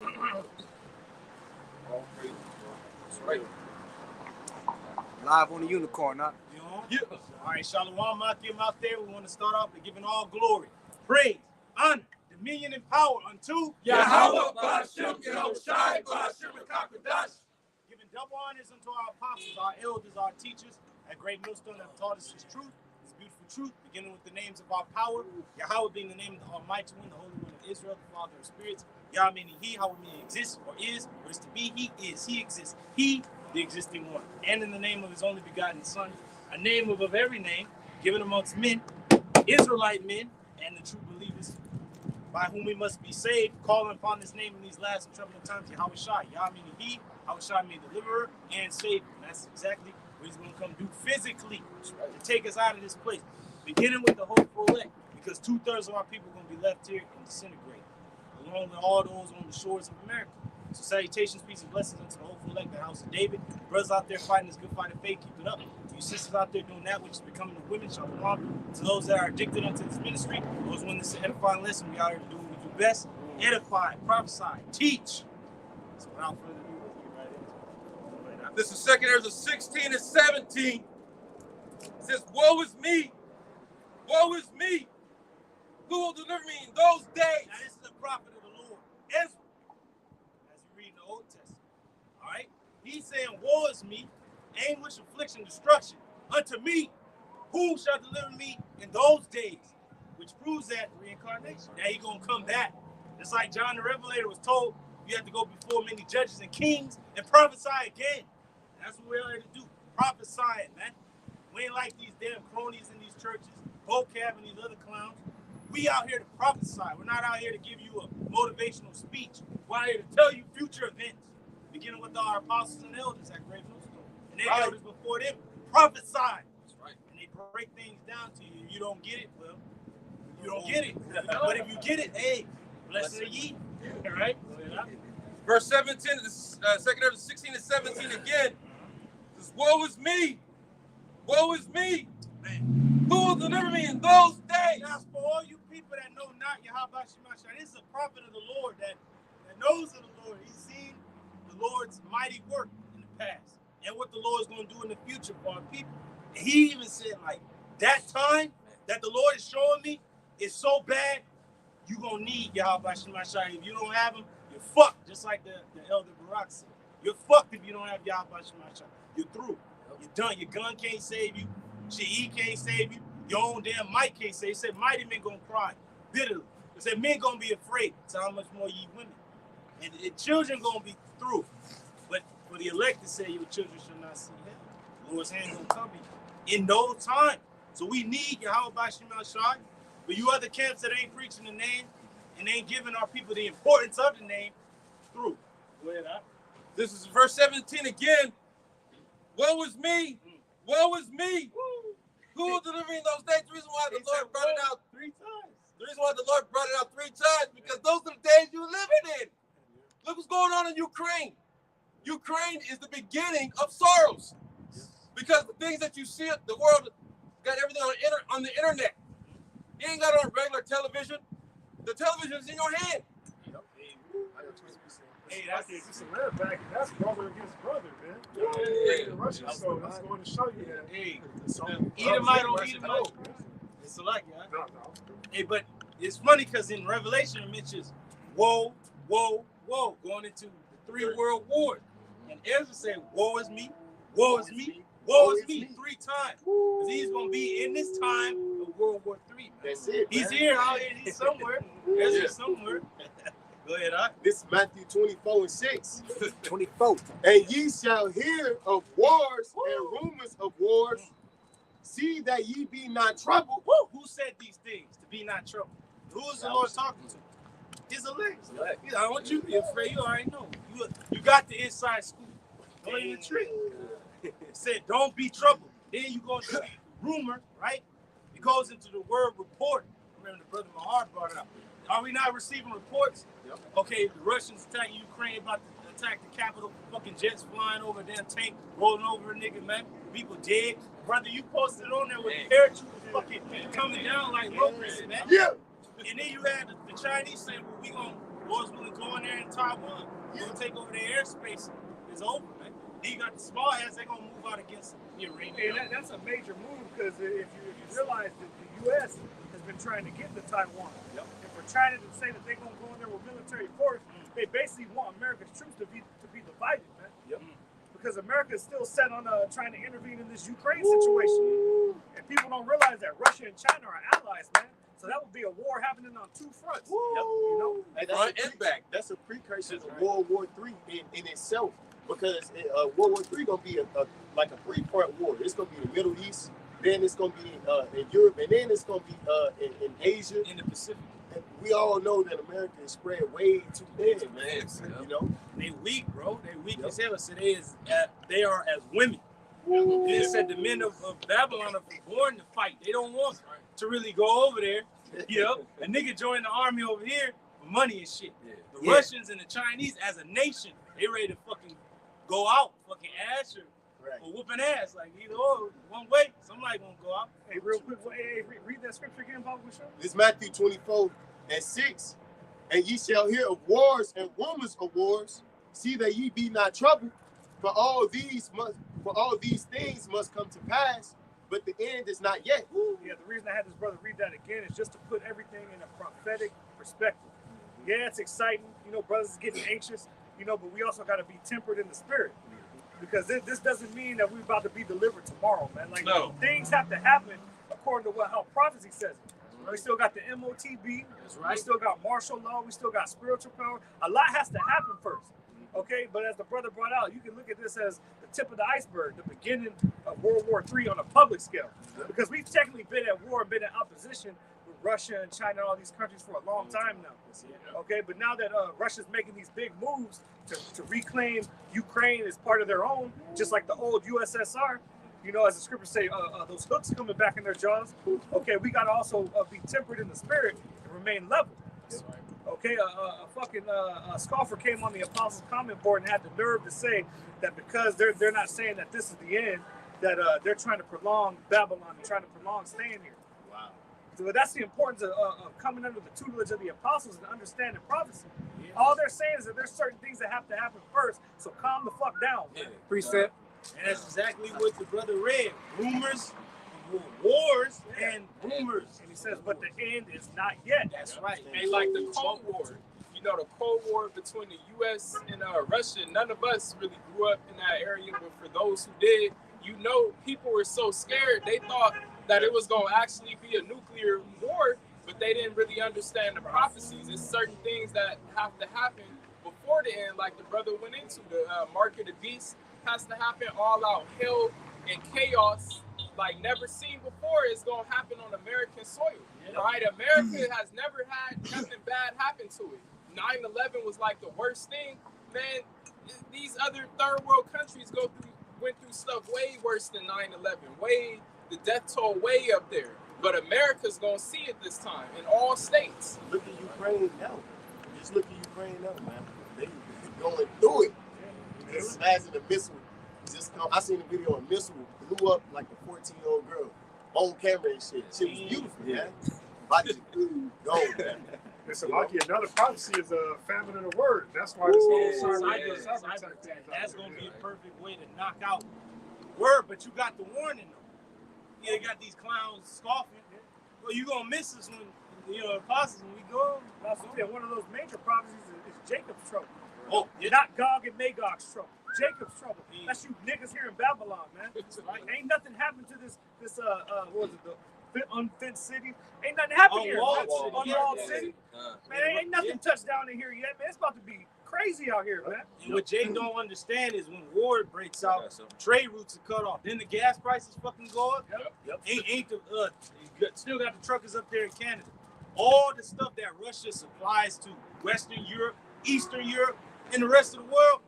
That's right. Live on the unicorn, huh? Yeah. All right, Shalom Akim out there. We want to start off by giving all glory, praise, honor, dominion, and power unto Yahweh Ba'ashem Yehoshai Ba'ashem Kakadash. Giving double honors unto our apostles, our elders, our teachers at Great Millstone that have taught us His truth, His beautiful truth, beginning with the names of our power. Yahweh being the name of the Almighty One, the Holy One of Israel, the Father of spirits. Yah meaning He, Yahweh meaning exists or is, or is to be. He is. He exists. He, the existing one. And in the name of His only begotten Son, a name above every name, given amongst men, Israelite men, and the true believers, by whom we must be saved, calling upon His name in these last and troubling times, Yahweh Shai. Yah meaning He, Yahweh Shai meaning deliverer and savior. And that's exactly what He's going to come do physically to take us out of this place. Beginning with the hopeful elect, because 2/3 of our people are going to be left here and disintegrate, along with all those on the shores of America. So salutations, peace, and blessings unto the hopeful elect, the house of David. Brothers out there fighting this good fight of faith, keep it up. You sisters out there doing that which is becoming the women, shalom. To those that are addicted unto this ministry, those when this is an edifying lesson, we out here to do what we do best. Edify, prophesy, teach. So without further ado, let's get right into it. This is 2 Ezra 16 and 17. It says, woe is me! Woe is me! Who will deliver me in those days? Now this is the prophet of the Lord, Ezra, as you read in the Old Testament. All right? He's saying, woe is me, anguish, affliction, destruction unto me. Who shall deliver me in those days? Which proves that reincarnation. Now he's going to come back. Just like John the Revelator was told, you have to go before many judges and kings and prophesy again. That's what we're here to do. Prophesying, man. We ain't like these damn cronies in these churches, vocab and these other clowns. We out here to prophesy. We're not out here to give you a motivational speech. We're out here to tell you future events. Beginning with our apostles and elders at Great Millstone. And their elders before them prophesy. That's right. And they break things down to you. You don't get it, well, you don't get it. But if you get it, hey, blessed are ye. All right? Verse 17, 2 Ezra 16 and 17 again. Says, woe is me! Woe is me! Man. Who will deliver me in those days? Now, for all you people that know not Yahweh Shemashah, this is a prophet of the Lord that knows of the Lord. He's seen the Lord's mighty work in the past and what the Lord is going to do in the future for our people. And he even said, like, that time that the Lord is showing me is so bad, you're going to need Yahweh Shemashah. If you don't have him, you're fucked. Just like the elder Barak said. You're fucked if you don't have Yahweh Shemashah. You're through. You're done. Your gun can't save you. She can't save you. Your own damn might can't save you. He said, mighty men going to cry bitterly. He said, men going to be afraid. So how much more ye women? And children going to be through. But for the elect to say, your children shall not see heaven. The Lord's hand going to cover you in no time. So we need Yahweh Ba'ashem Shai. But you other camps that ain't preaching the name and ain't giving our people the importance of the name, through. Go ahead, huh? This is verse 17 again. Woe is me! Woe is me! Woo. Who will deliver me in those days? The reason why the Lord brought it out 3 times. The reason why the Lord brought it out 3 times, because those are the days you're living in. Look what's going on in Ukraine. Ukraine is the beginning of sorrows. Because the things that you see, the world got everything on the internet. You ain't got it on regular television. The television is in your hand. Hey, that's brother against brother, man. Yeah. Russia, so that's going to show you that. Hey, Edomite on Edomite. It's like, huh? No. Hey, but it's funny because in Revelation it mentions woe, woe, woe, going into the 3 world wars. And Ezra said, woe is me, woe is me, woe is me 3 times. Because he's going to be in this time of World War III. That's it. He's here, out here, he's somewhere. Ezra's somewhere. Go ahead, huh? This is Matthew 24 and 6. 24. And ye shall hear of wars and rumors of wars. See that ye be not troubled. Who said these things to be not troubled? Who is the Lord talking to? His elect. I don't want you to be afraid. You already know. You got the inside scoop. Don't even trick. It said, don't be troubled. Then you go to rumor, right? It goes into the word report. Remember the brother Mahar brought it up. Are we not receiving reports? Yep. Okay, the Russians attacking Ukraine, about to attack the capital, fucking jets flying over, damn tank rolling over a nigga, man. People dead. Brother, you posted on there with parachutes fucking coming down like locusts, man. Yeah. And then you had the Chinese saying, well, we gonna Wars willing to go in there in Taiwan. You're going to take over their airspace. It's over, man. Then you got the small heads, they're going to move out against the Iranian. And that's a major move because if you realize that the U.S. has been trying to get to Taiwan. Yep. And for China to say that they're going to go in there with military force, they basically want America's troops to be divided, man. Yep. Because America is still set on trying to intervene in this Ukraine situation. And people don't realize that Russia and China are allies, man. So that would be a war happening on two fronts. Yep. You know? And Front and back. That's a precursor to World War III in itself. Because World War III gonna be like a three-part war. It's gonna be the Middle East, then it's gonna be in Europe, and then it's gonna be in Asia, In the Pacific. and we all know that America is spread way too thin, man. Yes, You know, They weak, bro. They weak as hell. So they are as women. They said the men of Babylon are born to fight. They don't want to really go over there. You know, a nigga joined the army over here for money and shit. The Yeah. Russians and the Chinese, as a nation, they ready to fucking go out, fucking ass or whooping ass. Like either or, one way. Somebody gonna go out. Hey, real quick, read that scripture again, Papa Bishop. it's Matthew 24:6, and ye shall hear of wars and rumors of wars. See that ye be not troubled, for all these things must come to pass, but the end is not yet. Yeah, the reason I had this brother read that again is just to put everything in a prophetic perspective. Yeah, it's exciting. You know, brothers is getting anxious, you know, but we also got to be tempered in the spirit. Because this doesn't mean that we're about to be delivered tomorrow, man. Like, No. things have to happen according to how prophecy says it. We still got the MOTB. That's We right. still got martial law. We still got spiritual power. A lot has to happen first. Okay, but as the brother brought out, you can look at this as the tip of the iceberg, the beginning of World War III on a public scale. Because we've technically been at war, been in opposition with Russia and China and all these countries for a long time now. Okay, but now that Russia's making these big moves to reclaim Ukraine as part of their own, just like the old USSR, you know, as the scriptures say, those hooks coming back in their jaws. Okay, we got to also be tempered in the spirit and remain level. Okay, a fucking scoffer came on the Apostles' comment board and had the nerve to say that because they're not saying that this is the end, that they're trying to prolong Babylon and trying to prolong staying here. Wow. So that's the importance of coming under the tutelage of the apostles and understanding prophecy. All they're saying is that there's certain things that have to happen first, so calm the fuck down. Yeah. Precept. And that's exactly what the brother read. Rumors, wars, and rumors. And he says, but the end is not yet. That's right. And like the Cold War, you know, the Cold War between the U.S. and Russia, none of us really grew up in that area, but for those who did, you know, people were so scared, they thought that it was going to actually be a nuclear war, but they didn't really understand the prophecies. It's certain things that have to happen before the end, like the brother went into. The mark of the beast has to happen, all out hell and chaos like never seen before is going to happen on American soil. Right? America has never had nothing bad happen to it. 9/11 was like the worst thing. Man, these other third world countries went through stuff way worse than 9/11. Way, the death toll way up there. But America's going to see it this time in all states. Look at Ukraine now. Just look at Ukraine now, man. They going through it. It's smashing a missile. I seen a video of a missile blew up like a 14-year-old girl on camera and shit. Shit was beautiful, man. Body go, man. And Salakia, another prophecy is a famine of the word. That's why this whole cyber That's going to be a perfect way to knock out word, but you got the warning, though. You got these clowns scoffing. Well, you going to miss us when, you know, apostles, when we go. One of those major prophecies is Jacob's trouble. Oh, yeah. Not Gog and Magog's trouble. Jacob's trouble. That's you niggas here in Babylon, man. Right. Ain't nothing happened to this what was it, the unfenced city? Ain't nothing happened here. Unwalled city. Man, ain't nothing touched down in here yet, man. It's about to be crazy out here, man. And what Jake don't understand is when war breaks out, trade routes are cut off. Then the gas prices fucking go up. Yep. Ain't the still got the truckers up there in Canada. All the stuff that Russia supplies to Western Europe, Eastern Europe, and the rest of the world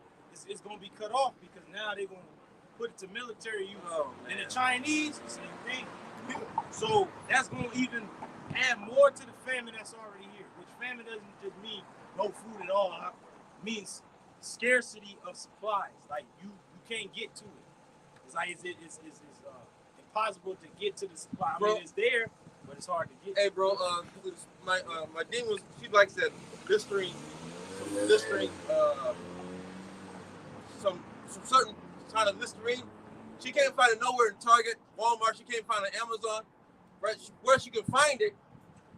is going to be cut off because now they're going to put it to military use. And the Chinese, same thing. So that's going to even add more to the famine that's already here. Which famine doesn't just mean no food at all. It means scarcity of supplies. Like you can't get to it. It's like it's impossible to get to the supply. I mean, it's there, but it's hard to get. Hey, bro, my demon was, she like said, mystery Listerine, some certain kind of Listerine. She can't find it nowhere in Target, Walmart. She can't find it on Amazon. Right? Where she can find it,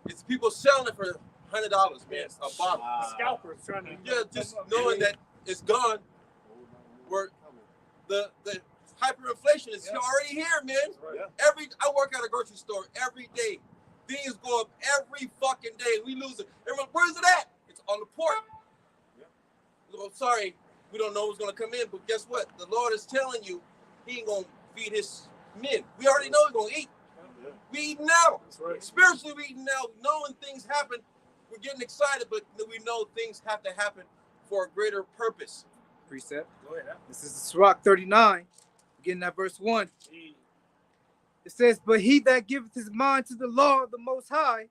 it's people selling it for $100, man, a bottle. Scalpers trying to. Yeah, just knowing that it's gone. Where the hyperinflation is already here, man. Right. I work at a grocery store every day. Things go up every fucking day. We lose it. Everyone, where's it at? It's on the port. Oh, sorry, we don't know who's gonna come in, but guess what? The Lord is telling you, He ain't gonna feed His men. We already know He's gonna eat. We eating now. That's right. Spiritually, we eating now. Knowing things happen, we're getting excited, but we know things have to happen for a greater purpose. Precept. Go ahead. This is Sirach 39, beginning at verse 1. It says, "But he that giveth his mind to the law of the Most High,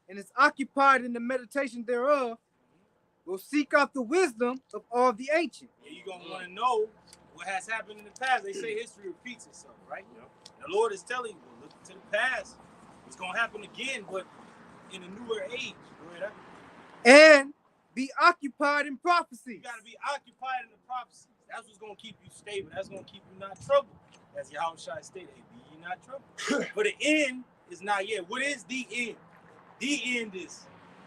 and is occupied in the meditation thereof, will seek out the wisdom of all the ancient." Yeah, you're going to want to know what has happened in the past. They say history repeats itself, right? The Lord is telling you, look to the past. It's going to happen again, but in a newer age. Go ahead. And be occupied in You prophecy. got to be occupied in the prophecies. That's what's going to keep you stable. That's going to keep you not troubled. As Yahweh Shai stated, hey, be ye not troubled. But the end is not yet. What is the end? The end is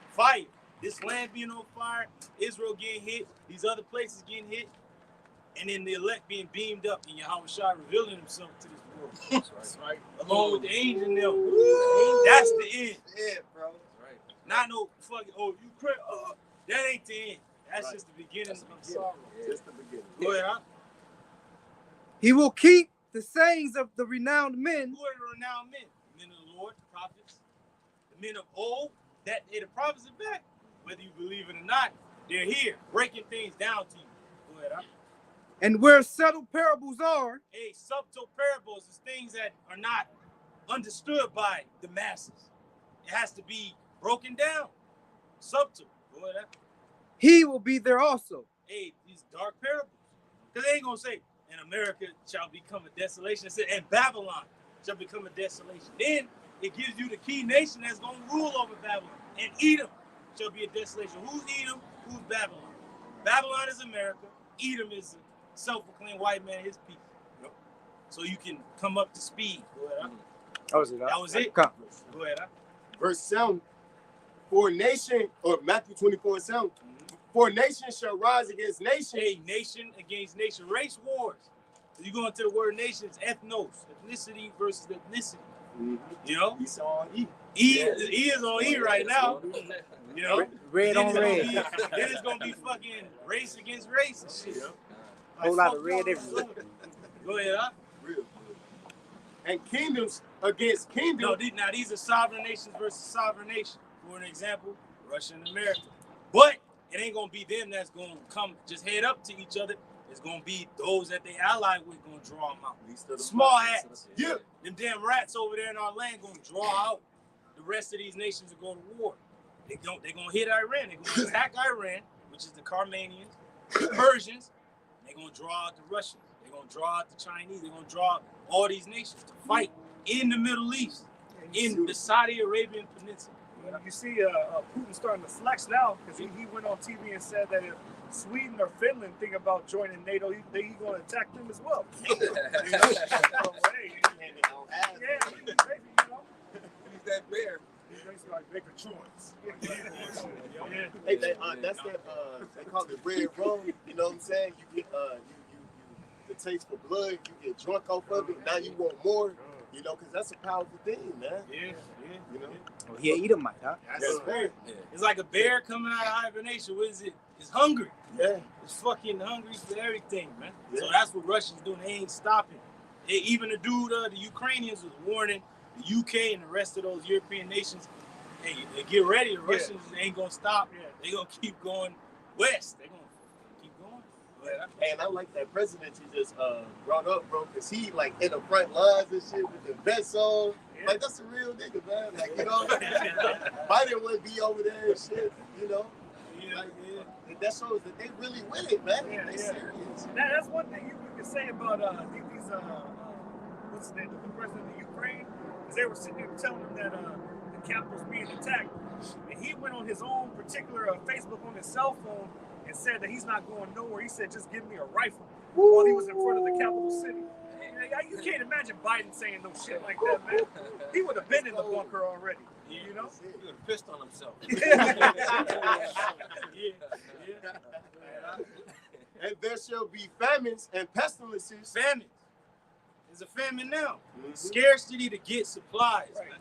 fire. This land being on fire, Israel getting hit, these other places getting hit, and then the elect being beamed up, and Yahweh Shai revealing himself to this world. That's right. Along with the angel and them. That's the end. Yeah, bro. Right. Not no fucking, you crazy. That ain't the end. That's just the beginning of sorrow. Just the beginning. Go ahead, huh? He will keep the sayings of the renowned men. Who are the renowned men? The men of the Lord, the prophets, the men of old. The prophets are back. Whether you believe it or not, they're here, breaking things down to you. Go ahead, huh? And where subtle parables are, Hey, subtle parables is things that are not understood by the masses. It has to be broken down. Subtle. Go ahead, huh? he will be there also. Hey, these dark parables. Because they ain't going to say, and America shall become a desolation. It said, and Babylon shall become a desolation. Then it gives you the key nation that's going to rule over Babylon. And Edom shall be a desolation. Who's Edom? Who's Babylon? Babylon is America. Edom is a self-proclaimed white man, his people. Yep. So you can come up to speed. Go ahead, huh? That was it. That was it. Come. Go ahead, huh? Verse 7. For nation, or Matthew 24:7. For nation shall rise against nation. Hey, nation against nation. Race wars. So you go into the word nation, it's ethnos. Ethnicity versus ethnicity. Mm-hmm. You know? Esau on E. E is on E right now. You know? Red on red. Then it's going to be fucking race against race and shit. Yeah. Whole lot of red everywhere. Go ahead, huh? Real good. And kingdoms against kingdoms. No, these are sovereign nations versus sovereign nation. For an example, Russia and America. But it ain't going to be them that's going to come just head up to each other. It's going to be those that they allied with going to draw them out. Small hats. Yeah. Them damn rats over there in our land going to draw out the rest of these nations to go to war. They're going to hit Iran. They're going to attack Iran, which is the Carmanians, the Persians. They're going to draw out the Russians. They're going to draw out the Chinese. They're going to draw out all these nations to fight in the Middle East, in the Saudi Arabian Peninsula. You see Putin starting to flex now because he went on TV and said that if Sweden or Finland think about joining NATO, he's going to attack them as well. He's that bear. He's basically like Baker Choice. Hey, that's that. They call it red rum. You know what I'm saying? You get the taste for blood. You get drunk off of it. Now you want more. You know, because that's a powerful thing, man. Yeah. You know. Oh, he an Edomite, huh? That's fair. It's like a bear coming out of hibernation. What is it? It's hungry. Yeah. It's fucking hungry for everything, man. Yeah. So that's what Russia's doing. They ain't stopping. Even the dude, the Ukrainians was warning the UK and the rest of those European nations, hey, get ready. The Russians ain't going to stop. Yeah. They're going to keep going west. They're going to keep going. And I like that president you just brought up, bro, because he like in the front lines and shit with the vest on. Yeah. Like that's a real nigga, man. Like, you know, Biden wouldn't be over there and shit, you know. And that shows that they really with it, man. Yeah, they serious. That's one thing you can say about these what's the name, the president of Ukraine, because they were sitting there telling them that the capital's being attacked. and he went on his own particular Facebook on his cell phone and said that he's not going nowhere. He said, just give me a rifle while he was in front of the capital city. You can't imagine Biden saying no shit like that, man. He would have been in the bunker already, you know? He would have pissed on himself. And there shall be famines and pestilences. Famine. There's a famine now. Scarcity to get supplies. Right.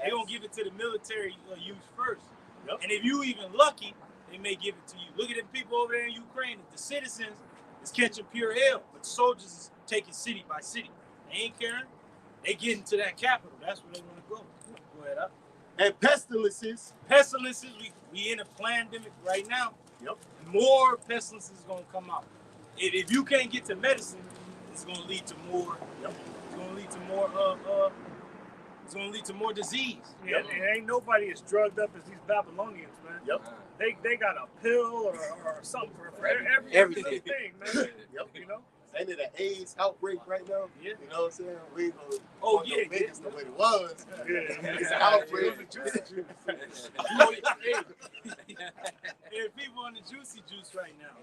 They gonna give it to the military use first. Yep. And if you even lucky, they may give it to you. Look at the people over there in Ukraine. The citizens is catching pure hell, but the soldiers is taking city by city. They ain't caring. They getting to that capital. That's where they want to go. Go ahead up. And pestilences. Pestilences. We in a pandemic right now. Yep. More pestilences is gonna come out. If you can't get to medicine, it's gonna lead to more. Yep. It's gonna lead to more. It's gonna lead to more disease. Yeah, and ain't nobody as drugged up as these Babylonians, man. Yep. They got a pill or something for every Everything. thing, man. Yep. You know? Ain't it an AIDS outbreak right now? Yeah. You know what I'm saying? We ain't gonna Yeah, make it the way it was. Yeah. It's an outbreak. Hey, people on the juicy juice right now.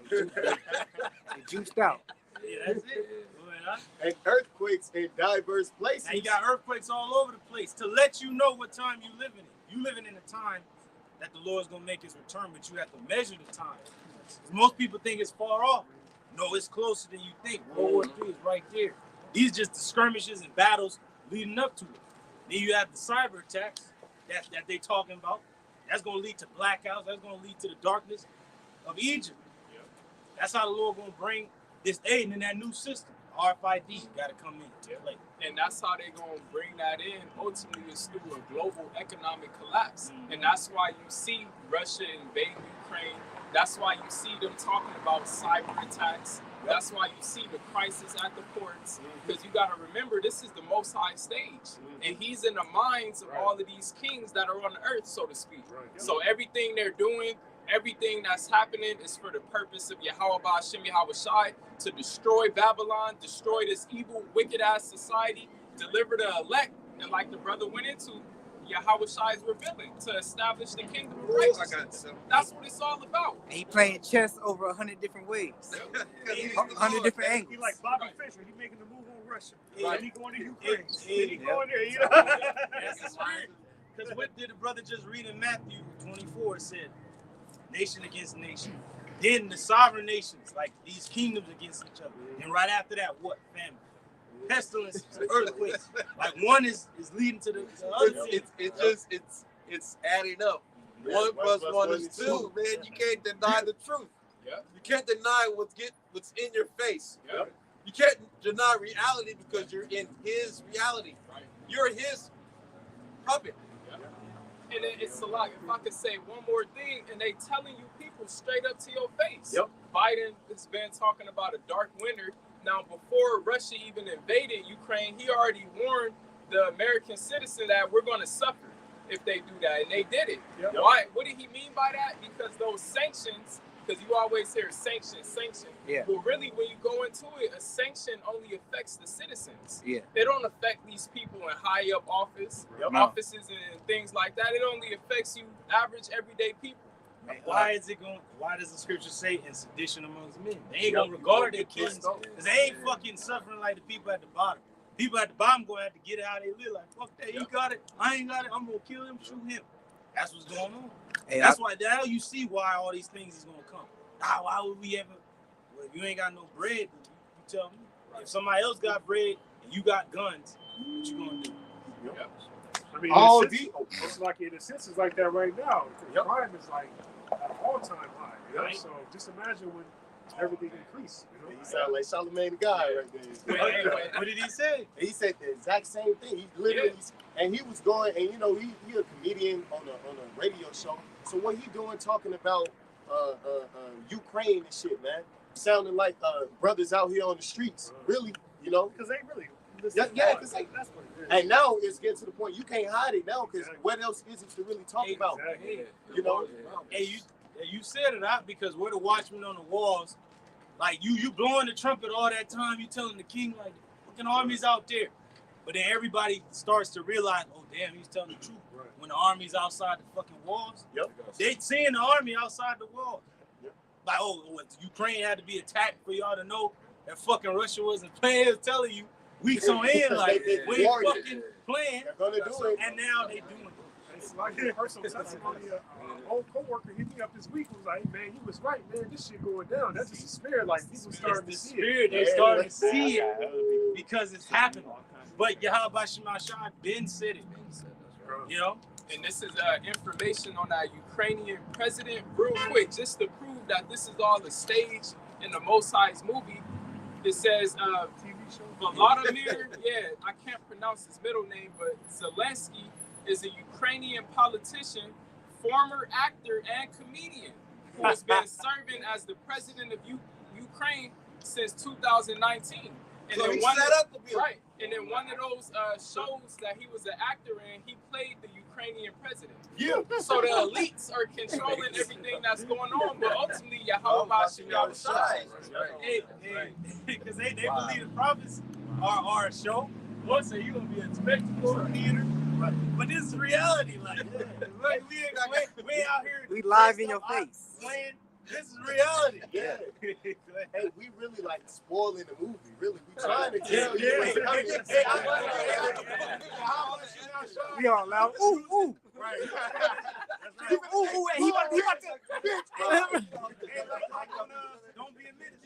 They juiced out. Yeah, that's it. Go ahead, huh? And earthquakes in diverse places. Now you got earthquakes all over the place to let you know what time you living in. You living in a time that the Lord's gonna make his return, but you have to measure the time. Most people think it's far off. No, it's closer than you think. World War III is right there. These just the skirmishes and battles leading up to it. Then you have the cyber attacks that they talking about. That's gonna lead to blackouts. That's gonna lead to the darkness of Egypt. Yeah. That's how the Lord gonna bring this aid in that new system. RFID got to come in to play. And that's how they're going to bring that in. Ultimately, it's through a global economic collapse. And that's why you see Russia invading Ukraine. That's why you see them talking about cyber attacks. That's why you see the crisis at the ports. Because you got to remember, this is the Most High stage. And he's in the minds of all of these kings that are on the earth, so to speak. So everything they're doing, everything that's happening is for the purpose of Yahweh Ba'ashem Yahweh Shai, to destroy Babylon, destroy this evil, wicked-ass society, deliver the elect, and like the brother went into, Yahweh Shai is revealing, to establish the kingdom of righteousness. That's what it's all about. And he playing chess over 100 different ways. 100 different angles. He like Bobby Fischer. He making the move on Russia. Right. And he going to Ukraine. Yeah. And he going there, you know? That's the spirit. Because what did the brother just read in Matthew 24? It said, nation against nation. Then the sovereign nations, like these kingdoms against each other. And right after that, what? Famine. Pestilence, earthquakes. Like one is leading to the other. It's adding up. Yeah, 1 plus 1 is 2, 2. man. You can't deny the truth. Yep. You can't deny what's in your face. Yep. You can't deny reality because you're in his reality. Right. You're his puppet. And it's a lot. If I could say one more thing, and they telling you people straight up to your face. Yep. Biden has been talking about a dark winter. Now, before Russia even invaded Ukraine, he already warned the American citizen that we're going to suffer if they do that, and they did it. Yep. Why? What did he mean by that? Because those sanctions, because you always hear sanction. Yeah. Well, really, when you go into it, a sanction only affects the citizens. Yeah. They don't affect these people in high up Yep. offices and things like that. It only affects you average everyday people. Why does the scripture say in sedition amongst men? They ain't gonna regard their kings because they ain't fucking suffering like the people at the bottom. People at the bottom gonna have to get how they live. Like, fuck that, he got it, I ain't got it, I'm gonna kill him, shoot him. That's what's going on. Hey, That's why now you see why all these things is gonna come. Why would we ever? Well, if you ain't got no bread, you tell me. If somebody else got bread and you got guns, what you gonna do? I mean, All it's like in a sense, it's like that right now. Yep. Crime is like at an all-time high. You know? Right. So just imagine when everything increased. You know? He sound like Charlamagne the guy right there. What did he say? He said the exact same thing. He literally, and he was going, and you know, he a comedian on a radio show. So what he doing talking about Ukraine and shit, man? Sounding like brothers out here on the streets, really, you know? Because they really. Yeah, because that's what it is. and now it's getting to the point you can't hide it now because what else is it to really talk about? Exactly. You know? Hey, you said it out because we're the watchmen on the walls. Like you blowing the trumpet all that time. You telling the king like fucking armies out there, But then everybody starts to realize, oh damn, he's telling the truth. Right. When the army's outside the fucking walls, Yep. they seeing the army outside the walls. Yep. Like, oh, Ukraine had to be attacked for y'all to know that fucking Russia wasn't playing. It was telling you weeks on end, like we ain't fucking playing. They're gonna do it. And now they doing it. It's like a personal testimony. Old coworker hit me up this week. Was like, "Man, you was right, man. This shit going down. That's just the spirit. Like people starting to see it. They starting to see it because it's happening. But Yahweh Shema Shah been said it. You know. And this is information on our Ukrainian president, real quick, just to prove that this is all a stage in the Most High's movie. It says Volodymyr, I can't pronounce his middle name, but Zelensky is a Ukrainian politician, former actor, and comedian who has been serving as the president of Ukraine since 2019. And So then he one set of, up to be right, and then one of those shows that he was an actor in, he played the Ukrainian president. Yeah. So the elites are controlling everything that's going on, but ultimately Yahweh Shai. Because they believe the prophets are a show. One say you're gonna be a spectacle theater, but this is reality. Like we out here. We live in your face. Playing. This is reality. Yeah. Hey, we really like spoiling the movie. Really, we trying to tell you. We all loud. Ooh, ooh. Right. Ooh, ooh. And he about to. Don't be a menace.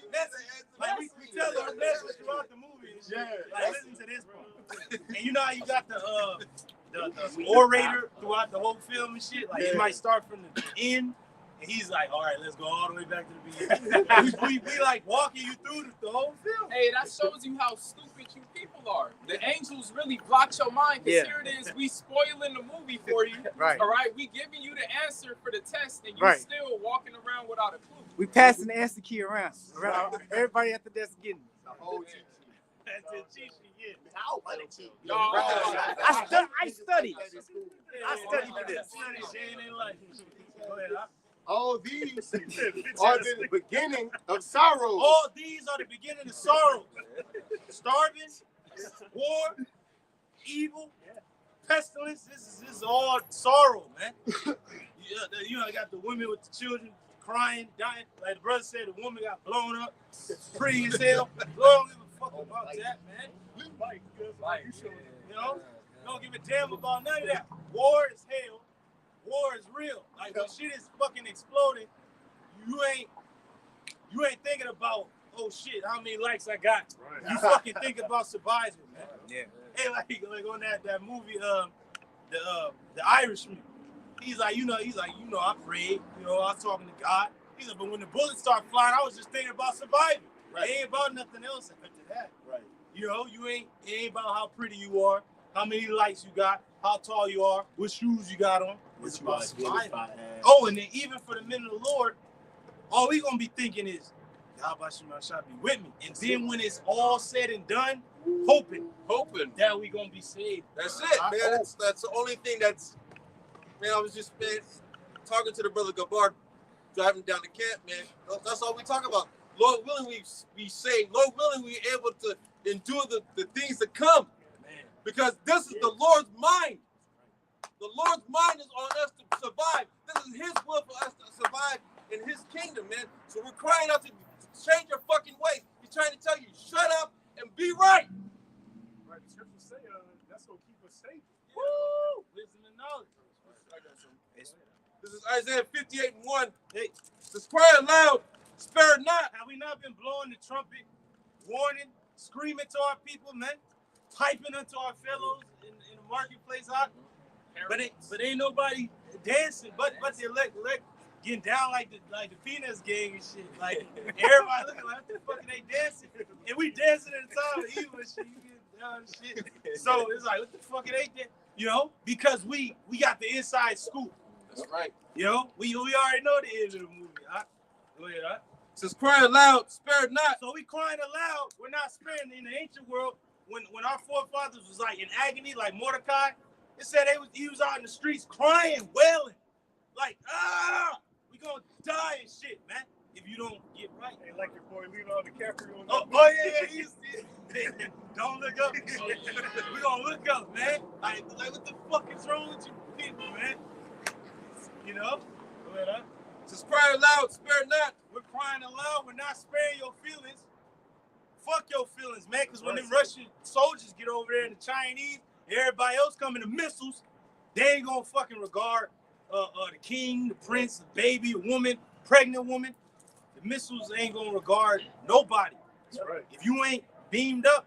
Like we tell our message throughout the movie. Yeah. Like listen to this part. And you know how you got the orator throughout the whole film and shit. Like it might start from the end. And he's like, all right, let's go all the way back to the beginning. we like walking you through the whole film. Hey, that shows you how stupid you people are. The angels really block your mind, because here it is, we spoiling the movie for you. Right. All right, we giving you the answer for the test, and you Right. still walking around without a clue. We passing the answer key around. Everybody at the desk getting it. The whole cheat sheet. That's the cheat sheet, yeah. I don't want to cheat. No. I studied. I studied for this. Go ahead, huh? All these are the beginning of sorrow. All these are the beginning of sorrow. Starving, war, evil, pestilence. This is all sorrow, man. You know, got the women with the children crying, dying. Like the brother said, the woman got blown up, pretty as hell. Don't give a fuck about that, man. You know, don't give a damn about none of that. War is hell. War is real. Like when shit is fucking exploding, you ain't thinking about, oh shit, how many likes I got. Right. You fucking think about survival, man. Yeah. Hey, like on that movie, the Irishman. He's like, I prayed, I was talking to God. He's like, but when the bullets start flying, I was just thinking about surviving. Right. It ain't about nothing else after that. Right. It ain't about how pretty you are, how many likes you got, how tall you are, what shoes you got on. It's about surviving. Oh, and then even for the men of the Lord, all we gonna be thinking is, Yahweh shall be with me. And then when it's all said and done, hoping that we gonna be saved. That's it, man. That's the only thing that's, man, I was just, man, talking to the brother Gabar, driving down the camp, man. That's all we talk about. Lord willing, we be saved. Lord willing, we able to endure the things that come. Man. Because this is the Lord's mind. The Lord's mind is on us to survive. This is his will for us to survive in his kingdom, man. So we're crying out to change your fucking ways. He's trying to tell you, shut up and be right. Right, the scriptures say that's going to keep us safe. Woo! Wisdom and knowledge. This is Isaiah 58:1. Hey, just cry aloud, spare not. Have we not been blowing the trumpet, warning, screaming to our people, man? Piping unto our fellows in the marketplace out? But ain't nobody dancing, but the elect getting down like the Peanuts gang and shit. Like everybody looking like, what the fuck are they dancing? And we dancing at the time of evil and shit. You get down and shit. So it's like, what the fuck are they doing? Because we got the inside scoop. That's right. We already know the end of the movie. Huh? Go ahead, huh? It says cry aloud, spare not. So we crying aloud. We're not sparing. In the ancient world, when our forefathers was like in agony, like Mordecai. It said he was out in the streets crying, wailing, like, we gonna die and shit, man. if you don't get right. Hey, like your boy Leonardo DiCaprio. Oh yeah, he's don't look up. We gonna look up, man. Like what the fuck is wrong with you people, man? You know? Subscribe loud, spare not. We're crying aloud. We're not sparing your feelings. Fuck your feelings, man. Because when them Russian soldiers get over there and the Chinese and everybody else coming to missiles, they ain't gonna fucking regard the king, the prince, the baby, a woman, pregnant woman. The missiles ain't gonna regard nobody. That's right. If you ain't beamed up,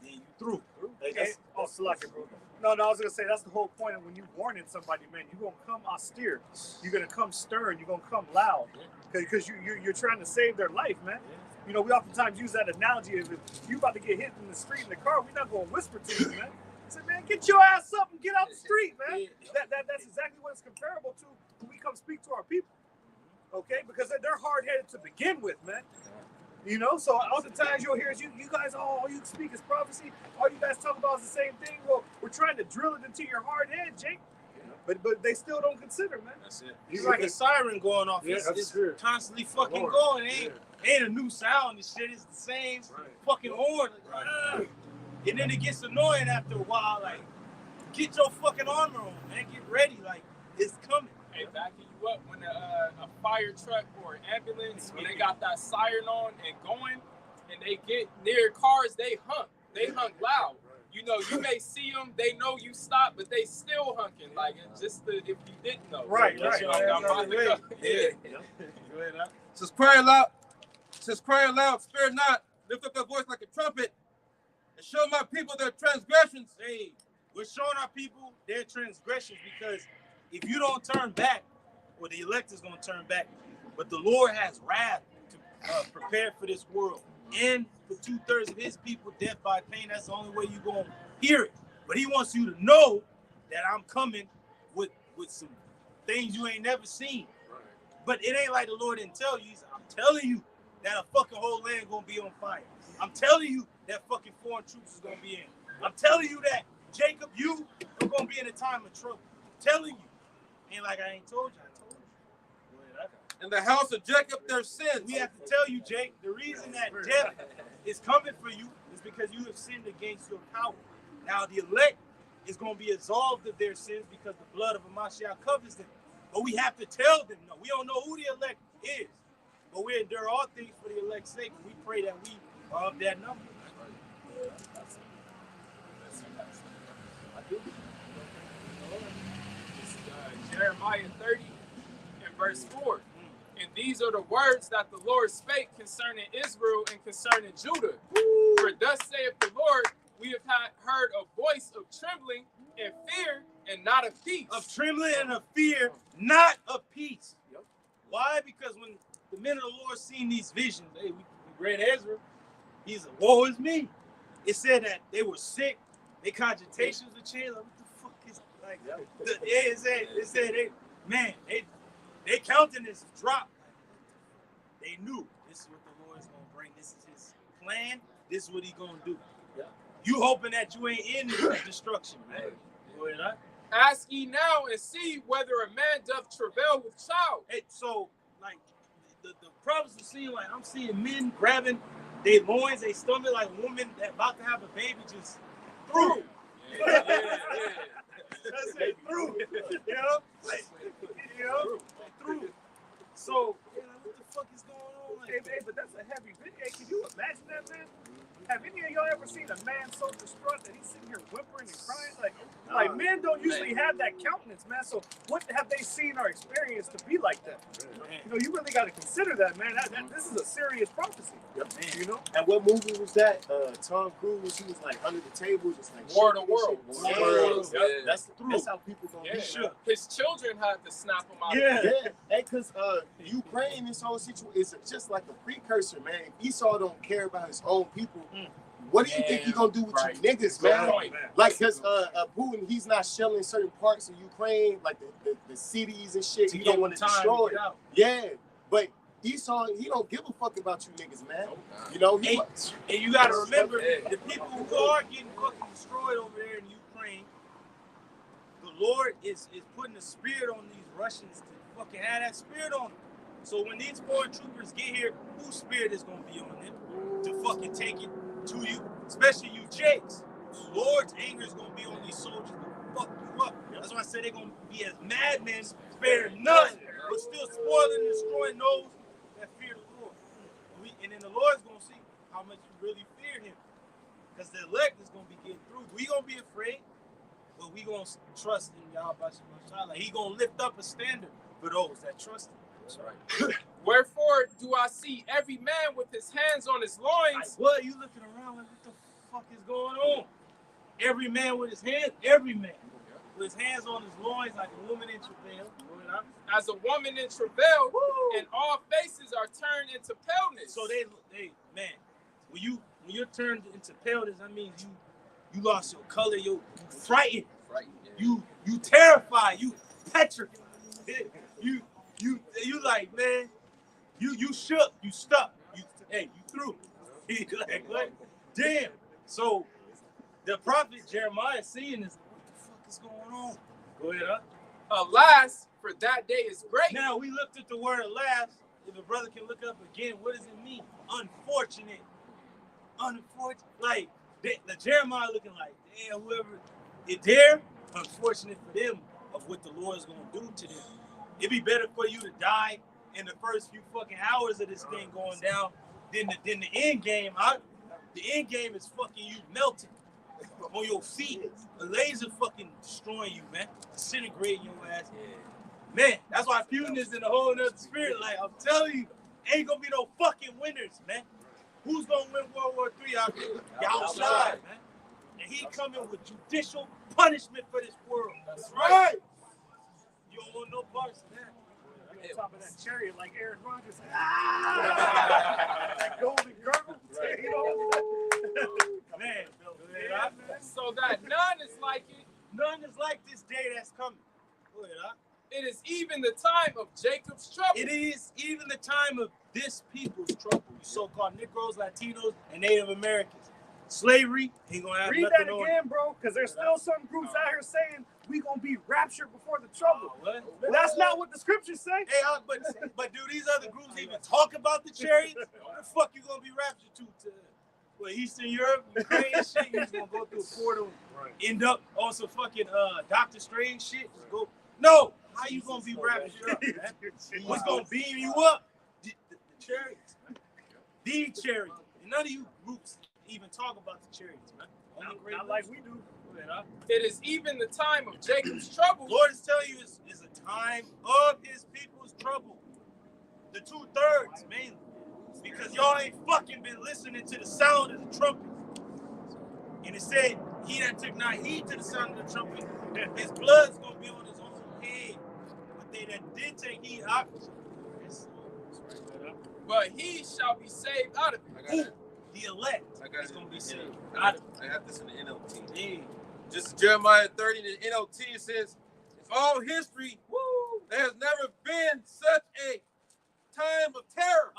then you through. Hey, oh, Salaki, bro. No, I was gonna say that's the whole point of when you warning somebody, man. You're gonna come austere. You're gonna come stern. You're gonna come loud, because you're trying to save their life, man. You know, we oftentimes use that analogy of if you about to get hit in the street in the car, we're not gonna whisper to you, man. Say, man, get your ass up and get out the street, man. That's exactly what it's comparable to when we come speak to our people, okay? Because they're hard-headed to begin with, man. You know, so oftentimes you'll hear you guys, all you speak is prophecy. All you guys talk about is the same thing. Well, we're trying to drill it into your hard head, Jake. But they still don't consider, man. That's it. It's like a siren going off. Yeah, It's constantly fucking going. It ain't a new sound and shit. It's the same fucking horn. And then it gets annoying after a while. Like, get your fucking armor on, man. Get ready. Like, it's coming. Hey, backing you up when a fire truck or an ambulance, when they got that siren on and going, and they get near cars, they honk. They honk loud. You know, you may see them, they know you stop, but they still hunking. Like, it's just if you didn't know. Right. You know, I'm about to go. Yeah. Subscribe loud, spare not. Lift up your voice like a trumpet and show my people their transgressions. Hey, we're showing our people their transgressions because if you don't turn back, well, the elect is going to turn back. But the Lord has wrath to prepare for this world. And for 2/3 of his people, death by pain. That's the only way you're going to hear it. But he wants you to know that I'm coming with some things you ain't never seen. Right. But it ain't like the Lord didn't tell you. I'm telling you that a fucking whole land going to be on fire. I'm telling you that fucking foreign troops is going to be in. I'm telling you that, Jacob, you are going to be in a time of trouble. I'm telling you. Ain't like I ain't told you. I told you. In the house of Jacob, their sins. We have to tell you, Jake, the reason that death is coming for you is because you have sinned against your power. Now, the elect is going to be absolved of their sins because the blood of Mashiach covers them. But we have to tell them, no, we don't know who the elect is. But we endure all things for the elect's sake. And we pray that we are of that number. I do. Jeremiah 30 and verse 4. And these are the words that the Lord spake concerning Israel and concerning Judah. For thus saith the Lord, we have heard a voice of trembling and fear and not of peace. Of trembling and of fear, not of peace. Yep. Why? Because when the men of the Lord seen these visions, hey, we read Ezra, he's a woe is me. It said that they were sick, their cogitations were changed. Like, what the fuck is like? It said they countenance dropped. They knew this is what the Lord is gonna bring. This is his plan. This is what he's gonna do. Yeah. You hoping that you ain't in this destruction, man. Go ahead, huh? Ask ye now and see whether a man doth travail with child. Hey, so like the prophets are seeing, like I'm seeing men grabbing their loins, they stomach, like women that about to have a baby just through. Yeah. That's it, through. You know? Like, through. So, what the fuck is going on? Like, Hey, but that's a heavy video. Hey, can you imagine that, man? Have any of y'all ever seen a man so distraught that he's sitting here whimpering and crying? Like men don't usually have that countenance, man. So what have they seen or experienced to be like that? You know, you really got to consider that, man. This is a serious prophecy. Yep. You know? And what movie was that? Tom Cruise, he was like under the table, just like War of the World. That's how people gonna be. Sure. His children had to snap him out. Yeah. Hey, because Ukraine, this whole situation is just like a precursor, man. If Esau don't care about his own people, what do you think he gonna do with you niggas, man? Like, because Putin, he's not shelling certain parts of Ukraine, like the cities and shit. He don't want to destroy it. Yeah, but Esau, he don't give a fuck about you niggas, man. You know, and you gotta remember, the people who are getting fucking destroyed over there in Ukraine, the Lord is putting a spirit on these Russians to fucking have that spirit on them. So when these foreign troopers get here, whose spirit is gonna be on them to fucking take it to you? Especially you Jakes. The Lord's anger is gonna be on these soldiers to fuck you up. That's why I said they're gonna be as madmen, sparing none, but still spoiling and destroying those that fear the Lord. And then the Lord's gonna see how much you really fear him. Because the elect is gonna be getting through. We gonna be afraid, but we gonna trust in Yahweh. Like he gonna lift up a standard for those that trust him. That's right. Wherefore do I see every man with his hands on his loins? Like, what? You looking around like, what the fuck is going on? Every man with his hands, every man with his hands on his loins like a woman in travail. As a woman in travail, and all faces are turned into paleness. So they man, when you're turned into paleness, that means you lost your color, you frightened, you terrified, you petrified, you like, man, you shook, you stuck, you threw. Like, what? Damn. So the prophet Jeremiah seeing this, what the fuck is going on? Go ahead, huh? Alas, for that day is great. Now we looked at the word alas. If a brother can look up again, what does it mean? Unfortunate. Unfortunate. Like the Jeremiah looking like, damn, whoever is there, unfortunate for them of what the Lord is gonna do to them. It'd be better for you to die in the first few fucking hours of this thing going down than the end game. The end game is fucking you melting on your feet. A laser fucking destroying you, man. Disintegrating your ass. Man, that's why Putin is in a whole nother spirit. Like, I'm telling you, ain't gonna be no fucking winners, man. Who's gonna win World War III out there? Outside, man. And he coming with judicial punishment for this world. That's right. You don't want no parts of that. On top of that chariot like Aaron Rodgers. That golden girdle. Right. You know? Man, so that none is like it. None is like this day that's coming. Go ahead, huh? It is even the time of Jacob's trouble. It is even the time of this people's trouble. You so-called Negroes, Latinos, and Native Americans. Slavery ain't gonna have Read nothing that on again, bro, because there's still some groups out here saying we gonna be raptured before the trouble. What? But that's not what the scriptures say. Hey, but do these other groups even talk about the chariots? Where the fuck you gonna be raptured to what, Eastern Europe, Ukraine shit? You just gonna go through a portal and end up on some fucking Doctor Strange shit? Just go. No, how you gonna be raptured up, man? What's gonna beam you up? The chariots, man. The chariots. And none of you groups even talk about the chariots, man. Not like we do. It is even the time of Jacob's trouble. Lord is telling you it's a time of his people's trouble. The 2/3 mainly. Because y'all ain't fucking been listening to the sound of the trumpet. And it said, he that took not heed to the sound of the trumpet, his blood's gonna be on his own head. But they that did take heed, but he shall be saved out of it. The elect is gonna be saved out of it. I have this in the NLT. Yeah. Just Jeremiah 30 in the NLT, it says, in all history, there has never been such a time of terror.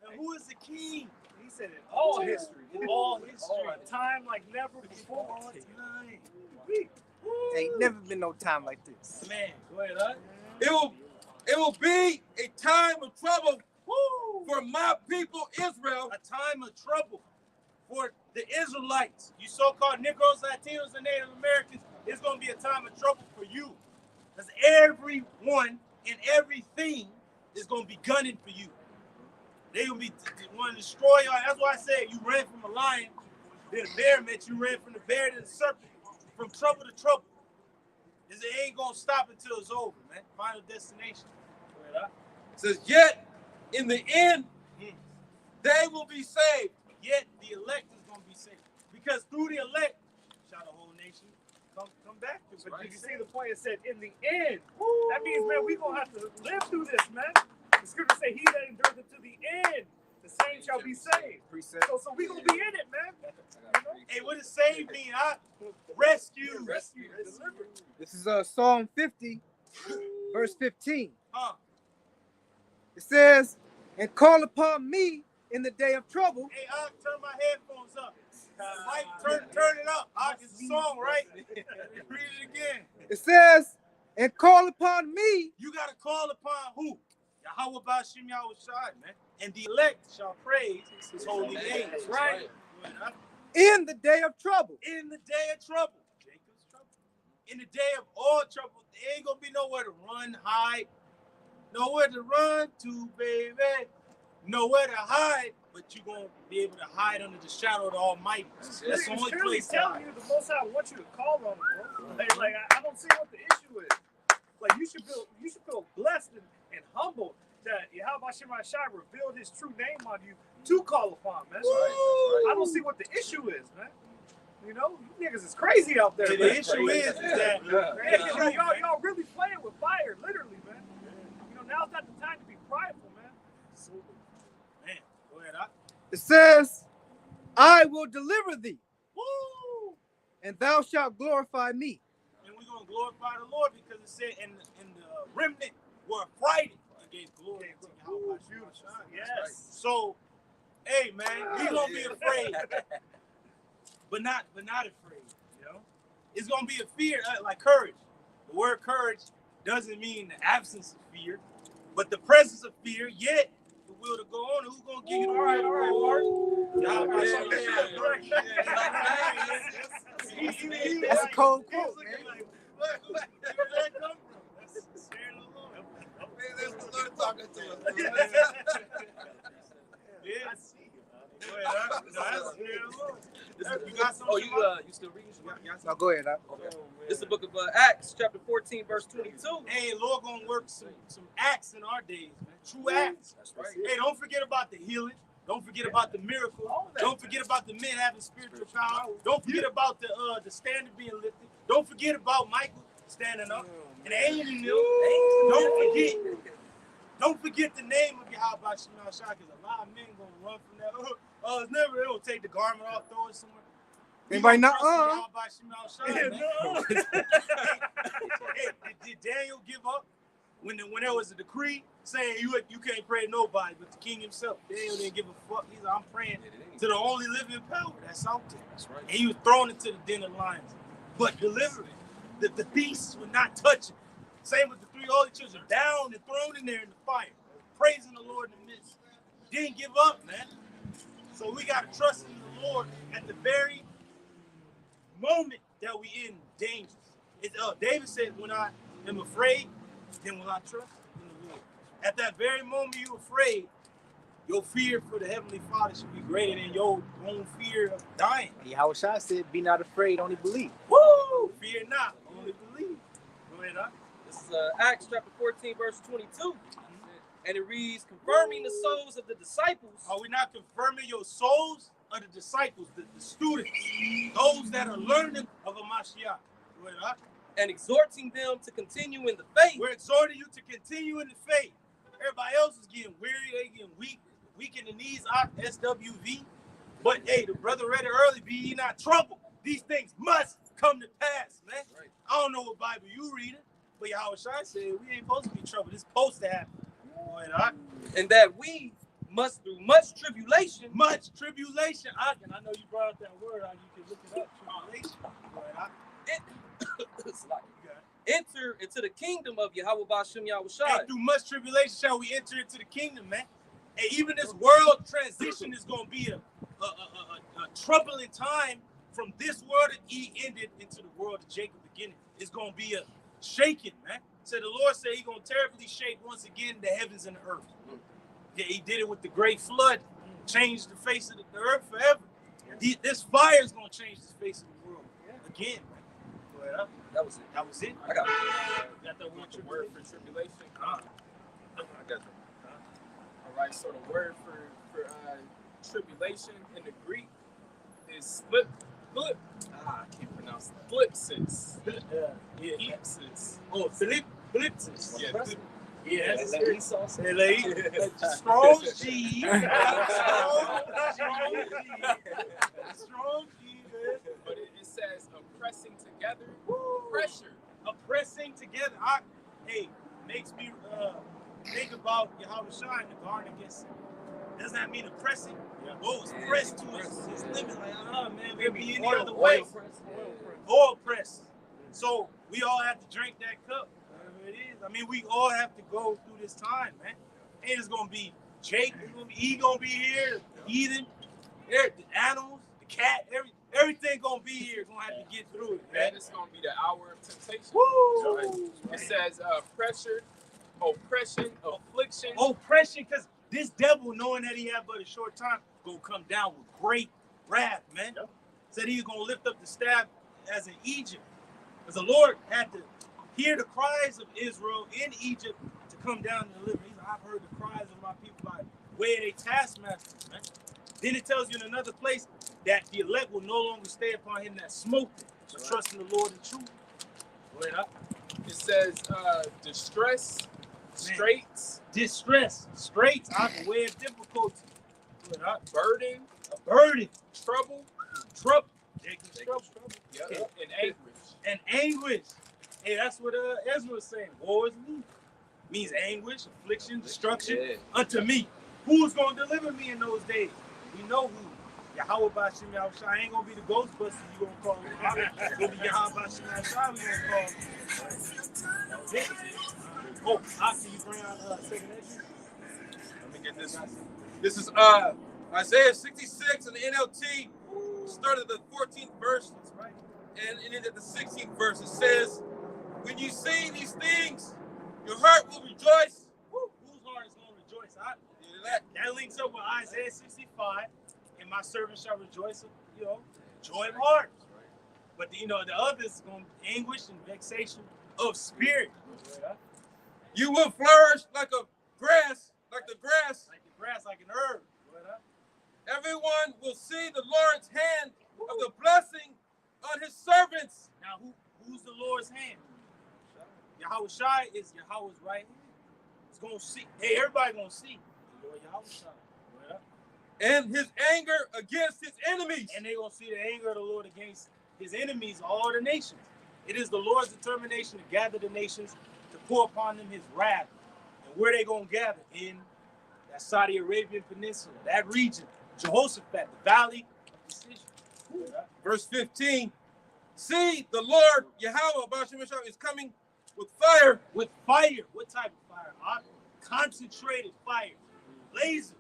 And who is the king? He said in all history. In all history. A time like never before. Ain't never been no time like this. Man, go ahead, huh? It will be a time of trouble for my people Israel. A time of trouble for the Israelites. You so-called Negroes, Latinos, and Native Americans, it's going to be a time of trouble for you. Because everyone and everything is going to be gunning for you. They're going to be want to destroy y'all. That's why I said you ran from a lion, then a bear met you, ran from the bear to the serpent, from trouble to trouble. It ain't going to stop until it's over, man. Final destination. It says, yet in the end, they will be saved. Yet the elect is going to be saved. Because through the elect, shall the whole nation come back. But did you see the point? It said in the end. That means, man, we're going to have to live through this, man. The scripture say he that endures it to the end, the same shall be saved. So we're going to be in it, man. Hey, what does save mean? Rescue. Delivered. This is Psalm 50, verse 15. It says, and call upon me in the day of trouble. Hey, I'll turn my headphones up. Turn it up. It's a song, right? Read it again. It says, and call upon me. You got to call upon who? Yahweh Bashim Yahushai, man. And the elect shall praise his holy name. That's Right. In the day of trouble. In the day of trouble. Jacob's trouble. In the day of all trouble, there ain't gonna be nowhere to run, hide. Nowhere to run to, baby. Nowhere to hide, but you're going to be able to hide under the shadow of the Almighty. That's the only place to telling hide. you the Most High wants you to call on him, bro. Like I don't see what the issue is. Like you should feel blessed and humbled that Yahweh Shemai Shai revealed his true name on you to call upon, man. I don't see what the issue is, man. You know, you niggas is crazy out there. The issue is that y'all really playing with fire, literally, man. You know, now's not the time to be prideful, man. Man, go ahead. It says, I will deliver thee, Woo! and thou shalt glorify me. And we're going to glorify the Lord because it said, and the remnant were affrighted and gave glory to Yahweh. Yes. So, hey, man, we're going to be afraid, but not afraid, you know? It's going to be a fear, like courage. The word courage doesn't mean the absence of fear, but the presence of fear, yet the will to go on. Who's going to give you the will to go on? That's a cold quote, man. Where did that come from? That's the Spirit of the Lord. That's the Lord talking to us. Yeah. I see you, man. That's the Spirit of the Lord. You got something? Oh, you still reading? No, go ahead. Okay. This is the book of Acts, chapter 14, verse 22. Hey, Lord gonna work some acts in our days, man. True acts. That's right. Hey, don't forget about the healing. Don't forget about the miracle. Don't forget about the men having spiritual power. Don't forget about the standard being lifted. Don't forget about Michael standing up. And angel. Don't forget the name of Yahweh Shemai Shai, because a lot of men gonna run from that. It'll take the garment off, throw it somewhere. Anybody not? Did Daniel give up when there was a decree saying you can't pray to nobody but the king himself? Daniel didn't give a fuck. He's like, I'm praying to the only living power that's out there. That's right. And he was thrown into the den of lions, but delivered. The beasts would not touch him. Same with the three holy children, down and thrown in there in the fire, praising the Lord in the midst. Didn't give up, man. So we gotta trust in the Lord at the very moment that we in danger. David said, when I am afraid, then will I trust in the Lord. At that very moment you're afraid, your fear for the Heavenly Father should be greater than your own fear of dying. Yahweh Shai said, be not afraid, only believe. Woo! Fear not, only believe. Go ahead, huh? This is Acts chapter 14, verse 22. And it reads, confirming the souls of the disciples. Are we not confirming your souls of the disciples, the students, those that are learning of a Mashiach? Go ahead, huh? And exhorting them to continue in the faith. We're exhorting you to continue in the faith. Everybody else is getting weary, they getting weak in the knees, SWV. But hey, the brother read it early, be ye not troubled. These things must come to pass, man. Right. I don't know what Bible you reading, but Yahweh Shai said we ain't supposed to be troubled. It's supposed to happen. Go ahead, huh? And that we must through much tribulation. Much tribulation. I know you brought up that word, you can look it up, tribulation. Go ahead, huh? Enter into the kingdom of Yahweh Ba'ashem Yahushai. And through much tribulation shall we enter into the kingdom, man. And even this world transition is going to be a troubling time from this world that he ended into the world of Jacob beginning. It's going to be a shaking, man. So the Lord said he's going to terribly shake once again the heavens and the earth. Yeah, he did it with the great flood, changed the face of the earth forever. This fire is going to change the face of the world again, man. Go ahead, huh? That was it. That was it. I got it. Got that word for tribulation? I got you. All right, so the word for tribulation in the Greek is flip. I can't pronounce that. Flipsis. Flipsis. Oh, Philipsis. Yeah. Yes. Strong Strong G. Strong G. But it says oppressing together. Pressure. Oppressing together. Makes me think about Yahweh Shai in the garden against him. Doesn't that mean oppressing? Oh, it's pressed to his limit. Like, man, we'll be any other way. Oil press. So we all have to drink that cup. Whatever it is. I mean, we all have to go through this time, man. Ain't just gonna be Jake. It's gonna be he gonna be here. The heathen, the animals, the cat, everything gonna be here. Gonna have to get through it, man. And it's going to be the hour of temptation. Woo! It says pressure, oppression, affliction. Oppression, because this devil, knowing that he had but a short time, gonna come down with great wrath, man. Said he was gonna lift up the staff as in Egypt. Because the Lord had to hear the cries of Israel in Egypt to come down and deliver. He's like, I've heard the cries of my people by way of their taskmasters, man. Then it tells you in another place that the elect will no longer stay upon him that smote them. So trust in the Lord and truth. Wait up. It says distress, straits, Straits out the way of difficulty. Wait up. burden, A burden, trouble, trouble. Jacob's trouble. and anguish. And anguish. Hey, that's what Ezra was saying. War is me. Means anguish, affliction, destruction unto me. Who's going to deliver me in those days? We know who. Yahweh Bashim Yahushua. I ain't going to be the Ghostbuster you going to call him. It's going to be Yahweh Bashim Yahushua we going to call him. Oh, after you bring out second entry. Let me get this. This is Isaiah 66 in the NLT. Started the 14th verse. That's right. And ended at the 16th verse. It says, when you see these things, your heart will rejoice. Woo. Whose heart is going to rejoice? That links up with Isaiah 65. And my servant shall rejoice, joy of heart. But the others is going to be anguish and vexation of spirit. You will flourish like a grass, like the grass. Like the grass, like an herb. Everyone will see the Lord's hand of the blessing on his servants. Now, who's the Lord's hand? Yahweh Shai is Yahweh's right hand. It's going to see. Hey, everybody going to see the Lord Yahweh Shai. And his anger against his enemies. And they're going to see the anger of the Lord against his enemies, all the nations. It is the Lord's determination to gather the nations, to pour upon them his wrath. And where they going to gather? In that Saudi Arabian peninsula, that region. Jehoshaphat, the valley of decision. Verse 15. See, the Lord, Yahweh, Bashim is coming with fire. With fire. What type of fire? Concentrated fire. Lasers.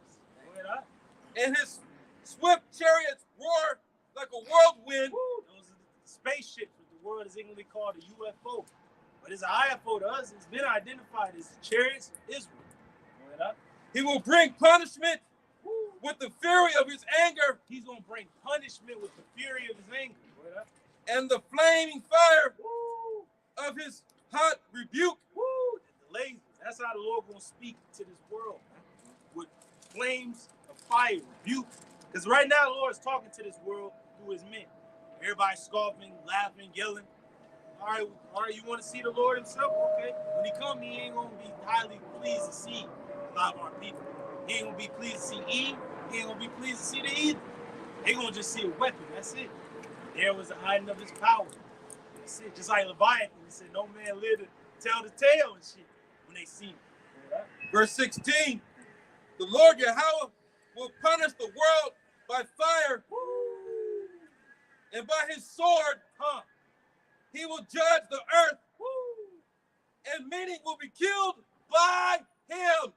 And his swift chariots roar like a whirlwind. Woo, those are the spaceships, what the world is English called a UFO. But it's an IFO to us. It's been identified as chariots of Israel. He will bring punishment with the fury of his anger. He's going to bring punishment with the fury of his anger. And the flaming fire of his hot rebuke. The lasers. That's how the Lord going to speak to this world. Man. With flames of fire, rebuke. Because right now the Lord is talking to this world through his men. Everybody scoffing, laughing, yelling. All right, you want to see the Lord himself? Okay. When he comes, he ain't going to be highly pleased to see a lot of our people. He ain't going to be pleased to see Eve. He ain't going to be pleased to see the heathen. They going to just see a weapon. That's it. There was the hiding of his power. That's it. Just like Leviathan, he said, no man live to tell the tale and shit when they see him. Verse 16. The Lord Yahweh will punish the world by fire. And by his sword, he will judge the earth. And many will be killed by him.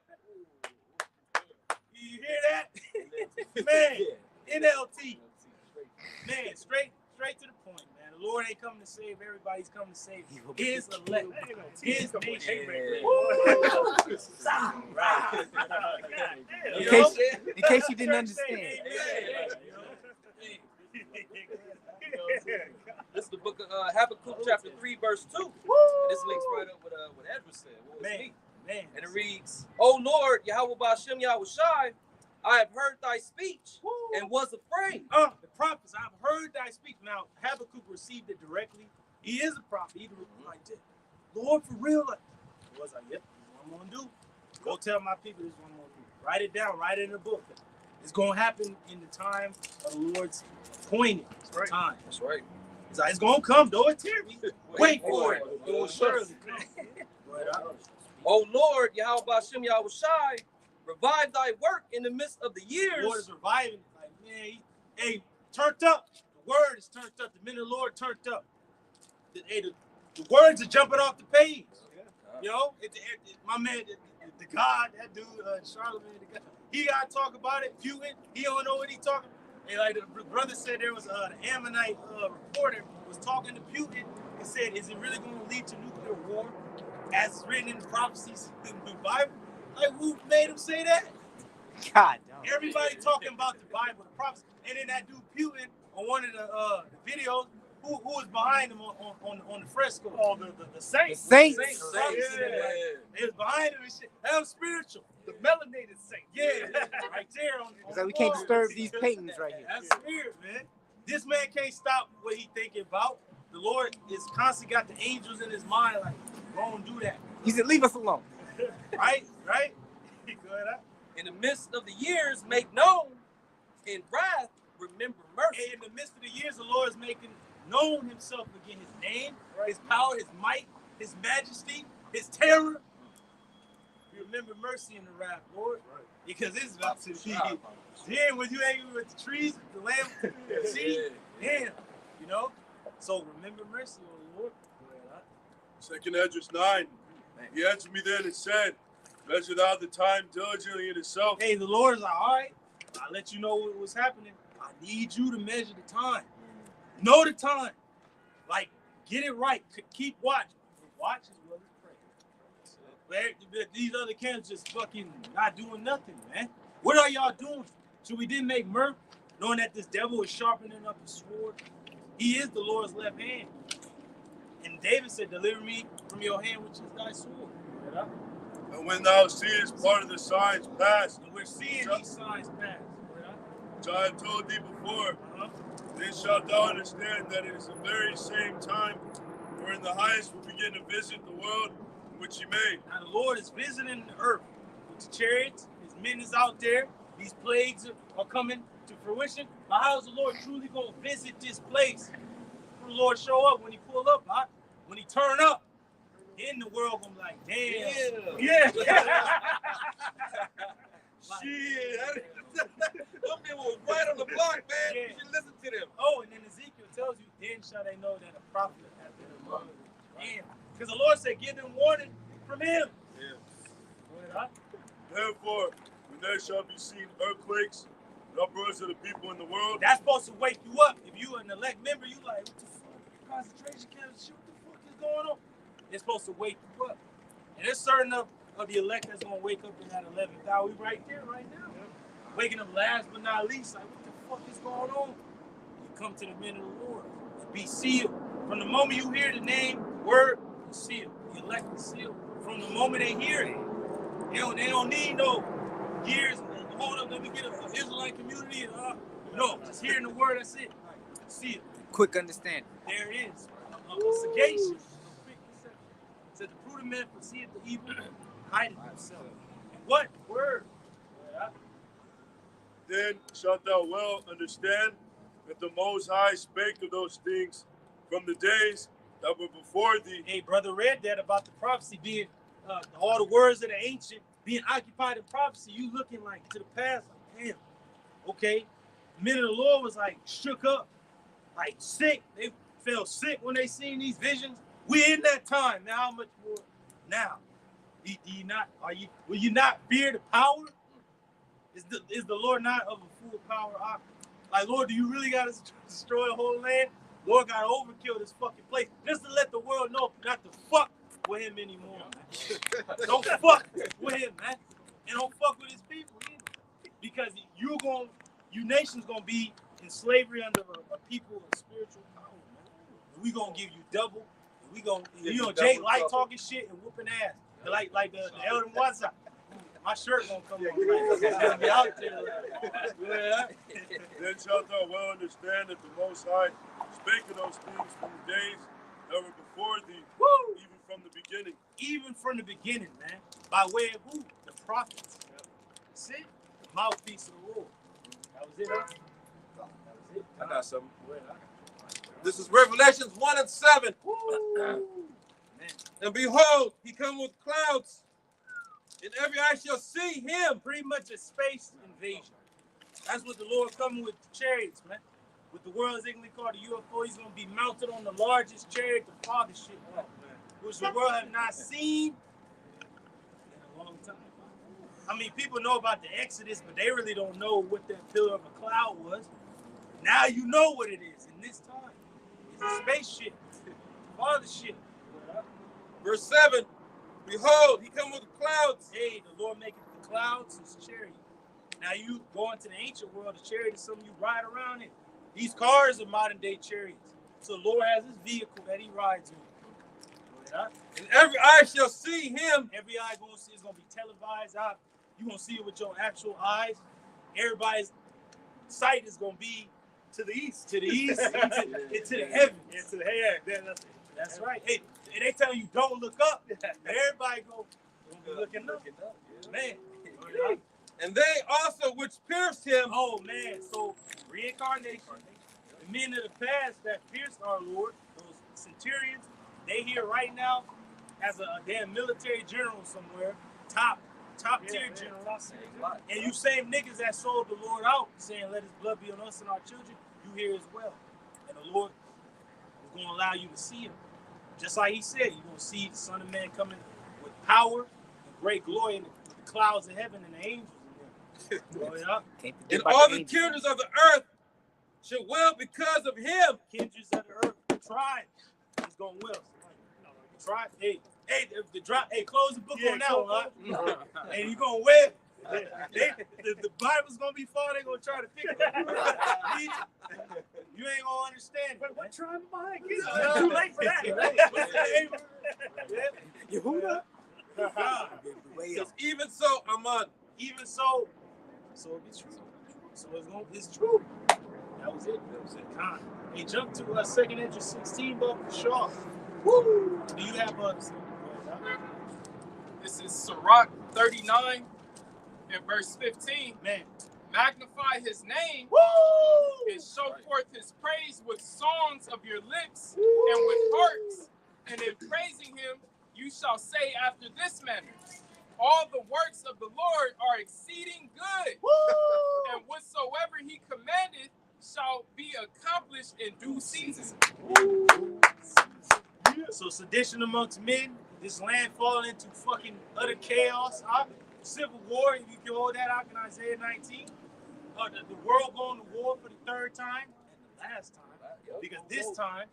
You hear that? Man, NLT. Man, straight to the point, man. The Lord ain't coming to save everybody. He's coming to save his elect. His nation. In case you didn't understand. This is the book of Habakkuk, chapter 3, verse 2. And this links right up with what Ezra said. What was me? Man. And it reads, O Lord, Yahweh Bashim Yahushai, I have heard thy speech and was afraid. The prophets, I've heard thy speech. Now, Habakkuk received it directly. He is a prophet. He like this. Lord, for real. I was like, yep, this is what I'm going to do. Go tell my people this is what I'm going to do. Write it down. Write it in the book. It's going to happen in the time of the Lord's appointed time. That's right. It's like, it's going to come. Though it tear me. Wait for it. It will surely come. O Lord, Yahweh Bashim Yahushai, revive thy work in the midst of the years. The Lord is reviving. Like, man, hey, turned up. The word is turned up. The men of the Lord turned up. The words are jumping off the page. You know, my man, the God, that dude, Charlemagne, the guy, he got to talk about it. Putin, he don't know what he talking. And like the brother said, there was the Ammonite reporter was talking to Putin and said, "Is it really going to lead to nuclear war, as it's written in the prophecies in the Bible?" Like, who made him say that? God damn. Everybody talking about the Bible, the prophecy, and then that dude Putin on one of the videos, who was behind him on the fresco? Oh, the saints. The saints. It was behind him and shit. That was spiritual. The melanated saints. Yeah, right there on It's like we the can't wall. disturb these paintings right here. That's spirit, man. This man can't stop what he thinking about. The Lord is constantly got the angels in his mind, like, go and do that. He said, leave us alone. Right? Right? Go ahead. In the midst of the years, make known. In wrath, remember mercy. Hey, in the midst of the years, the Lord is making known himself again, his name, his power, his might, his majesty, his terror. Remember mercy in the wrath, Lord. Because it's about to be. Then when you angry with the trees, the lamb, the sea, damn, you know? So remember mercy, oh Lord. Second Esdras 9. He answered me then and said, measure thou the time diligently in itself. Hey, the Lord is like, all right, I'll let you know what was happening. I need you to measure the time. Know the time. Like, get it right. Keep watch. Watch as well as pray. But these other camps just fucking not doing nothing, man. What are y'all doing? So we didn't make mirth, knowing that this devil is sharpening up his sword. He is the Lord's left hand. And David said, deliver me from your hand, which is thy sword. And when thou seest part of the signs pass, And we're seeing these signs pass. which I have told thee before, then shalt thou understand that it is the very same time wherein the highest will begin to visit the world in which he made. Now the Lord is visiting the earth with the chariots. His men is out there. These plagues are coming to fruition. But how is the Lord truly going to visit this place? When the Lord show up, when he pull up, when he turn up, then the world gonna be like, damn. Yeah. Shit. Them men was right on the block, man. Yeah. You should listen to them. Oh, and then Ezekiel tells you, then shall they know that a prophet has been among them. Damn. Because the Lord said, give them warning from him. Yeah. Therefore, when there shall be seen earthquakes, and uproars of the people in the world, That's supposed to wake you up. If you an elect member, you like, what the fuck? Concentration camps, shit, what the fuck is going on? It's supposed to wake you up. And there's certain of the elect that's going to wake up in that 11th hour. We right there right now. Waking up last but not least, like, what the fuck is going on? You come to the men of the Lord and be sealed. From the moment you hear the name, word, you're sealed. The elect is sealed. From the moment they hear it, they don't need no years. Hold up, let me get an Israelite community. No, just hearing the word, that's it. Sealed. Quick understanding. There it is. Sagacious. Said the prudent man perceived the evil and hideth himself. And what word? then shalt thou well understand that the Most High spake of those things from the days that were before thee. Hey, brother read that about the prophecy being, all the words of the ancient being occupied in prophecy. You looking like to the past, like, damn, okay. The men of the Lord was like shook up, like sick. They felt sick when they seen these visions. We in that time. Now, how much more now? Will you not fear the power? Is the Lord not of a full power? Like, Lord, do you really got to destroy the whole land? Lord got to overkill this fucking place just to let the world know not to fuck with him anymore, man. Don't fuck with him, man. And don't fuck with his people either. Because you nations gonna be in slavery under a people of spiritual power, man. And we gonna give you double. And we gonna, Jay like talking shit and whooping ass. Like the elder Watson. My shirt gonna come on. It's gonna be out there. Yeah. Then shalt thou well understand that the Most High spake of those things from the days that were before thee, Woo! even from the beginning. Even from the beginning, man. By way of who? The prophets. That's it. The mouthpiece of the Lord. That was it, huh? That was it. I got something. This is Revelations 1 and 7. Man. And behold, he come with clouds, and every eye shall see him. Pretty much a space invasion. That's what the Lord coming with the chariots, man. With the world's ignorantly called the UFO, he's gonna be mounted on the largest chariot to fog the shit up, man. Which the world have not seen in a Long time. I mean, people know about the Exodus, but they really don't know what that pillar of a cloud was. Now you know what it is. In this time, it's a spaceship, fathership. Verse 7, behold, he come with the clouds. Hey, the Lord maketh the clouds his chariot. Now you go into the ancient world, the chariot is something you ride around in. These cars are modern day chariots. So the Lord has his vehicle that he rides in. And every eye shall see him. Every eye gonna see it's gonna be televised out. You're gonna see it with your actual eyes. Everybody's sight is gonna be To the east. to the east, into the heavens. Yeah, to the head. That's right. Hey, and they tell you don't look up. Everybody gonna be looking up. Man. And they also which pierced him. Oh man, so reincarnation. The men of the past that pierced our Lord, those centurions, they here right now as a damn military general somewhere, top tier general. And you same niggas that sold the Lord out, saying let his blood be on us and our children, you here as well. And the Lord is going to allow you to see him. Just like he said, you're going to see the Son of Man coming with power and great glory in the clouds of heaven and the angels. And all the kindreds of the earth shall wail because of him. Kindreds of the earth, tribes, is going to wail. Try, hey, close the book on that one, huh? And you gonna wail. The Bible's gonna be far. They gonna try to figure it out. You ain't gonna understand. But what tribe am I? It's too late for that. Yehuda. Even so, Aman. Even so it be true. So it's true. That was it. Con. Hey, jump to 2nd Ezra 16, but Shaw. Woo! Do you have This is Sirach 39 and verse 15. Man. Magnify his name. Woo! And show forth his praise with songs of your lips and with harps. And in praising him, you shall say after this manner, all the works of the Lord are exceeding good. Woo! And whatsoever he commanded shall be accomplished in due season. So sedition amongst men, this land falling into fucking utter chaos, civil war, you can hold that out in Isaiah 19. The world going to war for the 3rd time and the last time, because this time,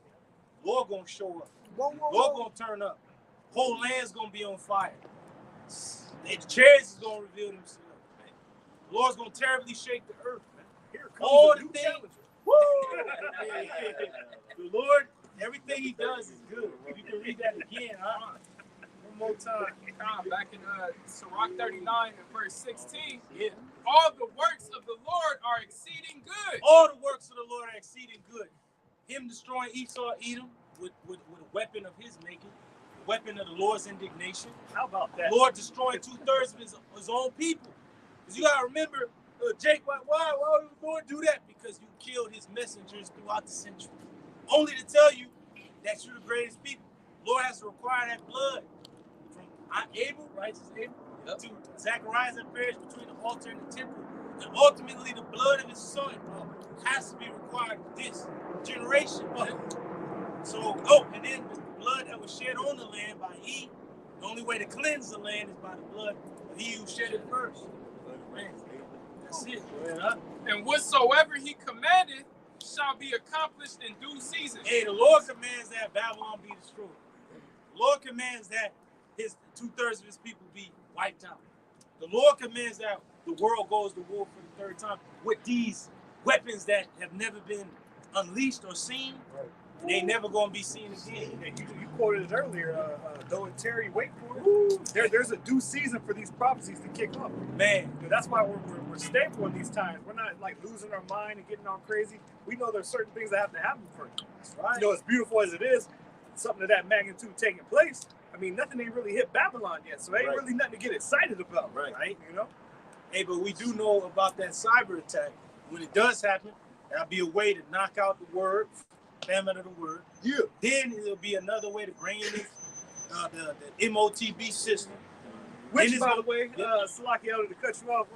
Lord gonna show up. Lord gonna turn up. Whole land's gonna be on fire. The chariots is gonna reveal themselves. Man. The Lord's gonna terribly shake the earth. Man. Here comes All the the new things. challenger. Woo! The Lord, everything he does is good. If you can read that again, one more time. Back in Sirach 39 and verse 16. Yeah. All the works of the Lord are exceeding good. All the works of the Lord are exceeding good. Him destroying Esau, Edom, with a weapon of his making, a weapon of the Lord's indignation. How about that? The Lord destroying 2/3 of his own people. Because you got to remember, Jake, why would the Lord do that? Because you killed his messengers throughout the century. Only to tell you that you're the greatest people. The Lord has to require that blood from Abel, righteous Abel, to Zacharias that perished between the altar and the temple. And ultimately, the blood of his son has to be required for this generation. So, and then the blood that was shed on the land by Eve, the only way to cleanse the land is by the blood of he who shed it first. Man, that's it. And whatsoever he commanded shall be accomplished in due season. Hey, the Lord commands that Babylon be destroyed. The Lord commands that his 2/3 of his people be wiped out. The Lord commands that the world goes to war for the 3rd time with these weapons that have never been unleashed or seen. Right. They never gonna be seen again. And you quoted it earlier, though it tarry, wait for it. There's a due season for these prophecies to kick off. Man, that's why we're stable in these times. We're not like losing our mind and getting all crazy. We know there's certain things that have to happen first. That's right. You know, as beautiful as it is, something of that magnitude taking place. I mean, nothing ain't really hit Babylon yet, so ain't really nothing to get excited about, right? You know. Hey, but we do know about that cyber attack. When it does happen, that'll be a way to knock out the word, famine of the word. Yeah. Then it'll be another way to bring in the MOTB system. Which, by the way, Salaki, to cut you off,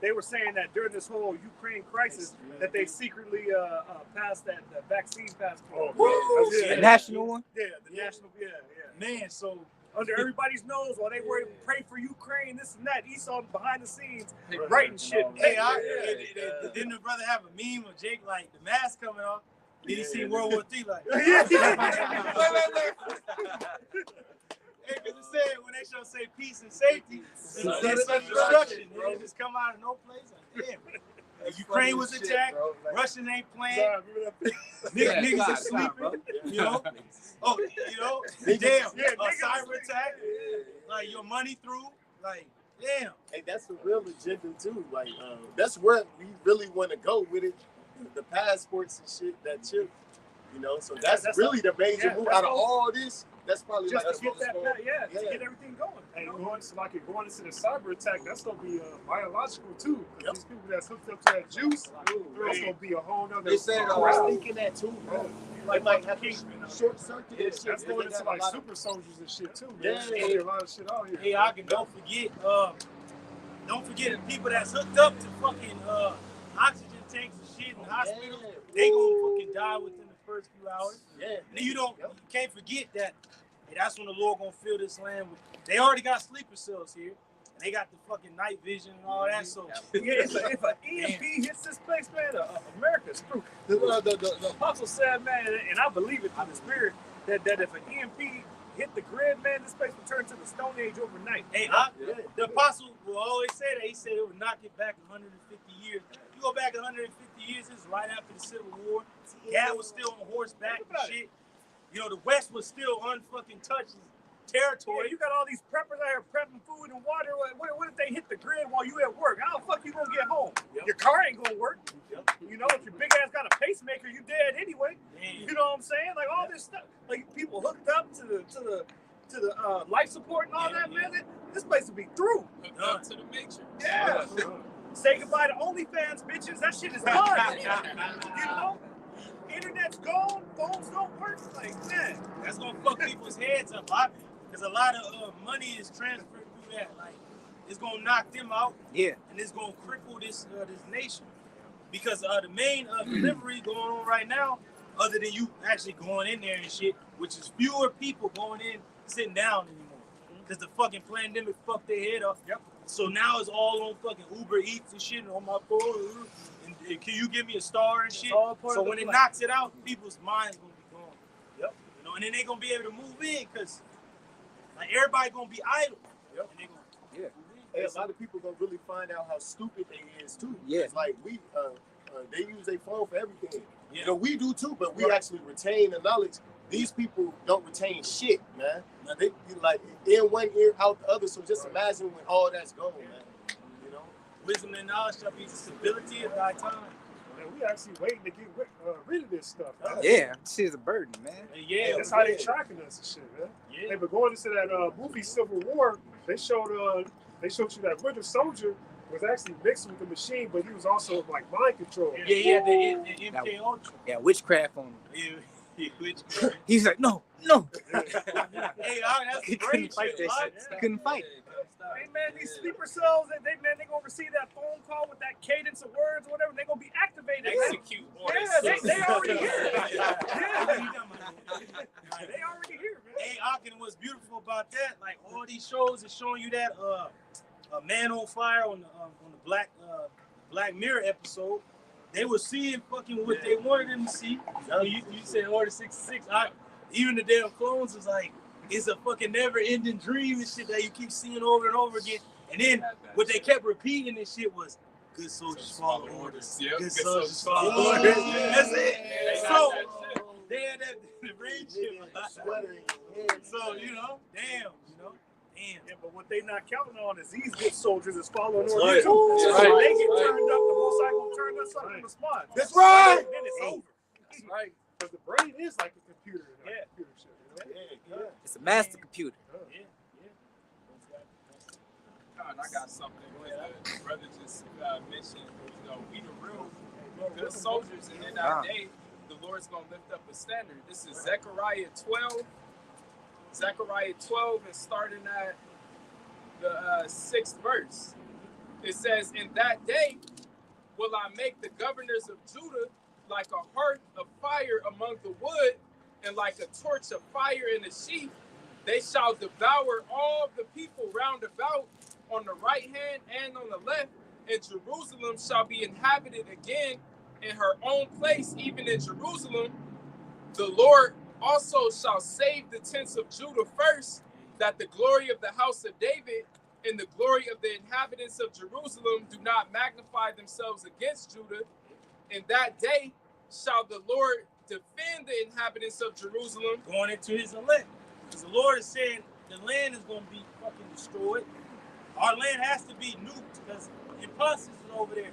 they were saying that during this whole Ukraine crisis, that they secretly passed that vaccine passport. The national one? Yeah, the national, yeah. Man, so under everybody's nose while they were pray for Ukraine, this and that. Esau behind the scenes writing shit. Didn't the brother have a meme of Jake like the mask coming off? Did he see World War III like? Yeah. Hey, because it said when they show say peace and safety, it's destruction. It just come out of no place. Like, damn. Ukraine was attacked. Russians ain't playing. Niggas are sleeping. You know? Oh, you know? Damn. A cyber attack. Like your money through. Like, damn. Hey, that's a real agenda too. Like, that's where we really want to go with it. The passports and shit, that chip. You know, so that's really the major move out of all this. That's probably just like to get that, to get everything going. And going into the cyber attack, that's gonna be biological too. Because these people that's hooked up to that juice, there's gonna be a whole nother. They said, I was thinking that too, bro. Like have short circuit. That's going into like super soldiers and shit too. Man. Yeah, There's gonna be a lot of shit out here. Hey, I can don't forget the people that's hooked up to fucking oxygen tanks and shit in hospitals. They gonna fucking die within the first few hours. Yeah. And you can't forget that. Hey, that's when the Lord gonna fill this land with. They already got sleeper cells here. And they got the fucking night vision and all that. So if an EMP hits this place, man, America's screwed. The apostle said, man, and I believe it through the spirit, that if an EMP hit the grid, man, this place will turn to the Stone Age overnight. Hey, the apostle will always say that. He said it would knock it back 150 years. You go back 150 years, this is right after the Civil War. Dad was still on horseback and shit. You know, the West was still unfucking touched territory. Yeah, you got all these preppers out here prepping food and water. What if they hit the grid while you at work? How the fuck you gonna get home? Your car ain't gonna work. You know, if your big ass got a pacemaker, you dead anyway. You know what I'm saying? Like all this stuff, like people hooked up to the life support and all that, man. This place will be through. Hooked up to the matrix. Yeah. Say goodbye to OnlyFans, bitches. That shit is done. You know? Internet's gone. Phones don't work. Like, man. That's gonna fuck people's heads up, because a lot of money is transferred through that. Like, it's gonna knock them out. Yeah. And it's gonna cripple this nation. Because the main delivery going on right now, other than you actually going in there and shit, which is fewer people going in, sitting down anymore. Because the fucking pandemic fucked their head up. Yep. So now it's all on fucking Uber Eats and shit on my phone. And can you give me a star and shit? So when it knocks it out, people's minds gonna be gone. Yep. You know, and then they gonna be able to move in because like everybody gonna be idle. Yep. And they gonna Hey, a lot of people gonna really find out how stupid they is too. Yeah. It's like we they use their phone for everything. Yeah. You know, we do too, but we actually retain the knowledge. These people don't retain shit, man. They like in one ear, out the other. So just imagine when all that's gone, man. You know, wisdom and knowledge shall be the stability of thy time. And we actually waiting to get rid of this stuff. Man. Yeah, this shit's a burden, man. Yeah, That's how they tracking us and shit, man. Yeah. Hey, but going into that movie Civil War, they showed you that Winter Soldier was actually mixed with the machine, but he was also like mind control. Yeah, he had the MK Ultra. Yeah, witchcraft on him. Yeah. He's like, no. Hey, that's He great couldn't fight shit. that shit. He couldn't fight. Hey man, these sleeper cells, they gonna receive that phone call with that cadence of words or whatever. They gonna be activated. Execute Yeah, they already here. Yeah. They already here, man. Hey, Akin, what's beautiful about that? Like all these shows is showing you that a Man on Fire on the Black Mirror episode. They were seeing fucking what they wanted them to see. You said Order 66. Even the damn clones was like, it's a fucking never-ending dream and shit that you keep seeing over and over again. And then what they kept repeating and shit was, good soldiers follow orders. Yep. Good soldiers follow orders. That's it. So they had that the brain shit. So, you know, damn. Yeah, but what they not counting on is these good soldiers is following orders. right. So That's when right. they get turned up, the most I gonna turn us up on the spot. That's right. Then it's over. That's right. Because the brain is like a computer. Yeah. Computer shit, you know? It's a master computer. God, I got something the brother just mentioned. You know, we the real good soldiers, and in that day, the Lord's gonna lift up a standard. This is Zechariah 12. Zechariah 12 and starting at the 6th verse. It says, in that day will I make the governors of Judah like a hearth of fire among the wood, and like a torch of fire in a sheaf. They shall devour all the people round about on the right hand and on the left, and Jerusalem shall be inhabited again in her own place, even in Jerusalem. The Lord also shall save the tents of Judah first, that the glory of the house of David and the glory of the inhabitants of Jerusalem do not magnify themselves against Judah. In that day shall the Lord defend the inhabitants of Jerusalem. Going into his elect. Because the Lord is saying the land is going to be fucking destroyed. Our land has to be nuked because impulses is over there.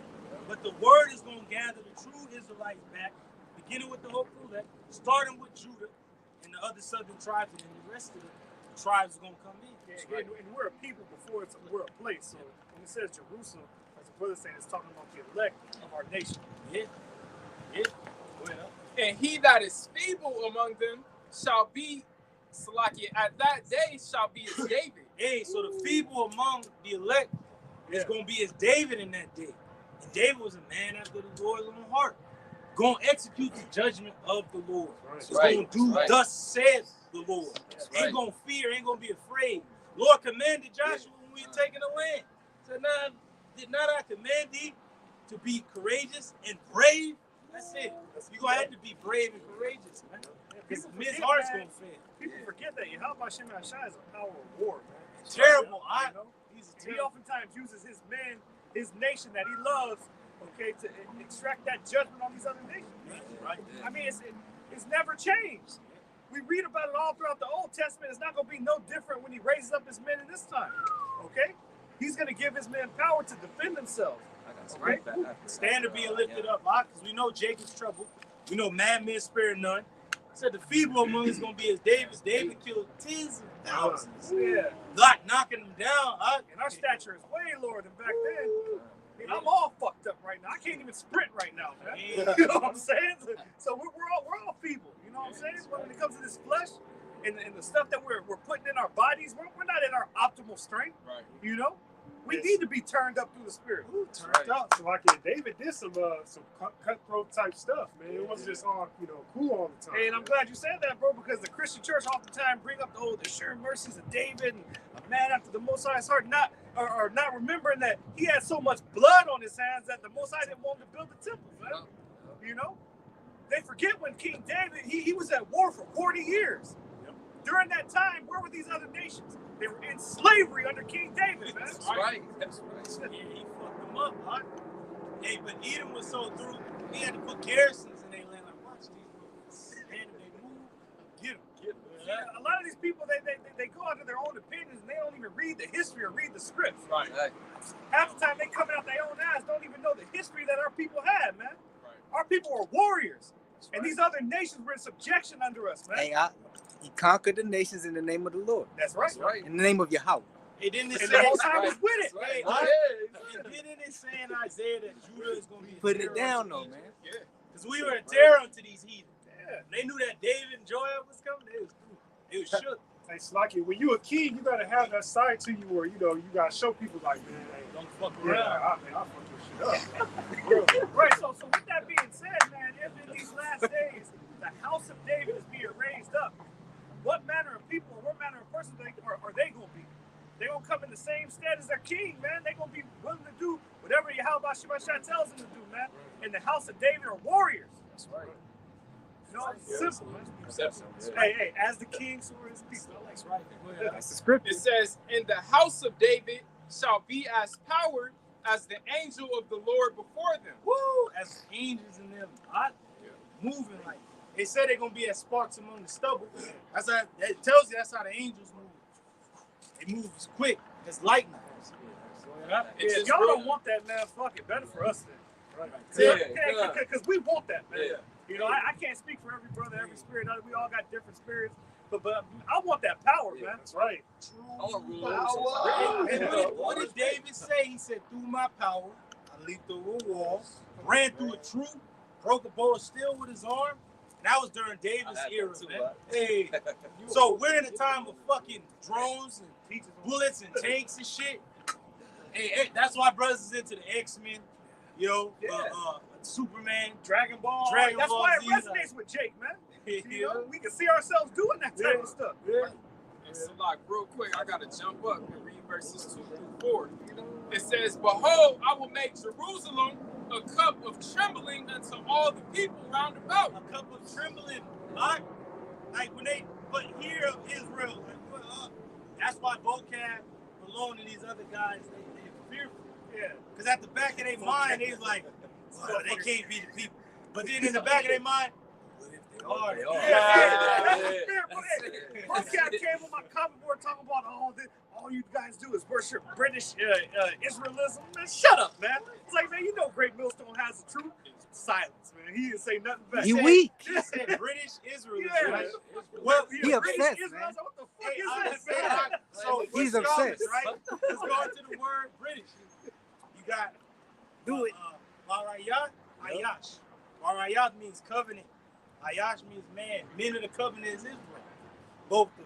But the word is going to gather the true Israelites back, beginning with the whole crew, starting with Judah and the other southern tribes, and then the rest of the tribes are going to come in. Yeah, and we're a people before we're a place. So when it says Jerusalem, as the brother saying, it's talking about the elect of our nation. Yeah. Yeah. Well, And he that is feeble among them shall be Salakia. At that day shall be as David. hey, so the feeble among the elect is going to be as David in that day. And David was a man after the Lord's own heart. Going to execute the judgment of the Lord. Right. He's going to do thus says the Lord. Ain't going to fear, ain't going to be afraid. Lord commanded Joshua when we were taking the land. Said, nah, did not I command thee to be courageous and brave? That's it. You're going to have to be brave and courageous, man. Because men's heart's going to fail. People forget that Yahweh Hashem Ashai is a power of war, man. Terrible. You know? He oftentimes uses his men, his nation that he loves, okay, to extract that judgment on these other nations. Right. I mean, it's never changed. We read about it all throughout the Old Testament. It's not going to be no different when he raises up his men in this time, okay? He's going to give his men power to defend themselves. Okay? Standard being lifted up, because we know Jacob's trouble. We know madmen spare none. Said the feeble among us is going to be as David. David killed tens of thousands. Yeah. God knocking them down. And our stature is way lower than back then. I mean, I'm all fucked up right now. I can't even sprint right now, man. You know what I'm saying? So we're all feeble. You know what I'm saying? When it comes to this flesh and the stuff that we're putting in our bodies, we're not in our optimal strength. Right. You know? We need to be turned up through the spirit. Turned up. So like David did some cutthroat type stuff, man. It wasn't just all cool all the time. Hey, and I'm glad you said that, bro, because the Christian church oftentimes bring up the sure mercies of David and a man after the Most High's heart, not remembering that he had so much blood on his hands that the Most High didn't want him to build the temple, man. You know? They forget when King David, he was at war for 40 years. During that time, where were these other nations? They were in slavery under King David, man. That's right. Yeah, he fucked them up, huh? Hey, but Edom was so through, he had to put garrisons in their land. Like, watch these folks. And they move, get them. Yeah, a lot of these people, they go out to their own opinions and they don't even read the history or read the scripts. Right. Half the time they coming out their own ass, don't even know the history that our people had, man. Right. Our people were warriors. And these other nations were in subjection under us, man. Hey, he conquered the nations in the name of the Lord. That's right. In the name of Yahweh. It didn't And say the Most High was with it. Hey, Right. and didn't it say in Isaiah that Judah is going to be a Putting terror it down, unto though, Egypt? man. Yeah. Because we were a terror unto these heathen. Yeah. They knew that David and Joab was coming. They was shook. Hey, Slacky, when you a king, you gotta have that side to you where you gotta show people like, man, hey, Don't fuck yeah, around. I'll fuck this shit up. Right. So with that being said, man, if in these last days the house of David is being raised up, what manner of people or what manner of persons are they gonna be? They're gonna come in the same stead as their king, man. They're gonna be willing to do whatever Yahweh Shemashah tells them to do, man. And the house of David are warriors. That's right. You know, it's simple, man. Perception. Hey, as the king, so are his people. That's right. That's the scripture. It says, "In the house of David shall be as power as the angel of the Lord before them." Woo! As angels in them, hot, moving like. They said they're gonna be as sparks among the stubble. That's how it tells you. That's how the angels move. They move as quick as lightning. Yeah, if y'all don't want that, man, fuck it. Better for us then. Yeah. Because we want that, man. Yeah. You know, I can't speak for every brother, every spirit. We all got different spirits. But I want that power, man. That's right. And what did David say? He said, "Through my power, I leaped through a wall, ran through a troop, broke a bow of steel with his arm." And that was during David's era, man. Hey, so we're in a time of fucking drones and bullets and tanks and shit. Hey, that's why brothers is into the X-Men, Superman, Dragon Ball. Dragon That's Ball why it Z, resonates with Jake, man. You know, we can see ourselves doing that type of stuff. Yeah. So like real quick, I gotta jump up and read verses 2 through 4. It says, "Behold, I will make Jerusalem a cup of trembling unto all the people round about." A cup of trembling. Like when they put here of Israel, that's why vocab, Malone, and these other guys, they're fearful. Yeah. Because at the back of their mind, they're like, well, they can't be the people. But then in the back of their mind, what if they are? That's the spirit. Vocab came on my comment board talking about all you guys do is worship British Israelism. Man, shut up, man. It's like, man, you know Great Millstone has the truth. Silence, man. He didn't say nothing back. He weak. He said British Israelism. Yeah. Right? Well, He obsessed, Israel, man. what the fuck is that, man? So He's we're scholars, obsessed. right? Let's go into the word British. You got Do it. Barayat, Ayash. Barayat means covenant. Ayash means man. Men of the covenant is Israel. Both the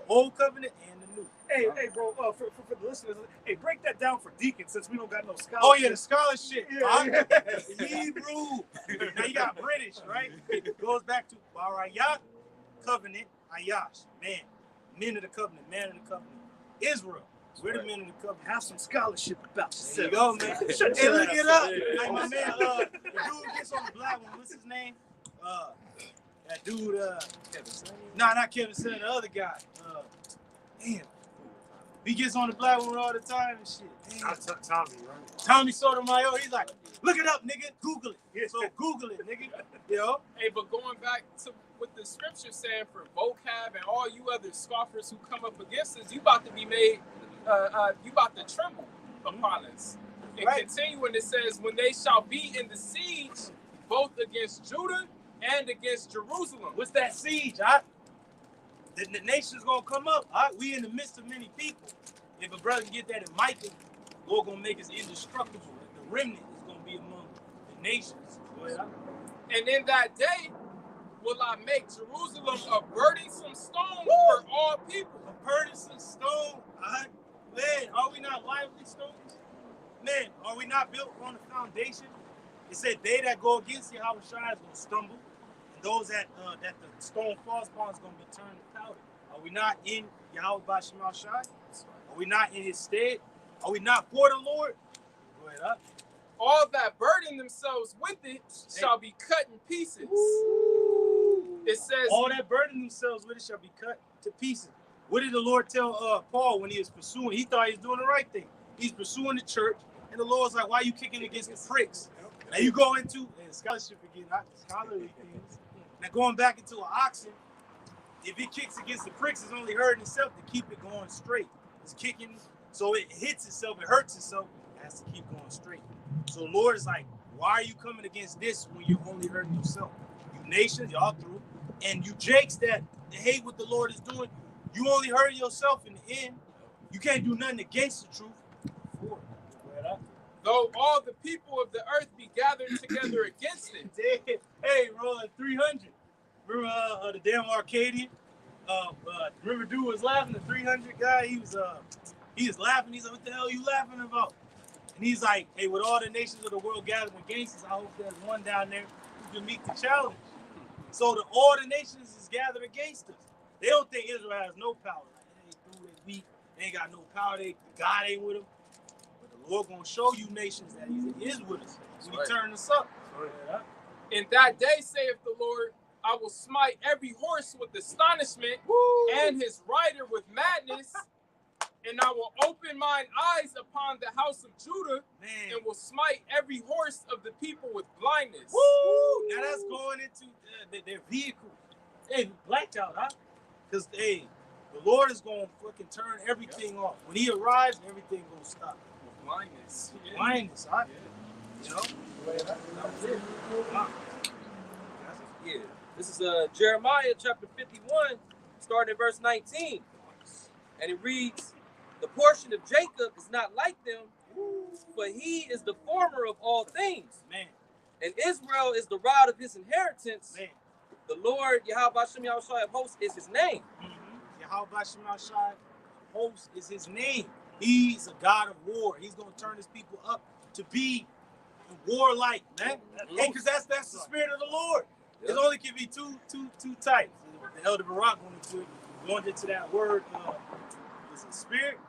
old covenant and the new. Hey, bro, for the listeners, hey, break that down for Deacon since we don't got no scholarship. Oh yeah, the scholarship. Yeah. Hebrew. Now you got British, right? It goes back to Barayat, covenant, Ayash, man. Men of the covenant, man of the covenant. Israel. We're the men of the covenant. Have some scholarship about There yourself. you go, man. Shut Hey, your look ass it up. up. Like my man, the dude gets on the black one. What's his name? That dude, Kevin Son. Nah, not Kevin Son, the other guy. Damn. He gets on the black one all the time and shit. Damn. Tommy, right? Tommy Sotomayor, he's like, look it up, nigga. Google it. Yeah. So Google it, nigga. Yo. Hey, but going back to what the scripture saying for vocab and all you other scoffers who come up against us, you about to be made, you about to tremble upon us. And continuing, it says, when they shall be in the siege, both against Judah and against Jerusalem. What's that siege? The nation's gonna come up. We in the midst of many people. If a brother can get that in Micah, the Lord gonna make us indestructible. The remnant is gonna be among the nations. And in that day, will I make Jerusalem a burdensome stone for all people. A burdensome stone. Man, are we not lively stones? Man, are we not built on a foundation? It said, they that go against Yahweh Shai is going to stumble. And those that the stone falls upon is going to be turned to powder. Are we not in Yahweh Bashim Shai? Are we not in his stead? Are we not for the Lord? Go ahead up. All that burden themselves with it shall be cut in pieces. It says, all that burden themselves with it shall be cut to pieces. What did the Lord tell Paul when he was pursuing? He thought he was doing the right thing. He's pursuing the church, and the Lord's like, why are you kicking against the pricks? Now you go into scholarship again, not scholarly things. Now going back into an oxen, if it kicks against the pricks, it's only hurting itself to keep it going straight. It's kicking, so it hits itself, it hurts itself, it has to keep going straight. So the Lord is like, why are you coming against this when you're only hurting yourself? You nations, y'all through, and you jakes that hate what the Lord is doing, you only hurt yourself in the end. You can't do nothing against the truth. Though all the people of the earth be gathered together against it. Hey, rolling 300. Remember the damn Arcadian? Remember dude was laughing, the 300 guy? He was laughing. He's like, what the hell are you laughing about? And he's like, hey, with all the nations of the world gathered against us, I hope there's one down there who can meet the challenge. So all the nations is gathered against us. They don't think Israel has no power. Like, they weak. They ain't got no power. God ain't with them. But the Lord gonna show you nations that He is with us when He turn us up. In that day, saith the Lord, I will smite every horse with astonishment and his rider with madness, and I will open mine eyes upon the house of Judah, and will smite every horse of the people with blindness. Woo! Now that's going into their vehicle. Hey, blacked out, huh? Because, hey, the Lord is going to fucking turn everything off. When He arrives, everything going to stop. With blindness. Blindness, huh? Yeah. You know? Yeah. This is Jeremiah chapter 51, starting at verse 19. And it reads, the portion of Jacob is not like them, for he is the former of all things. Man. And Israel is the rod of his inheritance. Man. The Lord, Yahweh Bashim Yahushua of hosts, is his name. Yahweh Bashim Yahushua host is his name. He's a God of war. He's going to turn his people up to be warlike, man. Because that's the spirit of the Lord. Yep. It only can be two types. The Elder Barak went into it. Going into that word, is it spirit?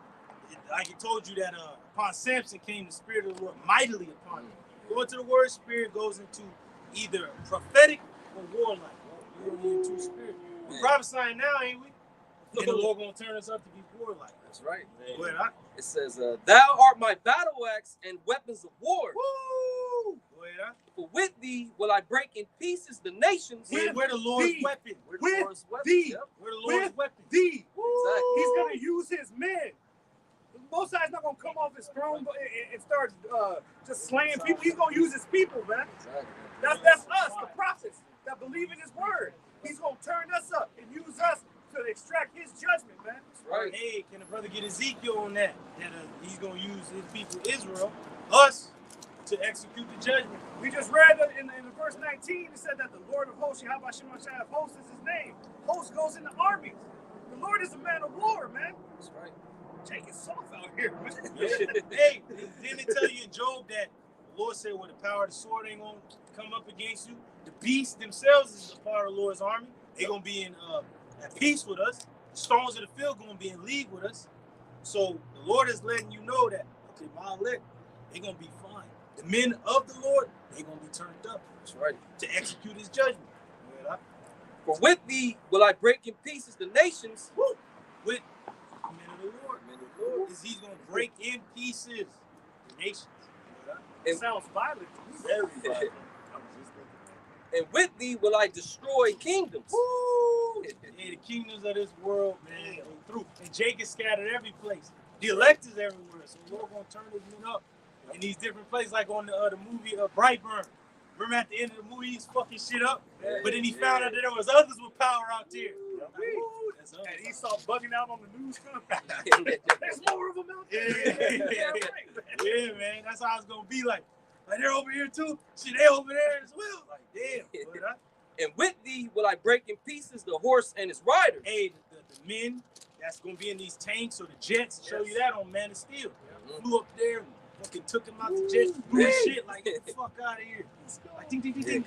Like it told you that upon Samson came the spirit of the Lord mightily upon him. Going to the word spirit goes into either prophetic or warlike. We're going into spirit. We're prophesying now, ain't we? And the Lord gonna turn us up to be warlike. That's right. Well, It says, "Thou art my battle axe and weapons of war. Woo! For with thee will I break in pieces the nations." We're the Lord's weapon. We're the With Lord's weapon. thee. Yep. We're the Lord's With weapon. thee. Exactly. He's gonna use his men. The Most High's not gonna come off his throne and start just slaying people. He's gonna use his people, man. Exactly. That's us, the prophets that believe in his word. He's gonna turn us up and use us to extract his judgment, man. That's right. Hey, can the brother get Ezekiel on that? That he's gonna use his people Israel, us, to execute the judgment. We just read in the verse 19, it said that the Lord of hosts, Yahweh Shemashai of hosts is his name. Host goes into armies. The Lord is a man of war, man. That's right. Jake is soft out here, man. Hey, didn't it tell you in Job that the Lord said, "Well, the power of the sword ain't gonna come up against you. The beasts themselves is a part of the Lord's army. They're gonna be in at peace with us. The stones of the field gonna be in league with us." So the Lord is letting you know that, okay, my elect, they're gonna be fine. The men of the Lord, they're gonna be turned up. That's right. To execute his judgment. For with thee will I break in pieces the nations. Woo. With the men of the Lord. Because he's gonna break in pieces the nations. It sounds violent. Very violent. And with thee will I destroy kingdoms. Woo! Yeah, the kingdoms of this world, man, go through. And Jake is scattered every place. The elect is everywhere. So we're gonna turn his men up in these different places, like on the movie Brightburn. Remember at the end of the movie, he's fucking shit up, but then he found out that there was others with power out there. That's us. And he saw bugging out on the news. There's more of them out there. Yeah, man. That's how it's gonna be like. Like they're over here too. Shit, they over there as well. Like, damn. And with thee will I break in pieces the horse and his rider. Hey, the men that's gonna be in these tanks or the jets, show you that on Man of Steel. Flew up there and fucking took him out the jet, blew his shit like, get the fuck out of here. Like, ding, ding, ding, ding.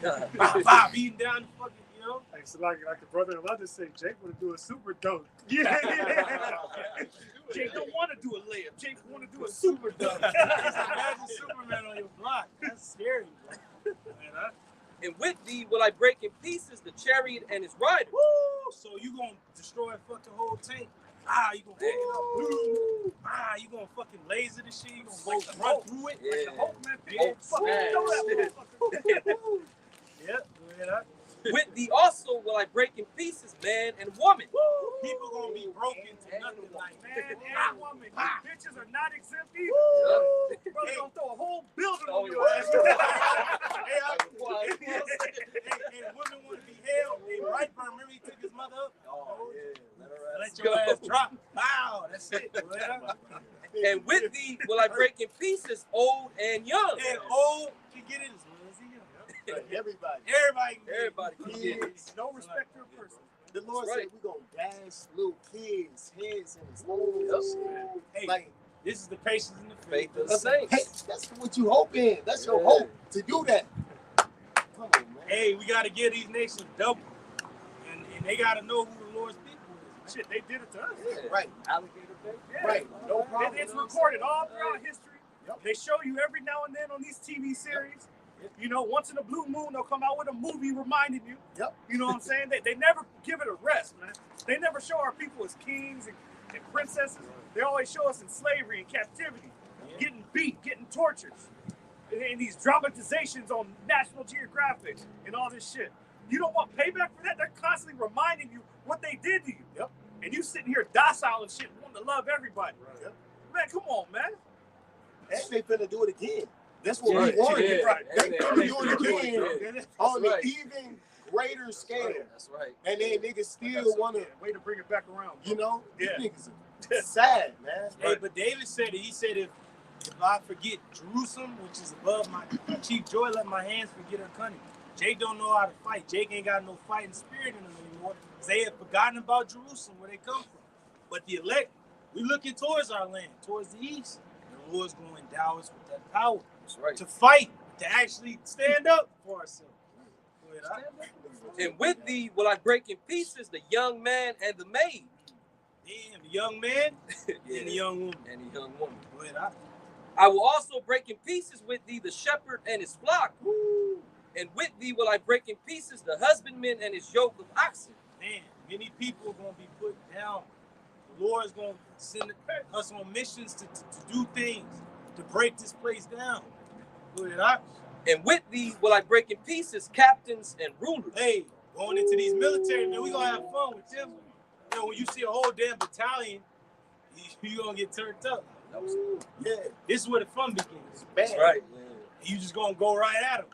Bob, beating down the fucking, you know? Hey, so like a brother-in-law just said, Jake want to do a super dunk. Yeah. Jake don't want to do a layup. Jake want to do a super dunk. Imagine Superman on your block. That's scary, bro. And with thee will I break in pieces the chariot and his rider. Woo! So you gonna destroy a fucking whole tank. You gonna pick it up. You gonna fucking laser the shit. You gonna go run through it. Yeah. Like the Hulk, man. Hulk Fucking smash. throw that motherfucker. Yeah. With thee also will I break in pieces man and woman. People gonna be broken to nothing like Man and woman. You bitches are not exempt either. Brother gonna throw a whole building on your ass. Hey, women want to be held. Hey, Brightburn, remember he took his mother up? Oh, yeah. Let your ass drop. Wow, that's it. And with thee will I break in pieces old and young. And old can get it as well as he young. Everybody. Everybody can get it. Kids, no respect to a person. The Lord That's said right. we're going to dash little kids' heads in the stones. Hey, Like, this is the patience and the faith Faith of of the the saints. saints. hey, that's what you hope in. That's your Yeah. hope to do that. Come on, man. Hey, we got to give these nations double. And they got to know who the Lord's people is. Shit, they did it to us. Yeah. Right. Alligator Bay. Yeah. Right. No problem. It's recorded all throughout history. Yep. They show you every now and then on these TV series. You know, once in a blue moon, they'll come out with a movie reminding you. Yep. You know what I'm saying? They never give it a rest, man. They never show our people as kings and princesses. They always show us in slavery and captivity, getting beat, getting tortured. And these dramatizations on National Geographic and all this shit. You don't want payback for that? They're constantly reminding you what they did to you. Yep. And you sitting here docile and shit, wanting to love everybody. Yep. Man, come on, man. And they finna do it again. That's what Yeah, we want. yeah. Right. They Yeah. finna do it again That's on right. an even greater scale. That's right. And then niggas still want to, Way to bring it back around. you know, these Yeah. niggas are sad, man. Hey, but David said it. He said, if I forget Jerusalem, which is above my chief joy, let my hands forget her cunning. Jake don't know how to fight. Jake ain't got no fighting spirit in him anymore. They have forgotten about Jerusalem, where they come from. But the elect, we looking towards our land, towards the east. And the Lord's going to endow us with that power That's right. to fight, to actually stand up for ourselves. Go ahead, And with thee will I break in pieces the young man and the maid. Damn, the young man and the young woman. And the young woman. Go ahead, I will also break in pieces with thee the shepherd and his flock. And with thee will I break in pieces the husbandman and his yoke of oxen. Man, many people are going to be put down. The Lord is going to send us on missions to do things, to break this place down. Go ahead, And with thee will I break in pieces captains and rulers. Hey, going into these military, man, we going to have fun with them. You know, when you see a whole damn battalion, you're going to get turned up. Yeah, this is where the fun begins. That's right. Yeah. You just going to go right at them.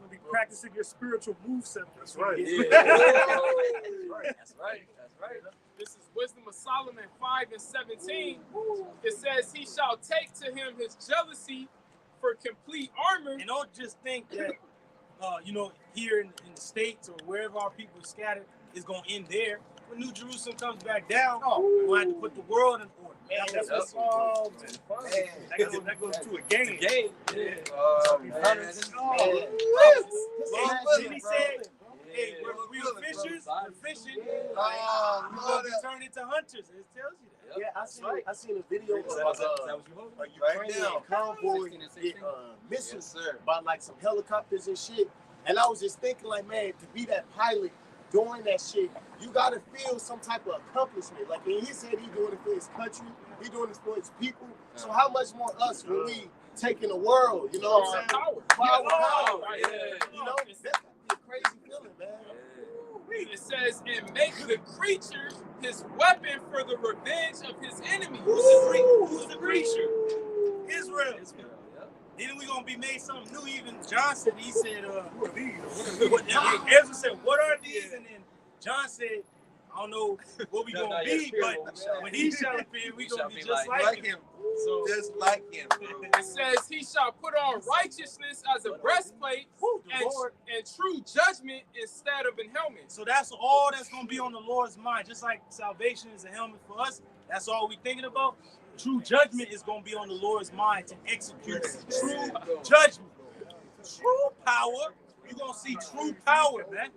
Be practicing your spiritual moveset. That's right. Yeah. That's right. This is Wisdom of Solomon 5:17. It says, he shall take to him his jealousy for complete armor. And don't just think that, here in the States or wherever our people are scattered, is going to end there. When New Jerusalem comes back down, we're going to have to put the world in order. Man, that's what's that goes to a game. Then he said, hey, we were fishers, we're fishing. We're going to be turned into hunters. It tells you that. Yeah, I seen a video of a Ukrainian convoy get missiles by like some helicopters and shit. And I was just thinking, like, man, to be that pilot doing that shit, you gotta feel some type of accomplishment. Like, in his head, he doing it for his country, he doing it for his people. So how much more us when we taking the world? You know what I'm saying? Power. You know, that's gotta be a crazy feeling, man. It says, and make the creature his weapon for the revenge of his enemies. Who's the creature? Israel. Then we're going to be made something new. Even John said, he said, who are these? Ezra said, what are these? And then John said, I don't know what we're going to be, but when he shall appear, we're going to be just like him. So, just like him. It says, he shall put on righteousness as a breastplate and true judgment instead of an helmet. So that's all that's going to be on the Lord's mind. Just like salvation is a helmet for us, that's all we're thinking about. True judgment is going to be on the Lord's mind to execute true judgment. True power. You're going to see true power, man.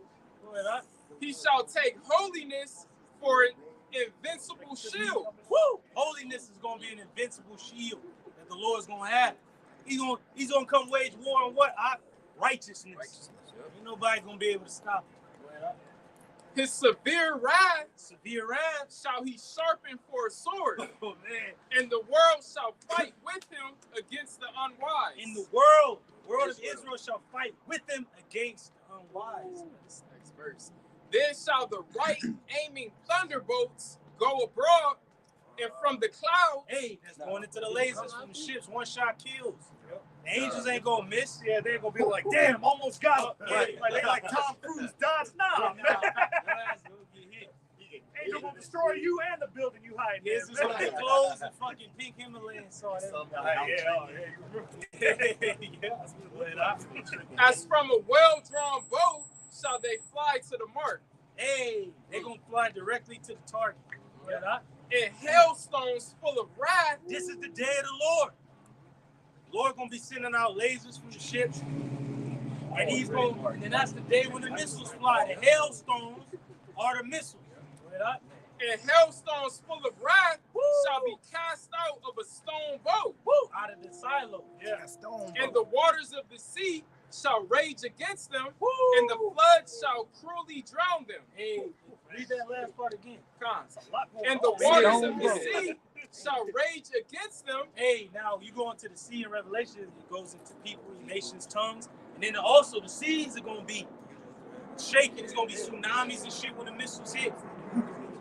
Go ahead, He shall take holiness for an invincible shield. Woo! Holiness is going to be an invincible shield that the Lord's going to have. He's going to come wage war on what? Righteousness. Ain't nobody going to be able to stop it. Go ahead, His severe wrath shall he sharpen for a sword. Oh, man. And the world shall fight with him against the unwise. In the world of Israel shall fight with him against the unwise. Next verse. Then shall the right aiming thunderbolts go abroad, and from the clouds. Hey, that's going into the lasers from the ships. One shot kills. The angels ain't gonna miss. Yeah, they ain't gonna be like, damn, almost got him. Like they like Tom Cruise does. Nah, man. Angel gonna destroy you and the building you hide in. This is gonna be clothes and fucking pink Himalayan salt. As from a well-drawn bow shall they fly to the mark. Hey, they gonna fly directly to the target. And hailstones full of wrath. This is the day of the Lord. Lord gonna be sending out lasers from the ships, and and that's the day when the missiles fly. The hailstones are the missiles. And hailstones full of wrath shall be cast out of a stone boat. Out of the silo. Yeah, stone. And the waters of the sea shall rage against them, and the flood shall cruelly drown them. Hey, read that last part again. And the waters of the sea shall rage against them. Hey, now you go into the sea in Revelation, it goes into people, nations, tongues, and then also the seas are gonna be shaking. It's gonna be tsunamis and shit when the missiles hit,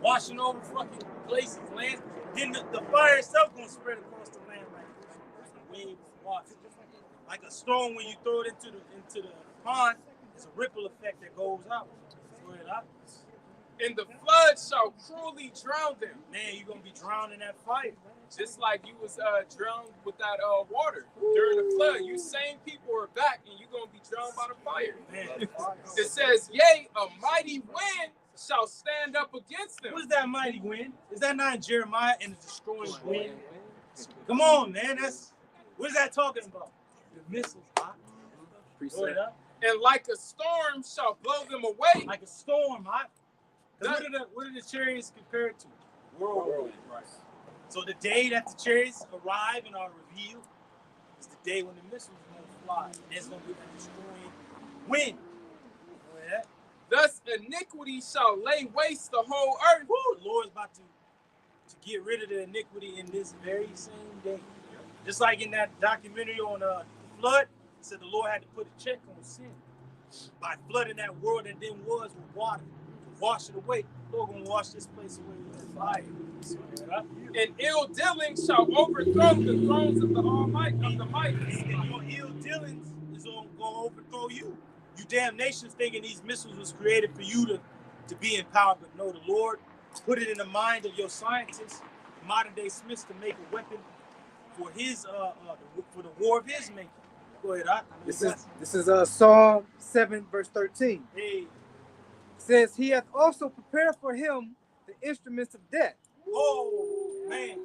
washing over fucking places, land. Then the fire itself gonna spread across the land like a wave of water, like a stone when you throw it into the pond. There's a ripple effect that goes out. And the flood shall cruelly drown them. Man, you're gonna be drowned in that fire. Just like you was drowned with that water during the flood. You same people are back, and you're gonna be drowned by the fire. Man. It says, yea, a mighty wind shall stand up against them. What is that mighty wind? Is that not in Jeremiah and the destroying wind? Come on, man. What is that talking about? The missiles, huh? And like a storm shall blow them away. Like a storm, huh? What are the chariots compared to? Whirlwind. Right. So the day that the chariots arrive and are revealed is the day when the missiles are going to fly. And there's going to be a destroying wind. You know that? Thus iniquity shall lay waste the whole earth. Woo, the Lord's about to get rid of the iniquity in this very same day. Just like in that documentary on the flood, said the Lord had to put a check on sin by flooding that world that then was with water. Wash it away. The Lord gonna wash this place away with fire. And ill dealing shall overthrow the thrones of the Almighty, of the mighty. And your ill dealings is gonna overthrow you. You damn nations thinking these missiles was created for you to be in power, but no, the Lord put it in the mind of your scientists, modern day Smiths, to make a weapon for his for the war of his making. Go ahead. This is Psalm 7 verse 13. Hey. It says, he hath also prepared for him the instruments of death. Oh man.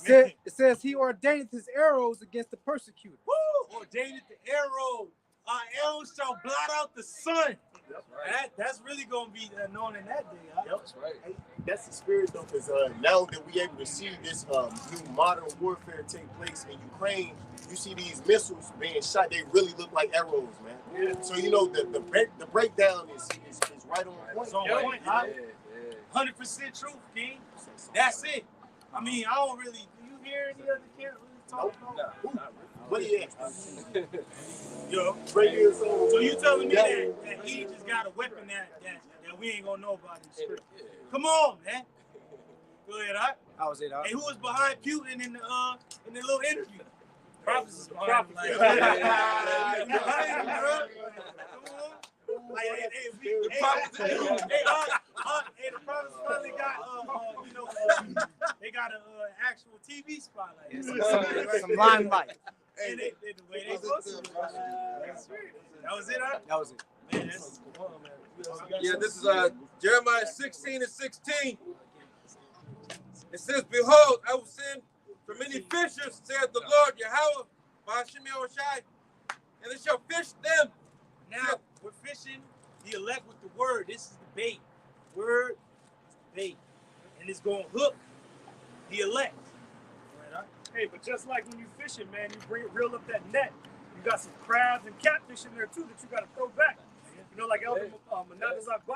It says he ordaineth his arrows against the persecutor. Woo! Ordained the arrow. Our arrows shall blot out the sun. That's right. That's really gonna be known in that day. Huh? Yep. That's right. Hey, that's the spirit though, because now that we able to see this new modern warfare take place in Ukraine, you see these missiles being shot. They really look like arrows, man. Yeah. So you know the breakdown is right on point. It's on point, huh? 100% truth, King. That's it. I mean, I don't really. Do you hear any other kids really talk about? Ooh, what he at? Yo, Right here, so you telling me that he just got a weapon that we ain't gonna know about in the script? Come on, man. Go ahead, all right? How was it? Hey, who was behind Putin in the little interview? Prophets is behind Prophets. him. Like, you behind him, bro. Come on. Like, the prophets finally got they got an actual TV spotlight. Some limelight. And the way they go to it. That was it, huh? That was it. Man, that's come on, man. Yeah, this is Jeremiah 16:16. It says, behold, I will send for many fishers, saith the Lord Yahweh, Ba'ashem Yahushai, and they shall fish them. Now, we're fishing the elect with the word. This is the bait. Word is the bait. And it's going to hook the elect. Hey, but just like when you fishing, man, you reel up that net. You got some crabs and catfish in there too that you got to throw back. You know, like Elder Menadazak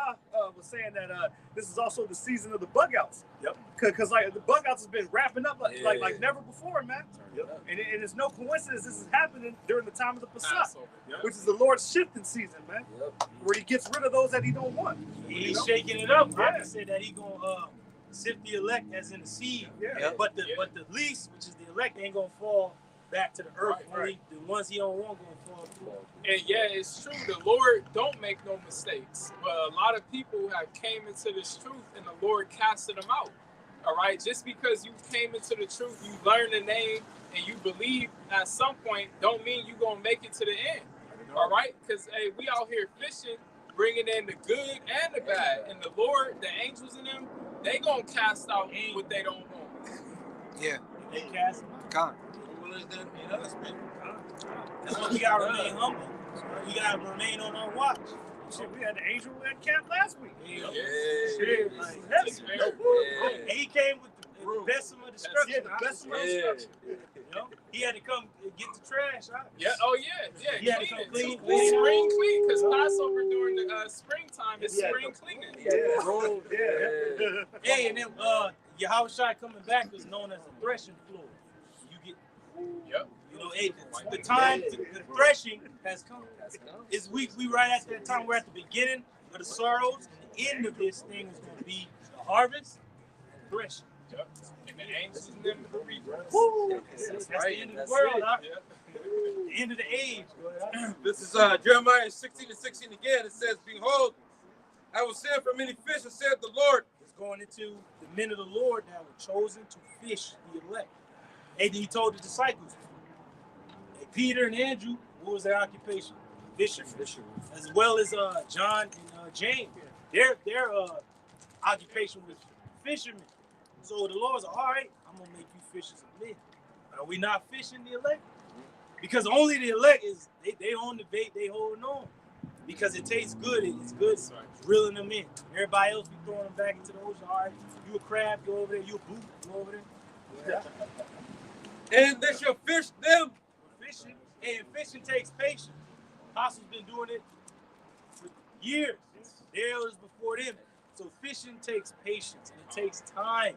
was saying that this is also the season of the bug outs. Yep. Because like the bug outs has been wrapping up like never before, man. Yep. And it's no coincidence this is happening during the time of the Passat, Yep. which is the Lord's shifting season, man. Yep. Where he gets rid of those that he don't want. He's shaking it up. Yeah. I said that he gonna sift the elect as in the seed. Yeah. Yep. But the least, which is the elect, ain't gonna fall back to the earth. Right. Only the ones he don't want gonna fall through. And yeah, it's true. The Lord don't make no mistakes. But a lot of people have came into this truth and the Lord casted them out. All right? Just because you came into the truth, you learn the name, and you believe at some point, don't mean you're going to make it to the end. All right? Because, hey, we out here fishing, bringing in the good and the bad. And the Lord, the angels in them, they going to cast out what they don't want. Yeah. They cast him out. That's why we gotta remain humble. We gotta remain on our watch. Shit, we had the angel at camp last week. Yeah. Shit, like, that's And he came with the best of destruction. Yeah, the best of destruction. You know? He had to come get the trash out. Yeah. Oh, yeah. He had to Clean come it. clean. Spring clean. Because Passover during the springtime is spring cleaning. Yeah. Hey, and then Yahushua coming back is known as a threshing floor. You get, Yep. you know, hey, the time, the threshing has come. It's we right at that time. We're at the beginning of the sorrows. And the end of this thing is going to be the harvest and threshing. Yep. And the angels in them the reapers. Woo! That's right. the end of That's the world, it. huh? Yep. The end of the age. This is Jeremiah 16:16 again. It says, behold, I will send for many fishers, saith the Lord. It's going into the men of the Lord that were chosen to fish the elect. And he told the disciples, hey, Peter and Andrew, what was their occupation? Fishermen. As well as John and James. Their occupation was fishermen. So the Lord's like, all right, I'm going to make you fishers of men. Are we not fishing the elect? Because only the elect is, they on the bait, they holding on. because it tastes good. It's good reeling them in. Everybody else be throwing them back into the ocean. All right, you a crab, go over there. You a boot, go over there. Yeah. And they shall fish them. Fishing, and fishing takes patience. Apostles been doing it for years. The elders before them. So fishing takes patience and it takes time.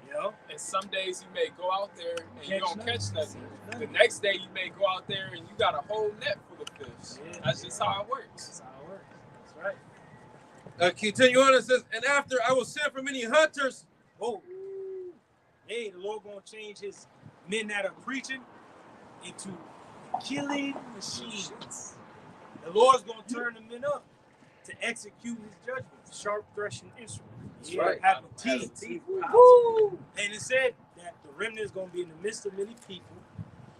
You know? And some days you may go out there and you don't catch nothing. The next day you may go out there and you got a whole net full of fish. Yeah. That's just how it works. That's how it works. That's right. Continue on, it says, and after I will send for many hunters. Oh, hey, the Lord gonna change his men that are preaching into killing machines. The Lord's gonna turn the men up to execute his judgments. Sharp threshing instrument. That's right. Having teeth. Woo! And it said that the remnant is gonna be in the midst of many people,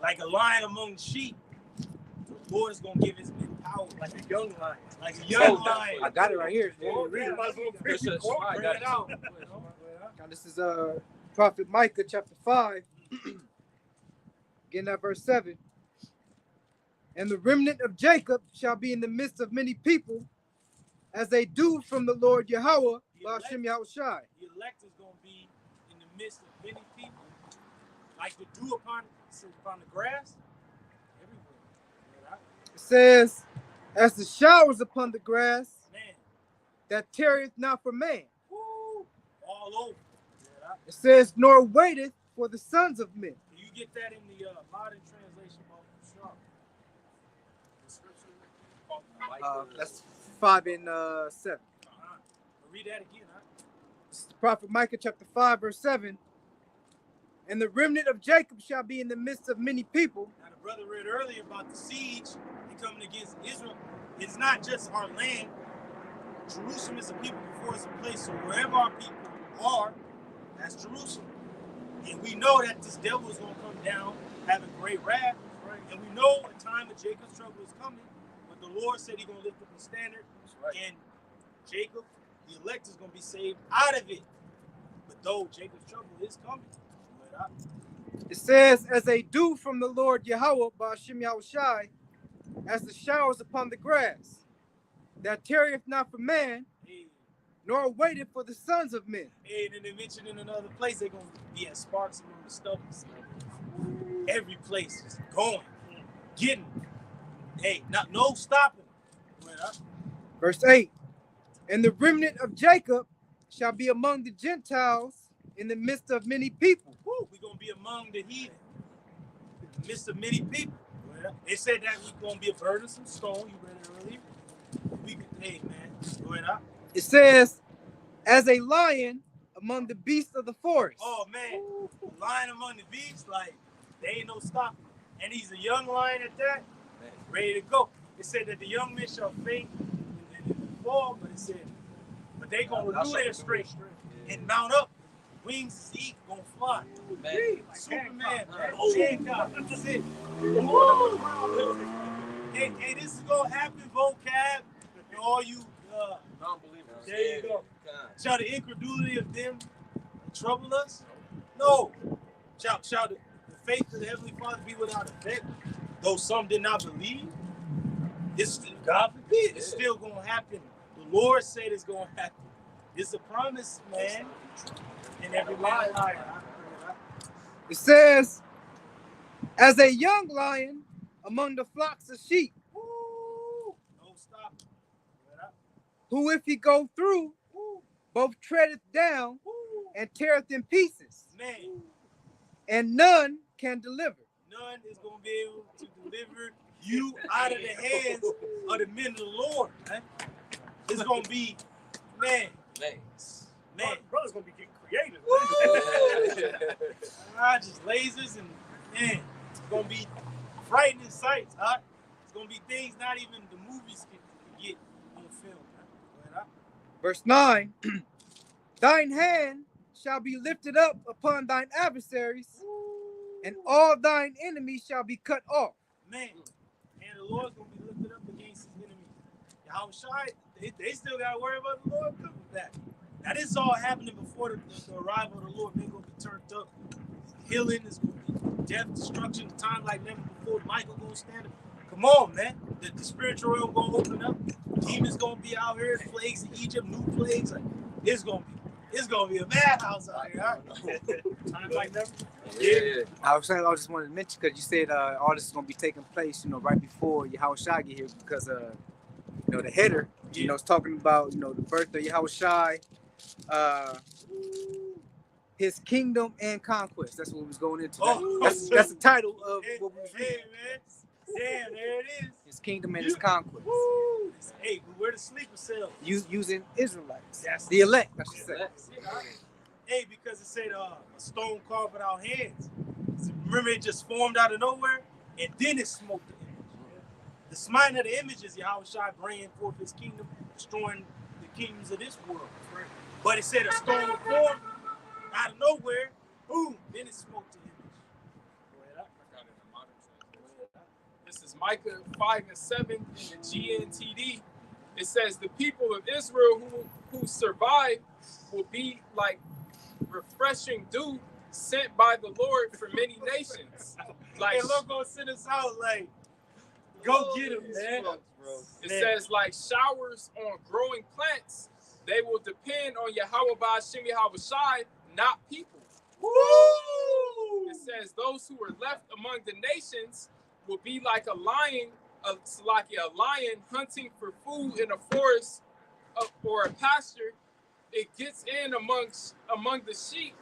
like a lion among the sheep. The Lord is gonna give his men power, Like a young lion. like a young lion. I got it right here. Oh, Read it, might as well Yes, preach. yes, Quote, I bring got it it. out. Now this is Prophet Micah chapter 5, getting at verse 7. And the remnant of Jacob shall be in the midst of many people, as they do from the Lord Yahweh, Ba'ashem Yahushai. The elect is gonna be in the midst of many people, like the dew upon the grass, everywhere. It says, as the showers upon the grass, Man, that tarrieth not for man. woo, all over. It says, nor waiteth for the sons of men. You get that in the modern translation of Sharp. That's 5 and 7. Read that again, huh? This is Prophet Micah chapter 5, verse 7. And the remnant of Jacob shall be in the midst of many people. Now the brother read earlier about the siege and coming against Israel. It's not just our land. Jerusalem is a people before it's a place. So wherever our people are, that's Jerusalem. And we know that this devil is going to come down, having great wrath. Right? And we know a time of Jacob's trouble is coming. But the Lord said he's going to lift up the standard. Right. And Jacob, the elect, is going to be saved out of it. But though Jacob's trouble is coming. It says, as they do from the Lord Yahweh, Ba'ashem Yahushai, as the showers upon the grass, that tarrieth not for man, nor waiteth for the sons of men. And then they mentioned in another place, they're going to be at sparks among the stubbles. Every place is going, getting. Hey, no stopping. Verse 8, and the remnant of Jacob shall be among the Gentiles in the midst of many people. We're going to be among the heathen, in the midst of many people. They said that we're going to be a burdensome stone. You read it earlier. Hey, man, go ahead out. It says, as a lion among the beasts of the forest. Oh, man, lion among the beasts, like, there ain't no stopping. And he's a young lion at that, ready to go. It said that the young men shall faint and fall, but it said, but they going to renew their strength and mount up. Wings is eagle, gonna fly. Man. Like Superman, man. Hancock, that's it. Hey, this is gonna happen, vocab, and all you Non-believers. there you go. Shall the incredulity of them trouble us? No. Shall the faith of the Heavenly Father be without effect? Though some did not believe, it's God forbid, it's still gonna happen. The Lord said it's gonna happen. It's a promise, man. And every man liar. It says, as a young lion among the flocks of sheep. Woo! No stop. Who if he go through, both treadeth down and teareth in pieces, Man, and none can deliver. none is going to be able to deliver you out of the hands of the men of the Lord. Man. It's going to be, man. Brother's gonna be getting creative. Just lasers and, man, it's going to be frightening sights. Huh? It's going to be things not even the movies can get on film. Huh? Verse 9, thine hand shall be lifted up upon thine adversaries, and all thine enemies shall be cut off. Man, and the Lord's going to be lifted up against his enemies. Yahushua, they still got to worry about the Lord coming back. Now, this is all happening before the arrival of the Lord. They're going to be turned up. Healing is going to be death, destruction, time like never before. Michael going to stand up. Come on, man. The spiritual realm gonna open up. Demons gonna be out here. Plagues in Egypt, new plagues. Like, it's gonna be a madhouse out here. Right? Time like never. Yeah. I just wanted to mention because you said all this is gonna be taking place, right before Yahushua get here, because the header, is talking about the birth of Yahushua, his kingdom and conquest. That's what we was going into. That's the title of what we was reading. Hey, man. Damn, there it is. His kingdom and his conquest. Woo. Hey, where the sleeper cell? Using Israelites. That's the elect, I should say. Hey, because it said a stone carved without hands. Remember, it just formed out of nowhere, and then it smoked the image. The smiting of the image is Yahushua bringing forth his kingdom, destroying the kingdoms of this world. Right? But it said a stone formed out of nowhere, boom, then it smoked the image. This is Micah 5:7 in the GNTD. It says the people of Israel who survive will be like refreshing dew sent by the Lord for many nations. Like, hey, Lord gonna send us out like, go get him, man. It says like showers on growing plants. They will depend on Yahweh Ba'ashem Yahushai, not people. Woo! It says those who are left among the nations will be like a lion hunting for food in a forest or a pasture. It gets in among the sheep,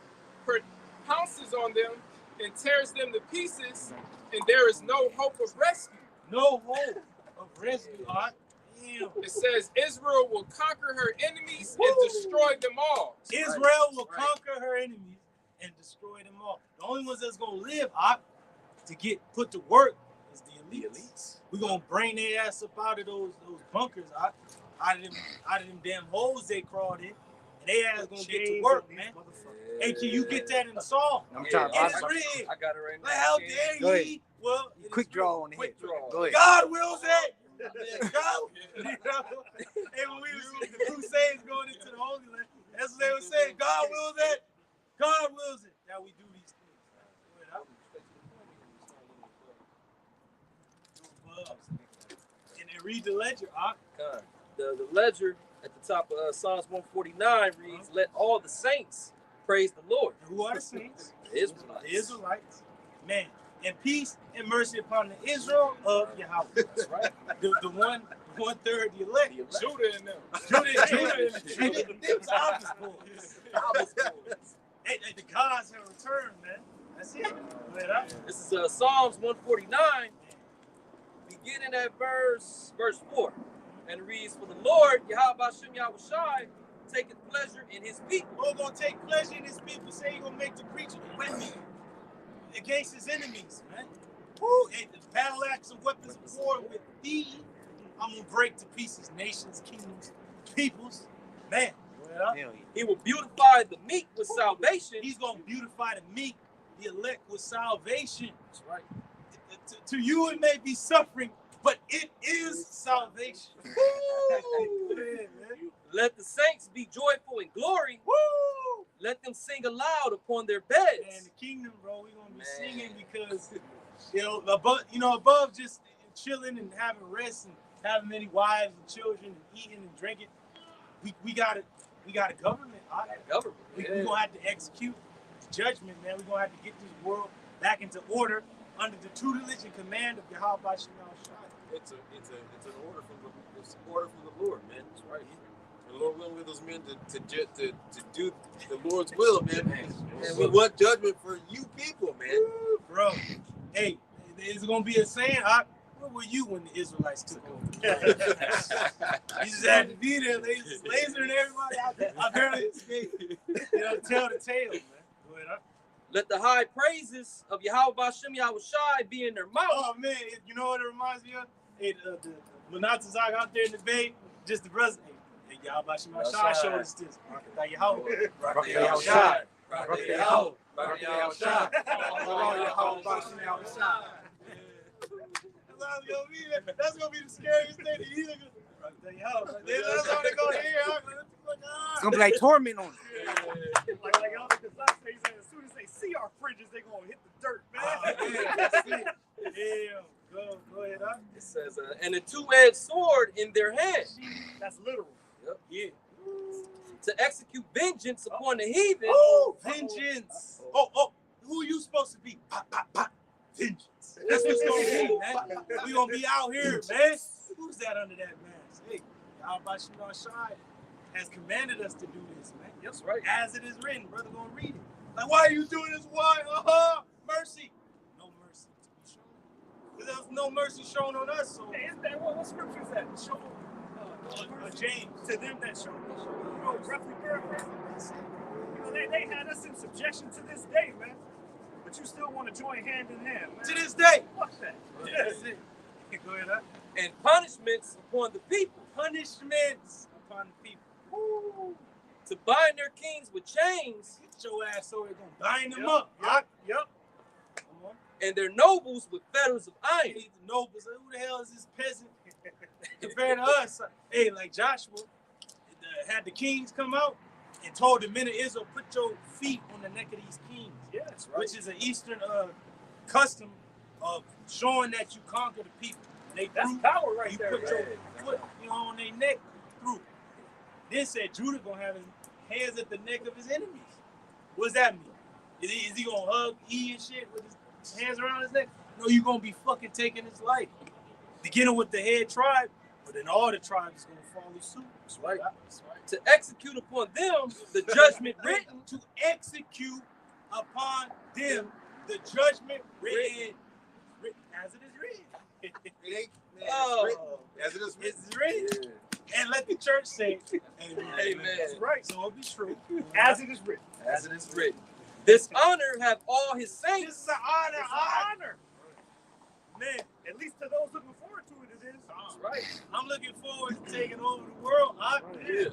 pounces on them, and tears them to pieces, and there is no hope of rescue. No hope of rescue, Art. Damn. It says Israel will conquer her enemies and destroy them all. Israel will conquer her enemies and destroy them all. The only ones that's gonna live, Art, to get put to work is the elites. We're gonna bring their ass up out of those bunkers, Art, out of them damn holes they crawled in, and they ass gonna get to work, man. Hey, can you get that in the song? I'm trying. I got it right now. How dare Go ye? Well, Quick draw on the head. Go ahead. God wills it. God. Hey, when we was the Crusades going into the Holy Land, that's what they were saying. God wills it. God wills it. Now we do these things. And then read the ledger, The ledger at the top of Psalms 149 reads, "Let all the saints praise the Lord." And who are the saints? The Israelites. The Israelites. Man, and peace and mercy upon the Israel of Yahweh. That's right. The one third, the elect. Judah in them. Judah. Them Abba's boys. Hey, the gods have returned, man. That's it. This is Psalms 149, beginning at verse 4. And it reads, "For the Lord, Yahweh Ba'ashem Yahushai, taketh pleasure in his people." Lord gonna take pleasure in his people. Say he gonna make the preacher weapon against his enemies, man. Woo! And the battle axe and weapons of war with thee, I'm gonna break to pieces nations, kingdoms, peoples. Man, he will beautify the meek with salvation. He's gonna beautify the meek, the elect with salvation. That's right. To you it may be suffering, but it is salvation. Let the saints be joyful in glory. Woo! Let them sing aloud upon their beds. And the kingdom, bro, we're gonna be singing because above just chilling and having rest and having many wives and children and eating and drinking. We got a government. We're gonna have to execute judgment, man. We're gonna have to get this world back into order under the tutelage and command of Yahweh Ba'ashem Yahushai. It's an order from the Lord, man. That's right. The Lord willing with those men to do the Lord's will, man. And we want judgment for you people, man. Woo, bro. Hey, it's gonna be a saying. Where were you when the Israelites took over? You just had to be there, lasering everybody out there. I barely escaped. Tell the tale, man. Go ahead, Let the high praises of Yahweh Ba'ashem Yahushai be in their mouth. Oh man, you know what it reminds me of? Hey, the Monatazak out there in the bay, just the brothers. Hey, Yahweh Ba'ashem Yahushai showed us this. Yahweh. Yahushai. That's gonna be the scariest thing to hear. That's how they gonna hear. It's gonna be like torment on it. Like as soon as they see our fridges, they gonna hit the dirt, man. That's it. Damn. Go ahead, It and a two-edged sword in their hand. That's literal. Yep. Yeah. To execute vengeance upon the heathen. Oh, vengeance. Oh, who you supposed to be? Pop, pop, pop. Vengeance. That's what's going to be, man. We going to be out here, man. Who's that under that mask? Hey, Yahweh Shai has commanded us to do this, man. That's right. As it is written, brother, going to read it. Like, why are you doing this? Why? Mercy. No mercy to be shown. Because there's no mercy shown on us. So. Hey, isn't that what scripture is that? Show James. To them that show. You know, roughly paraphrasing. You know, they had us in subjection to this day, man. But you still want to join hand in hand, man. To this day. Fuck that. Yeah, that's it. Go ahead, huh? And punishments upon the people. Punishments upon the people. Woo. To bind their kings with chains. Get your ass so they're going to bind them up. Yep. Come on. And their nobles with fetters of iron. The nobles. Who the hell is this peasant compared to us? Hey, like Joshua had the kings come out and told the men of Israel, put your feet on the neck of these kings. Yeah, that's right. Which is an Eastern custom of showing that you conquer the people. That's power right you there. put your foot on their neck through. Then said Judah gonna have his hands at the neck of his enemies. What does that mean? Is he gonna hug E and shit with his hands around his neck? No, you gonna be fucking taking his life. Beginning with the head tribe, but then all the tribes is gonna follow suit. That's right. That's right. To execute upon them the judgment written. To execute upon them the judgment written as it is written. It ain't, man, Oh. it's written. As it is written. It's written. And let the church say, amen. Amen. That's right. So it'll be true. As it is written. As it is written. This honor have all his This saints. is an honor. It's an honor. Man, At least to those looking forward to it, it is. That's right. I'm looking forward to taking over the world. Yeah.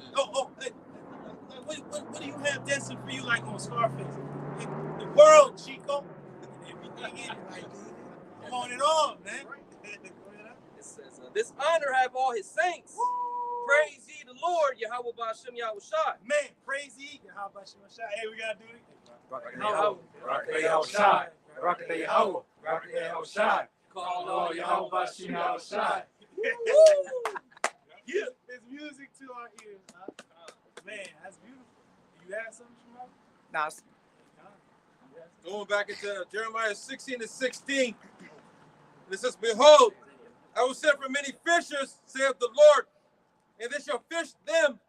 Hey, what do you have destined for you like on Scarface? The world, Chico. Everything in it. Like, come on and on, man. It says, this honor have all his saints. Praise ye the Lord, Yahweh Ba'ashem Yahweh Shai. Man, praise ye. How about you, Shai? Hey, we gotta do it. Rakateh Yahweh Shai. Rakateh Yahweh. Rakateh Yahweh Shai. Call Lord Yahweh Ba'ashem Yahweh Shai. Yeah, there's music to our ears. Huh? Man, that's beautiful. You have something, Shemar? Nah, Going back into Jeremiah 16:16. It says, behold, I will send for many fishers, saith the Lord, and they shall fish them.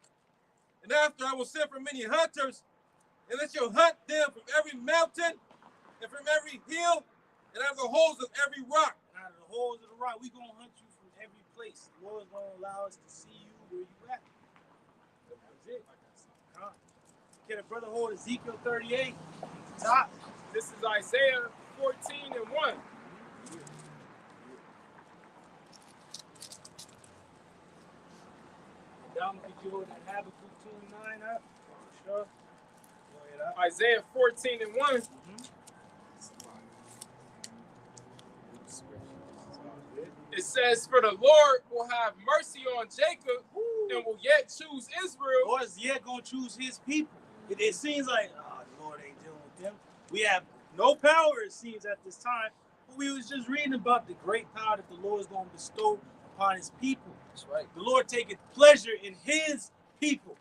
And after I will send for many hunters, and they shall hunt them from every mountain and from every hill and out of the holes of every rock. And out of the holes of the rock, we gonna hunt you from every place. The Lord's gonna allow us to see you where you at. That's it. Huh? Can a brother hold Ezekiel 38? Top. This is Isaiah 14:1. Down could you hold Habakkuk 2:9 up? Sure. Go ahead up. Isaiah 14:1. It says, for the Lord will have mercy on Jacob and will yet choose Israel. The Lord is yet gonna choose his people. It seems like, the Lord ain't dealing with them. We have no power, it seems, at this time. But we was just reading about the great power that the Lord is gonna bestow upon his people. That's right. The Lord taketh pleasure in his people.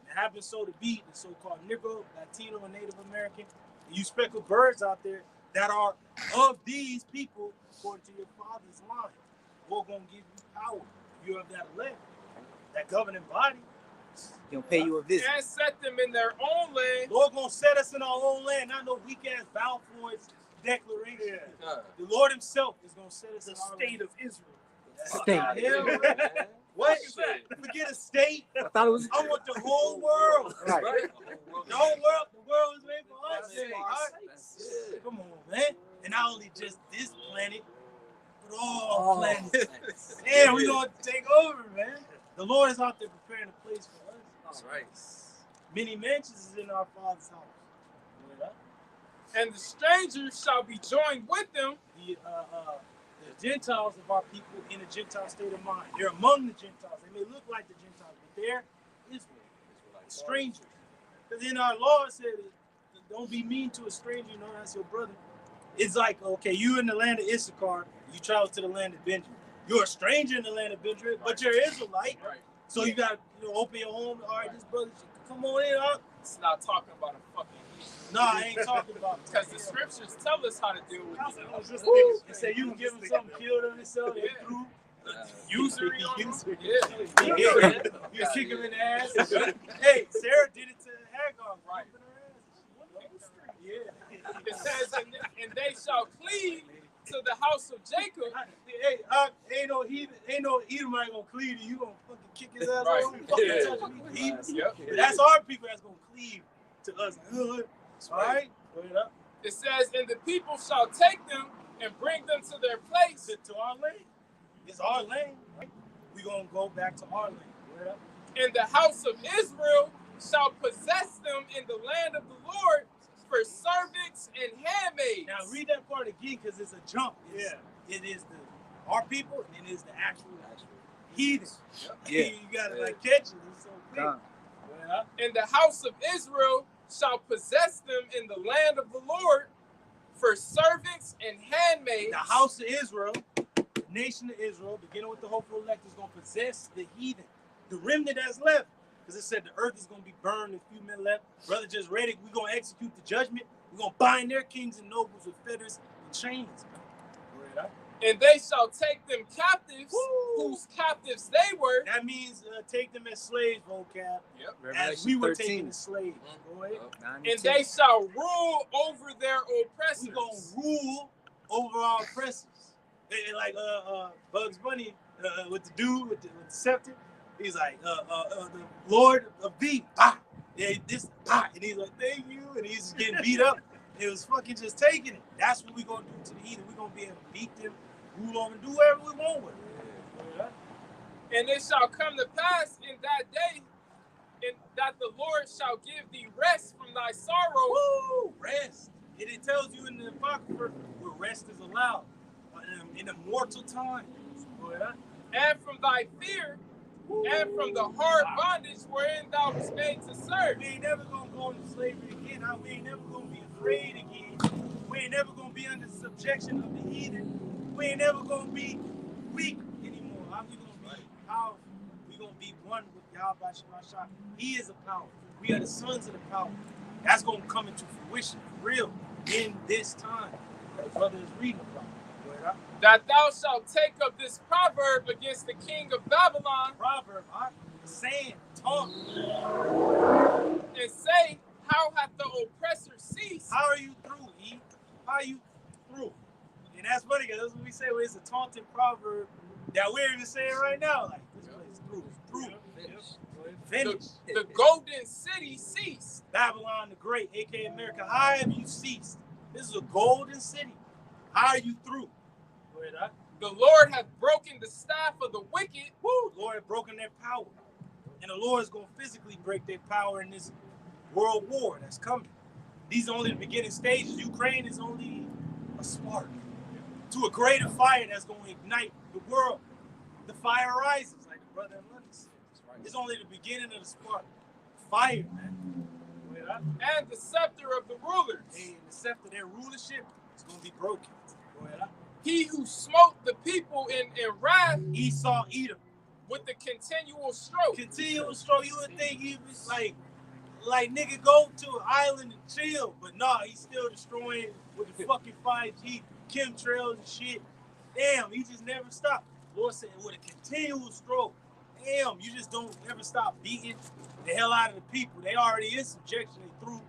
And it happens so to be the so-called Negro, Latino, and Native American. And you speckled birds out there that are of these people according to your father's line. We're gonna give you power. You have that elect, that governing body. he'll pay you a visit. And set them in their own land. Lord gonna set us in our own land, not no weak ass Balfour's declaration. The Lord Himself is gonna set us The in our state land. of Israel. State. Hell, what is that? Forget a state. I thought it was. I want the whole world. Right. The whole world. The world is made for us. That's it. All right? That's it. Come on, man. And not only just this planet, but all planets. And we're gonna take over, man. The Lord is out there preparing a place for us. That's right. Many mansions is in our Father's house. And the strangers shall be joined with them. The Gentiles of our people in a Gentile state of mind. They're among the Gentiles. They may look like the Gentiles, but they're Israel. Strangers. Because in our law it said, don't be mean to a stranger, that's your brother. It's like, okay, you in the land of Issachar, you travel to the land of Benjamin. You're a stranger in the land of Israel, but you're Israelite. Right. So you got to open your home. All right, this brother, come on in. Huh? It's not talking about a fucking No, I ain't talking about because the scriptures tell us how to deal with it. They say you can give them something, kill them, and sell them through. Usury on them. Yeah. You kick him in the ass. Hey, Sarah did it to Hagar. Right. Yeah. It says, and they shall cleave to the house of Jacob. Hey, ain't no Edomite gonna cleave to you. Gonna fucking kick his ass Right. off. Fucking touch me, heathens. Yep. That's our people that's gonna cleave to us. All right. It says, and the people shall take them and bring them to their place. To our land. It's our land. Right? We gonna go back to our land. And the house of Israel shall possess them in the land of the Lord for servants and handmaids. Now read that part again because it's a jump. It is our people and it is the actual heathen. Yeah. You gotta like catch it. It's so quick. And the house of Israel shall possess them in the land of the Lord for servants and handmaids. The house of Israel, the nation of Israel, beginning with the hopeful elect, is going to possess the heathen, the remnant that's left. Because it said the earth is going to be burned, a few men left. Brother just read it. We're going to execute the judgment. We're going to bind their kings and nobles with fetters and chains. And they shall take them captives, whose captives they were. That means take them as slaves, vocab. Yep. As we were 13. taken as slaves. Go ahead. And they shall rule over their oppressors. We're going to rule over our oppressors. Like Bugs Bunny with the dude with the scepter. He's like, the Lord of thee. Ah. Yeah, this, ah. And he's like, thank you. And he's getting beat up. It was fucking just taking it. That's what we're going to do to the heathen. We're going to be able to beat them, rule over, and do whatever we want with them. And it shall come to pass in that day, and that the Lord shall give thee rest from thy sorrow. Woo! Rest. And it tells you in the Apocrypha where rest is allowed in a mortal time. And from thy fear, and from the hard bondage wherein thou was made to serve. We ain't never going to go into slavery again. We ain't never going to be afraid again. We ain't never going to be under subjection of the heathen. We ain't never going to be weak anymore. How we going to be powerful? We going to be one with Yahweh Shemashah. He is a power. We are the sons of the power. That's going to come into fruition for real in this time. The brother is reading about. That thou shalt take up this proverb against the king of Babylon. Proverb, saying, talk. And say, how hath the oppressor ceased? How are you through, E? How are you through? And that's funny because that's what we say. Well, it's a taunting proverb that we're even saying right now. Like, this place through. Finished. The golden city ceased. Babylon the Great, a.k.a. America, how have you ceased? This is a golden city. How are you through? The Lord hath broken the staff of the wicked. Woo! Lord has broken their power. And the Lord is going to physically break their power in this world war that's coming. These are only the beginning stages. Ukraine is only a spark to a greater fire that's going to ignite the world. The fire rises, like the brother in London said. It's only the beginning of the spark. Fire, man. And the scepter of the rulers. And the scepter, their rulership is going to be broken. He who smote the people in wrath, Esau, Edom, with the continual stroke. Continual stroke. You would think he was like nigga, go to an island and chill, but nah, he's still destroying with the fucking 5G chemtrails and shit. Damn, he just never stopped. Lord said with a continual stroke. Damn, you just don't ever stop beating the hell out of the people. They already in subjection and through,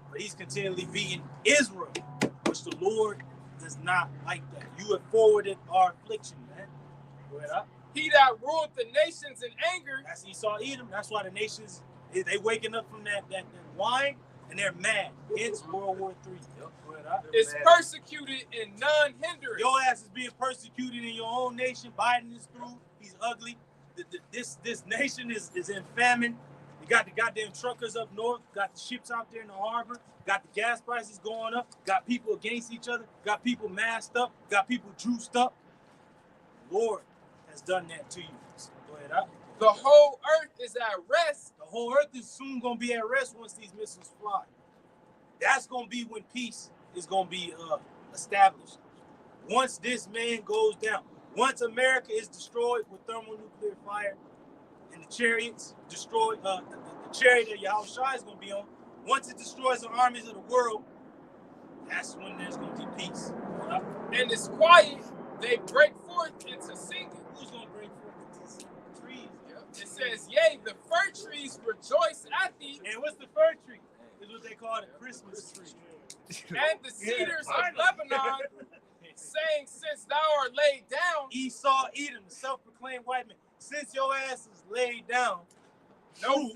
but he's continually beating Israel, which the Lord does not like that. You have forwarded our affliction, man. Go ahead, He that ruled the nations in anger. That's Esau, Edom. That's why the nations, they waking up from that wine and they're mad. Hence World War III. Is persecuted and none hindered. Your ass is being persecuted in your own nation. Biden is through. He's ugly. This nation is in famine. You got the goddamn truckers up north. Got the ships out there in the harbor. Got the gas prices going up. Got people against each other. Got people masked up. Got people juiced up. Lord has done that to you. So go ahead out. The whole earth is at rest. The whole earth is soon going to be at rest once these missiles fly. That's going to be when peace is going to be established. Once this man goes down. Once America is destroyed with thermonuclear fire and the chariots destroyed, the chariot that Yahushua is going to be on, once it destroys the armies of the world, that's when there's going to be peace. And it's quiet. They break forth into singing. Who's going to break forth into trees? It says, yea, the fir trees rejoice at thee. And what's the fir tree? Is what they call the Christmas tree. And the cedars of Lebanon, saying, since thou art laid down. Esau, Edom, the self-proclaimed white man. Since your ass is laid down, No.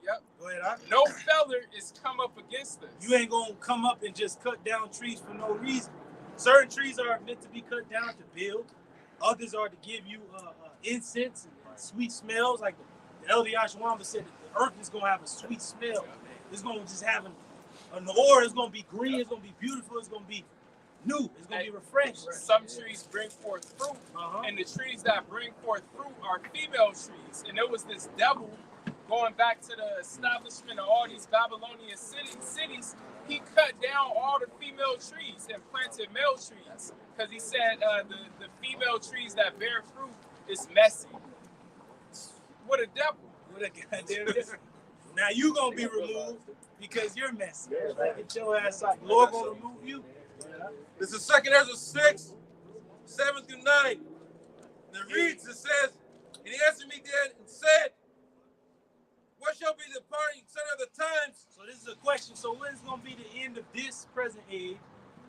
Yep. Go ahead, no feller is come up against us. You ain't gonna come up and just cut down trees for no reason. Certain trees are meant to be cut down to build. Others are to give you incense and sweet smells. Like the Elder Yashwamba said, that the earth is gonna have a sweet smell. It's gonna just have an aura. It's gonna be green. It's gonna be beautiful. It's gonna be new. It's gonna be refreshed. Some trees bring forth fruit, and the trees that bring forth fruit are female trees. And there was this devil going back to the establishment of all these Babylonian cities. He cut down all the female trees and planted male trees because he said the female trees that bear fruit is messy. What a devil! What a goddamn devil! Now you gonna be removed because you're messy. Get your ass out. The Lord gonna remove you. This is 2nd Ezra 6, 7 through 9. And it reads, it says, and he answered me then and said, what shall be the parting center of the times? So this is a question. So when is going to be the end of this present age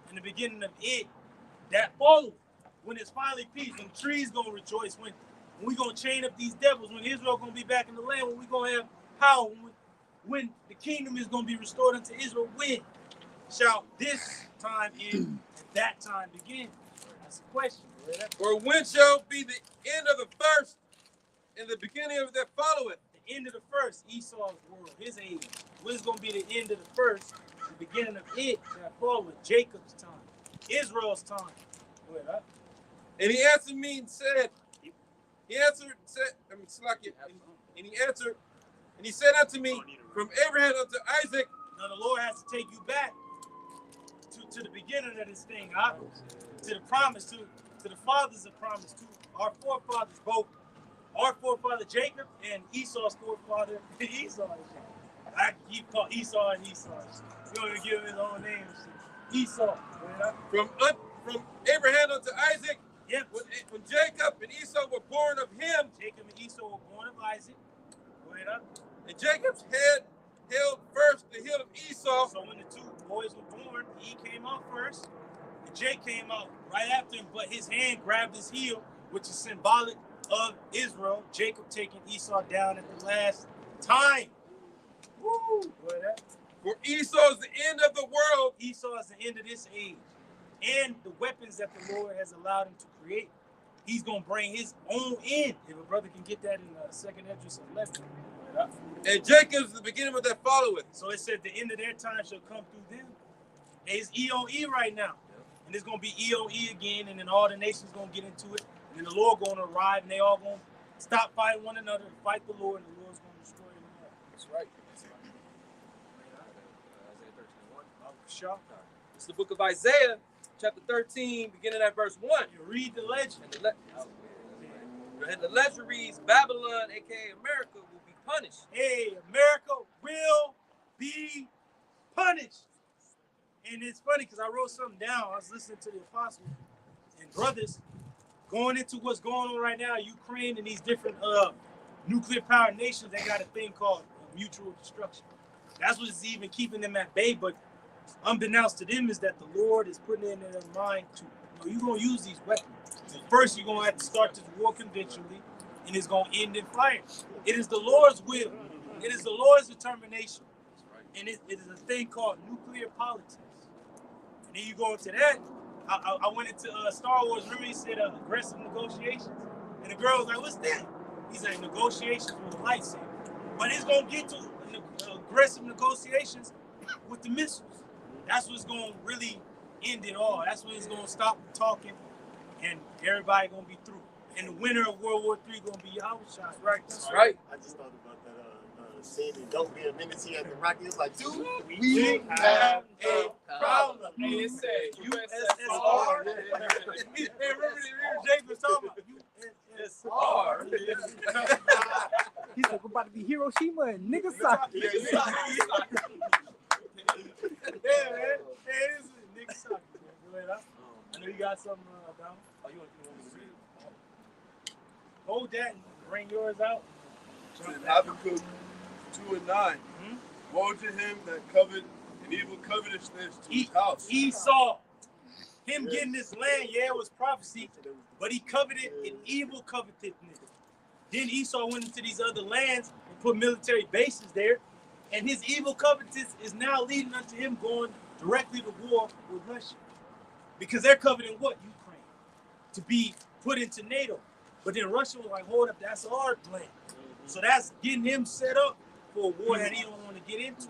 and the beginning of it that follows? When it's finally peace, when the trees going to rejoice, when we going to chain up these devils, when Israel going to be back in the land, when we going to have power, when the kingdom is going to be restored unto Israel, when shall this time end and that time begin? That's the question. Or when shall be the end of the first and the beginning of that followeth? The end of the first, Esau's world, his age. When is going to be the end of the first, the beginning of it that followeth? Jacob's time, Israel's time. And he answered me and said, and he answered, and he said unto me, from Abraham unto Isaac. Now the Lord has to take you back to the beginning of this thing, to the promise, to the fathers of promise, to our forefathers, both our forefather Jacob and Esau's forefather Esau. I keep calling Esau and Esau. We're going to give him his own name. Esau. From Abraham unto Isaac. Yep. When Jacob and Esau were born of him. Jacob and Esau were born of Isaac. Go ahead up. And Jacob's head held first the heel of Esau. So when the two boys were born, he came out first. And Jake came out right after him, but his hand grabbed his heel, which is symbolic of Israel. Jacob taking Esau down at the last time. Woo! Go ahead. For Esau is the end of the world. Esau is the end of this age. And the weapons that the Lord has allowed him to create, he's going to bring his own end. If a brother can get that in 2nd Ezra 11. And Jacob is the beginning of that followeth. So it said the end of their time shall come through them. It's E-on-E right now. And it's going to be E-on-E again, and then all the nations going to get into it. And then the Lord going to arrive, and they all going to stop fighting one another and fight the Lord, and the Lord's going to destroy them all. That's right. Isaiah 13:1. It's the book of Isaiah, chapter 13, beginning at verse 1. You read the legend. And the legend reads, Babylon, a.k.a. America, will be punished. Hey, America will be punished. And it's funny because I wrote something down. I was listening to the apostles and brothers going into what's going on right now, Ukraine and these different nuclear powered nations. They got a thing called mutual destruction. That's what's even keeping them at bay. But unbeknownst to them is that the Lord is putting it in their mind to, you're going to use these weapons. First, you're going to have to start this war conventionally, and it's going to end in fire. It is the Lord's will. It is the Lord's determination. And it is a thing called nuclear politics. And then you go into that. I went into Star Wars. Remember he said aggressive negotiations? And the girl was like, what's that? He's like, negotiations with a lightsaber. But it's going to get to aggressive negotiations with the missiles. That's what's going to really end it all. That's when it's going to stop talking and everybody going to be through. And the winner of World War III going to be Yahushua. Right. That's right. I just thought about that Saying it don't be a minute he had the rocket. It's like, dude, We have a problem. Hey, it said USSR. Hey, remember Jake was talking about USSR. He's like, we're about to be Hiroshima and Nagasaki. Yeah, man. Hey, it is nigga suck. Go ahead, I know you got something down. Oh, you want me to read it? Hold that and bring yours out. Habakkuk 2:9. Woe to him that covet an evil covetousness to his house. Esau. Him getting this land, yeah, it was prophecy, but he coveted an evil covetousness. Then Esau went into these other lands and put military bases there, and his evil covetousness is now leading unto him going directly to war with Russia. Because they're coveting what? Ukraine. To be put into NATO. But then Russia was like, hold up, that's our land. So that's getting him set up for a war that he don't want to get into.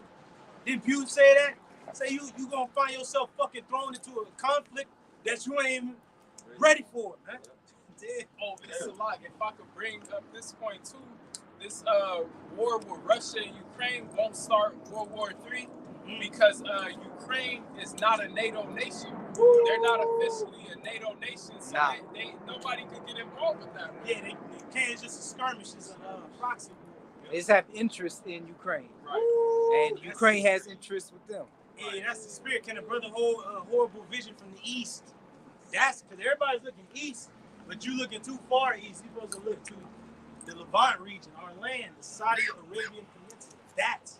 Didn't Pew say that? Say you gonna find yourself fucking thrown into a conflict that you ain't even ready for, man. Oh, it's a lot. If I could bring up this point too, this war with Russia and Ukraine won't start World War III because Ukraine is not a NATO nation. They're not officially a NATO nation, so they nobody could get involved with that. Yeah, they can't. It's just a skirmish. It's a proxy. They just have interest in Ukraine. Right. And Ukraine has interest with them. Yeah, that's the spirit. Can a brother hold a horrible vision from the east? That's because everybody's looking east, but you looking too far east. You're supposed to look to the Levant region, our land, the Saudi Arabian Peninsula. That's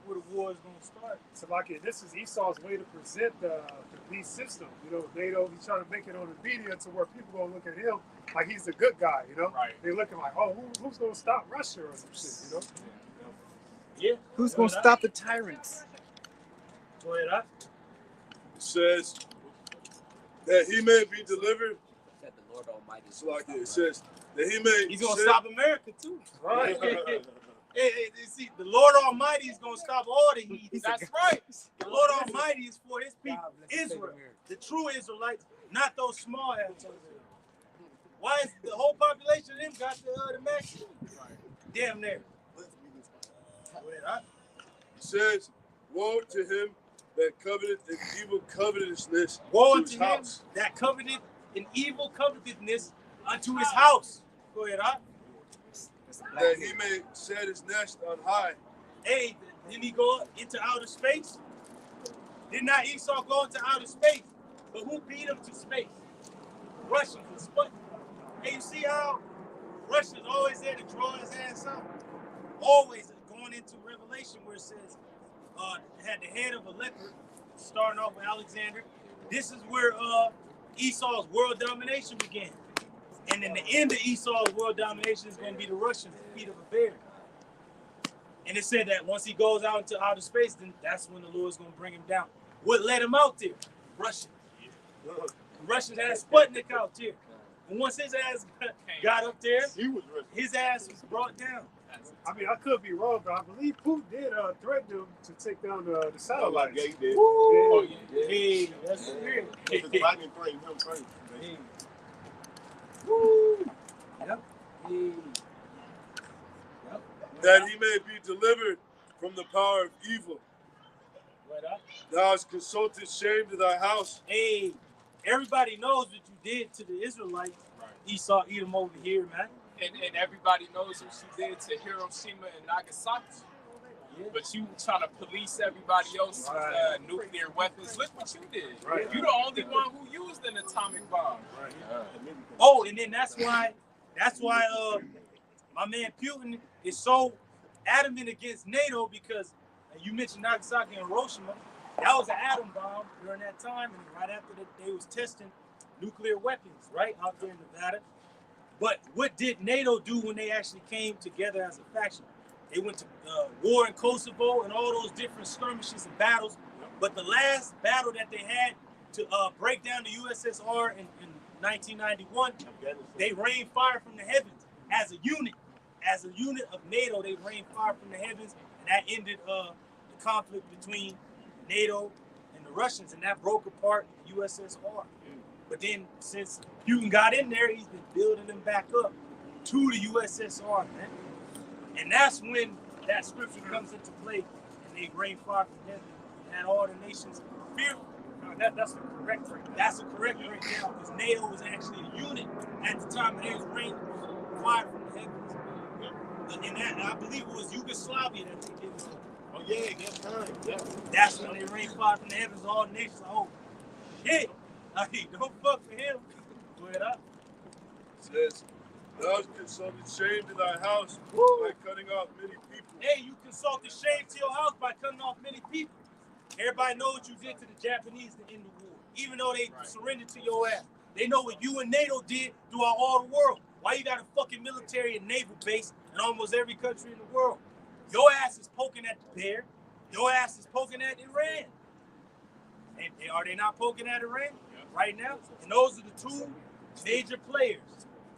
where the war is going to start. So, like, this is Esau's way to present the beast system. You know, NATO, he's trying to make it on the media to where people going to look at him like he's a good guy, you know? Right. They're looking like, oh, who's going to stop Russia or some shit, you know? Yeah. Who's going to stop the tyrants? Go ahead, It says that he may be delivered. That the Lord Almighty. So like it says that he may. He's gonna stop America too. Right. Hey, see, the Lord Almighty is gonna stop all the heathens. That's right. The Lord Almighty is for His people, Israel, the true Israelites, not those small ass over there. Why is the whole population of them got the max? Damn near. It says, "Woe to him that coveted an evil covetousness Woe to unto his him house." that coveted an evil covetousness unto his house. Go ahead, That he may set his nest on high. Hey, didn't he go into outer space? Did not Esau go into outer space? But who beat him to space? Russians and Sputnik. Hey, you see how Russia's always there to draw his ass out? Always going into Revelation where it says, had the head of a leopard, starting off with Alexander. This is where Esau's world domination began. And then the end of Esau's world domination is going to be the Russians, the feet of a bear. And it said that once he goes out into outer space, then that's when the Lord's going to bring him down. What let him out there? Russia. The Russians had Sputnik out there. And once his ass got up there, his ass was brought down. I mean, I could be wrong, but I believe Putin did threaten them to take down the satellite. Yeah, he did. Oh, yeah. Hey, that's weird. Because if I can pray, him pray. Hey. Woo. Yep. Hey. Yep. That he may be delivered from the power of evil. Thou hast consulted shame to thy house. Hey, everybody knows what you did to the Israelites. Right. Esau, Edom over here, man. And everybody knows what she did to Hiroshima and Nagasaki. Yeah. But you trying to police everybody else's nuclear weapons. Look what you did. Right. You're the only one who used an atomic bomb. Right. Oh, and then that's why my man Putin is so adamant against NATO because you mentioned Nagasaki and Hiroshima. That was an atom bomb during that time, and right after that, they was testing nuclear weapons right out there in Nevada. But what did NATO do when they actually came together as a faction? They went to war in Kosovo and all those different skirmishes and battles. But the last battle that they had to break down the USSR in 1991, they rained fire from the heavens as a unit. As a unit of NATO, they rained fire from the heavens, and that ended the conflict between NATO and the Russians, and that broke apart the USSR. But then since Putin got in there, he's been building them back up to the USSR, man. And that's when that scripture comes into play, and they rain fire from heaven, and all the nations fearful. That's the correct breakdown. That's a correct breakdown, because NATO was actually a unit at the time, and they was raining fire from the heavens. And that, I believe it was Yugoslavia that they did it. Oh yeah, that time. Yeah. That's when they rained fire from the heavens, all nations. Oh, shit. Like, don't fuck with him. Go ahead up. Says, thou consulted shame to thy house by cutting off many people. Hey, you consulted shame to your house by cutting off many people. Everybody know what you did to the Japanese to end the war, even though they surrendered to your ass. They know what you and NATO did throughout all the world. Why you got a fucking military and naval base in almost every country in the world? Your ass is poking at the bear. Your ass is poking at Iran. And are they not poking at Iran right now? And those are the two major players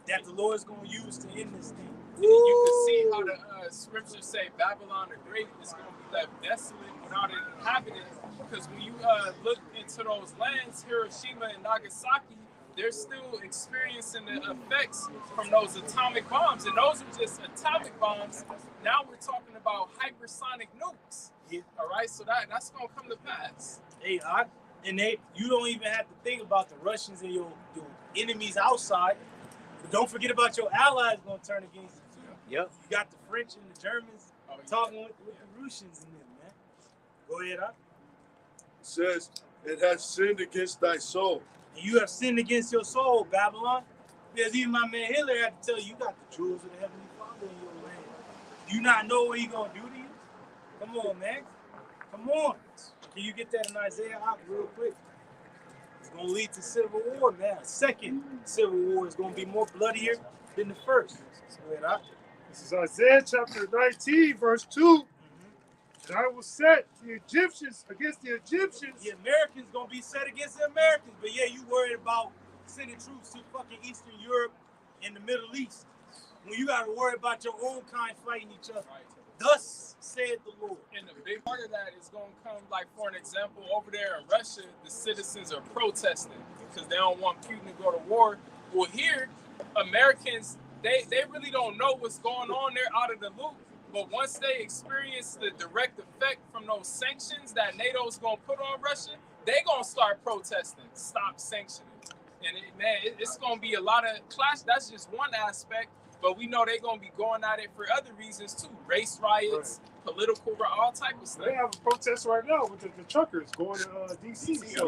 that the Lord is going to use to end this thing. And you can see how the scriptures say Babylon the Great is going to be left desolate without an inhabitant. Because when you look into those lands, Hiroshima and Nagasaki, they're still experiencing the effects from those atomic bombs. And those are just atomic bombs. Now we're talking about hypersonic nukes. Yeah. All right, so that's going to come to pass. Hey, you don't even have to think about the Russians and your enemies outside. But don't forget about your allies going to turn against you too. Yep. You got the French and the Germans talking with the Russians and them, man. Go ahead, up. It says, it has sinned against thy soul. And you have sinned against your soul, Babylon. Because even my man Hitler had to tell you, you got the jewels of the Heavenly Father in your land. Do you not know what he's going to do to you? Come on, man. Come on. Can you get that in Isaiah out real quick? It's going to lead to civil war, man. A second civil war is going to be more bloodier than the first. Go ahead, out. This is Isaiah chapter 19, verse 2. And I will set the Egyptians against the Egyptians. The Americans going to be set against the Americans. But yeah, you worried about sending troops to fucking Eastern Europe and the Middle East. When you got to worry about your own kind fighting each other. Thus said the Lord. And a big part of that is going to come, like, for an example, over there in Russia, the citizens are protesting because they don't want Putin to go to war. Well, here, Americans, they really don't know what's going on. They're out of the loop. But once they experience the direct effect from those sanctions that NATO's going to put on Russia, they're going to start protesting, stop sanctioning. And, it's going to be a lot of clash. That's just one aspect. But we know they're going to be going at it for other reasons too. Race riots, political, all type of stuff. They have a protest right now with the truckers going to D.C. So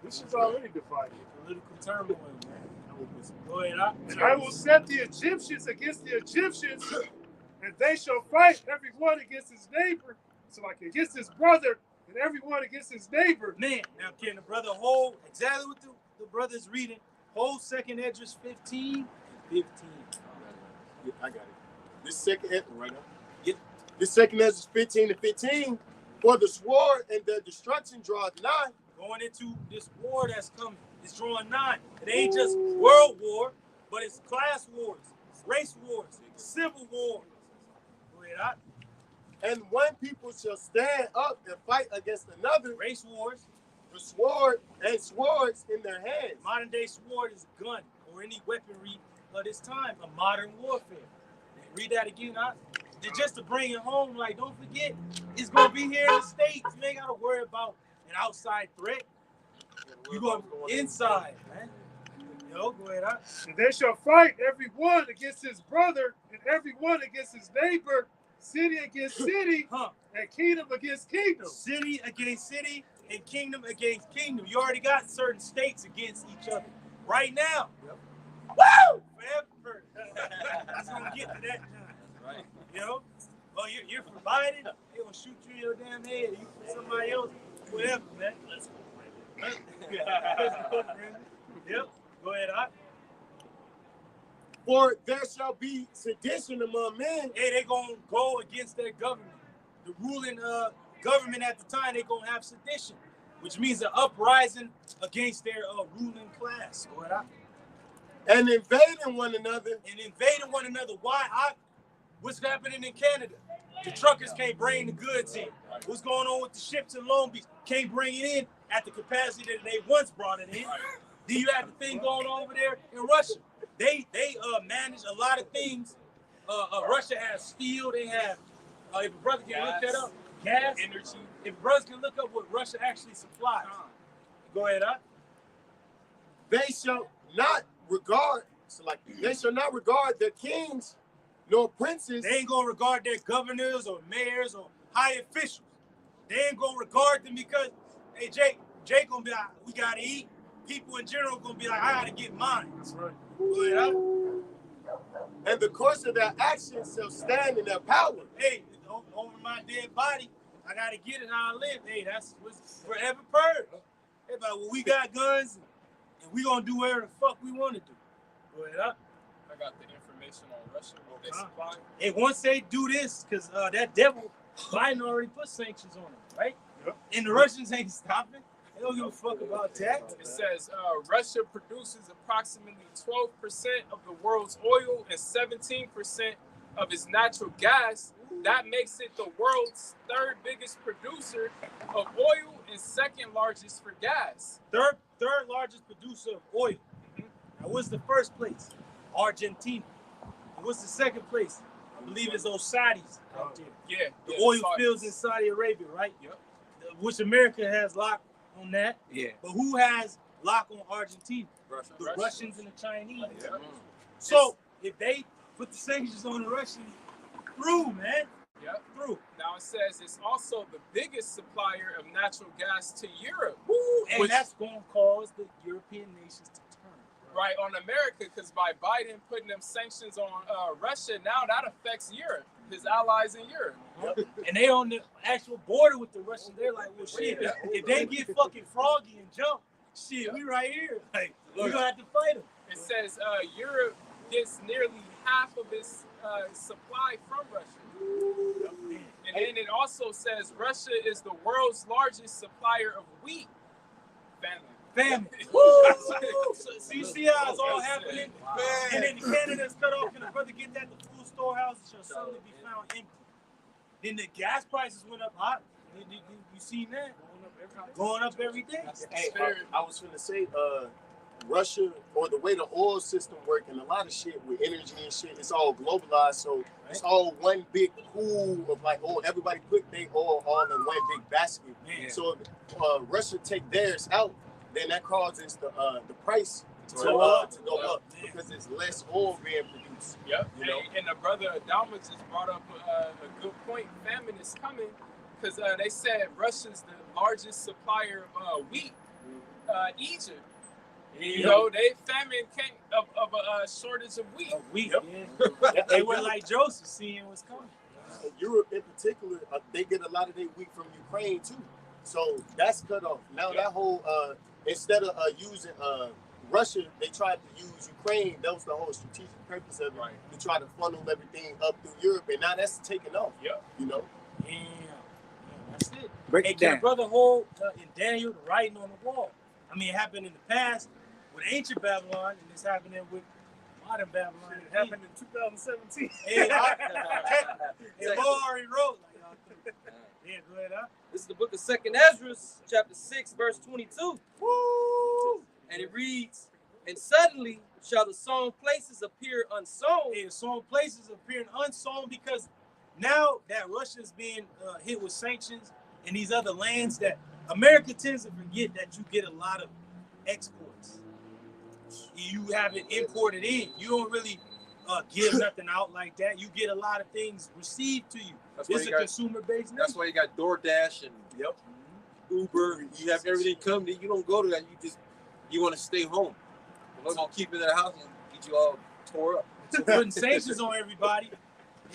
this is already divided. Political turmoil, man. Go ahead, out. And I will set the Egyptians against the Egyptians, and they shall fight every one against his neighbor. So like against his brother, and everyone against his neighbor. Man, now can the brother hold exactly what the brother's reading? Hold 2nd Esdras 15. Yeah, I got it. This second Esdras right now. Yep. This 2nd Esdras 15 to 15. For the sword and the destruction draweth nigh. Going into this war that's coming. It's drawing nigh. It ain't just world war, but it's class wars, race wars, civil wars. Go ahead, out. And one people shall stand up and fight against another. Race wars. The sword and swords in their hands. Modern day sword is a gun or any weaponry of this time, a modern warfare. Read that again, huh? Just to bring it home, like, don't forget, it's going to be here in the States. You ain't got to worry about an outside threat. You go inside, man. Yo, go ahead, huh? And they shall fight every one against his brother, and every one against his neighbor, city against city, and kingdom against kingdom. City against city, and kingdom against kingdom. You already got certain states against each other right now. Yep. Woo! Forever. It's going to get to that time. Right. You know? Well, you're provided. They're going to shoot you in your damn head. You put somebody else, whatever, man. Let's go, Brandon. Let's go, Brandon. Yep. Go ahead, Hot. For there shall be sedition among men. Hey, they're going to go against their government. The ruling government at the time, they're going to have sedition, which means an uprising against their ruling class. Go ahead, Hot. And invading one another. Why? What's happening in Canada? The truckers can't bring the goods in. What's going on with the ships in Long Beach? Can't bring it in at the capacity that they once brought it in. Then you have the thing going on over there in Russia. They manage a lot of things. Russia has steel. They have If a brother can look that Gas. up, gas, Energy. if brothers can look up what Russia actually supplies. Go ahead, huh? They shall not regard, so like they shall not regard their kings nor princes. They ain't gonna regard their governors or mayors or high officials. They ain't gonna regard them because, hey, Jake gonna be like, we gotta eat. People in general gonna be like, I gotta get mine. That's right. Go ahead, huh? And the course of their actions shall stand in their power. Hey, over my dead body, I gotta get it how I live. Hey, that's what's forever purged. Hey, but well, we got guns and we gonna do whatever the fuck we wanna do. Go ahead, huh? I got the information on Russia. What they supply. Hey, once they do this, because that devil, Biden already put sanctions on them, right? Yep. And the Russians ain't stopping. They don't give a fuck about that. It says Russia produces approximately 12% of the world's oil and 17% of its natural gas. That makes it the world's third biggest producer of oil and second largest for gas. Third largest producer of oil. Now, what's the first place? Argentina. And what's the second place? I believe it's those Saudis out there. Yeah. The yeah, oil Saudis. fields in Saudi Arabia, right? Yep. Which America has lock on that. Yeah. But who has lock on Argentina? Russia. The Russia. Russians and the Chinese. Yeah. So if they put the sanctions on the Russians, through, man. Yep. Through. Now it says it's also the biggest supplier of natural gas to Europe. Woo, and Which- that's going to cause the European nations to turn. Right, on America, because by Biden putting them sanctions on Russia, now that affects Europe, his allies in Europe. And they on the actual border with the Russians. They're like, well, shit, if they get fucking froggy and jump, shit, we right here. Like, we're going to have to fight them. It says Europe gets nearly half of its supply from Russia. And then it also says Russia is the world's largest supplier of wheat. Famine. So you see how it's all happening? And then Canada's cut off. Can the brother get that? The food storehouses shall suddenly be found empty. Then the gas prices went up hot. You seen that? Going up every day. Hey, I was gonna say, Russia, or the way the oil system work, and a lot of shit with energy and shit, it's all globalized. So it's all one big pool of like, oh, everybody put their oil all in one big basket. Yeah. So if Russia take theirs out, then that causes the price to To go go up Yeah. because there's less oil being produced. Yep. You know? And the brother Adama just brought up a good point. Famine is coming because they said Russia's the largest supplier of wheat. Egypt. You know, they famine came of a shortage of wheat. They were like Joseph, seeing what's coming. Europe in particular, they get a lot of their wheat from Ukraine too. So that's cut off. Now that whole, instead of using Russia, they tried to use Ukraine. That was the whole strategic purpose of it, to try to funnel everything up through Europe. And now that's taken off, you know? Yeah, that's it. Break Hey, it can down. a brother hold in Daniel the writing on the wall? I mean, it happened in the past with ancient Babylon, and it's happening with modern Babylon. It happened in 2017. Hey, Mo already wrote. Like, yeah, go ahead, huh? This is the book of 2nd Ezra, chapter 6, verse 22. Woo! And it reads, and suddenly shall the sown places appear unsown. Hey, the sown places appearing unsown because now that Russia's being hit with sanctions and these other lands, that America tends to forget that you get a lot of exports. You have it imported in. You don't really give nothing out like that. You get a lot of things received to you. That's why It's you a got- consumer-based That's nation. why you got DoorDash and Uber. You have everything come. You don't go to that. You want to stay home. Unless you keep it in the house and get you all tore up. So putting sanctions on everybody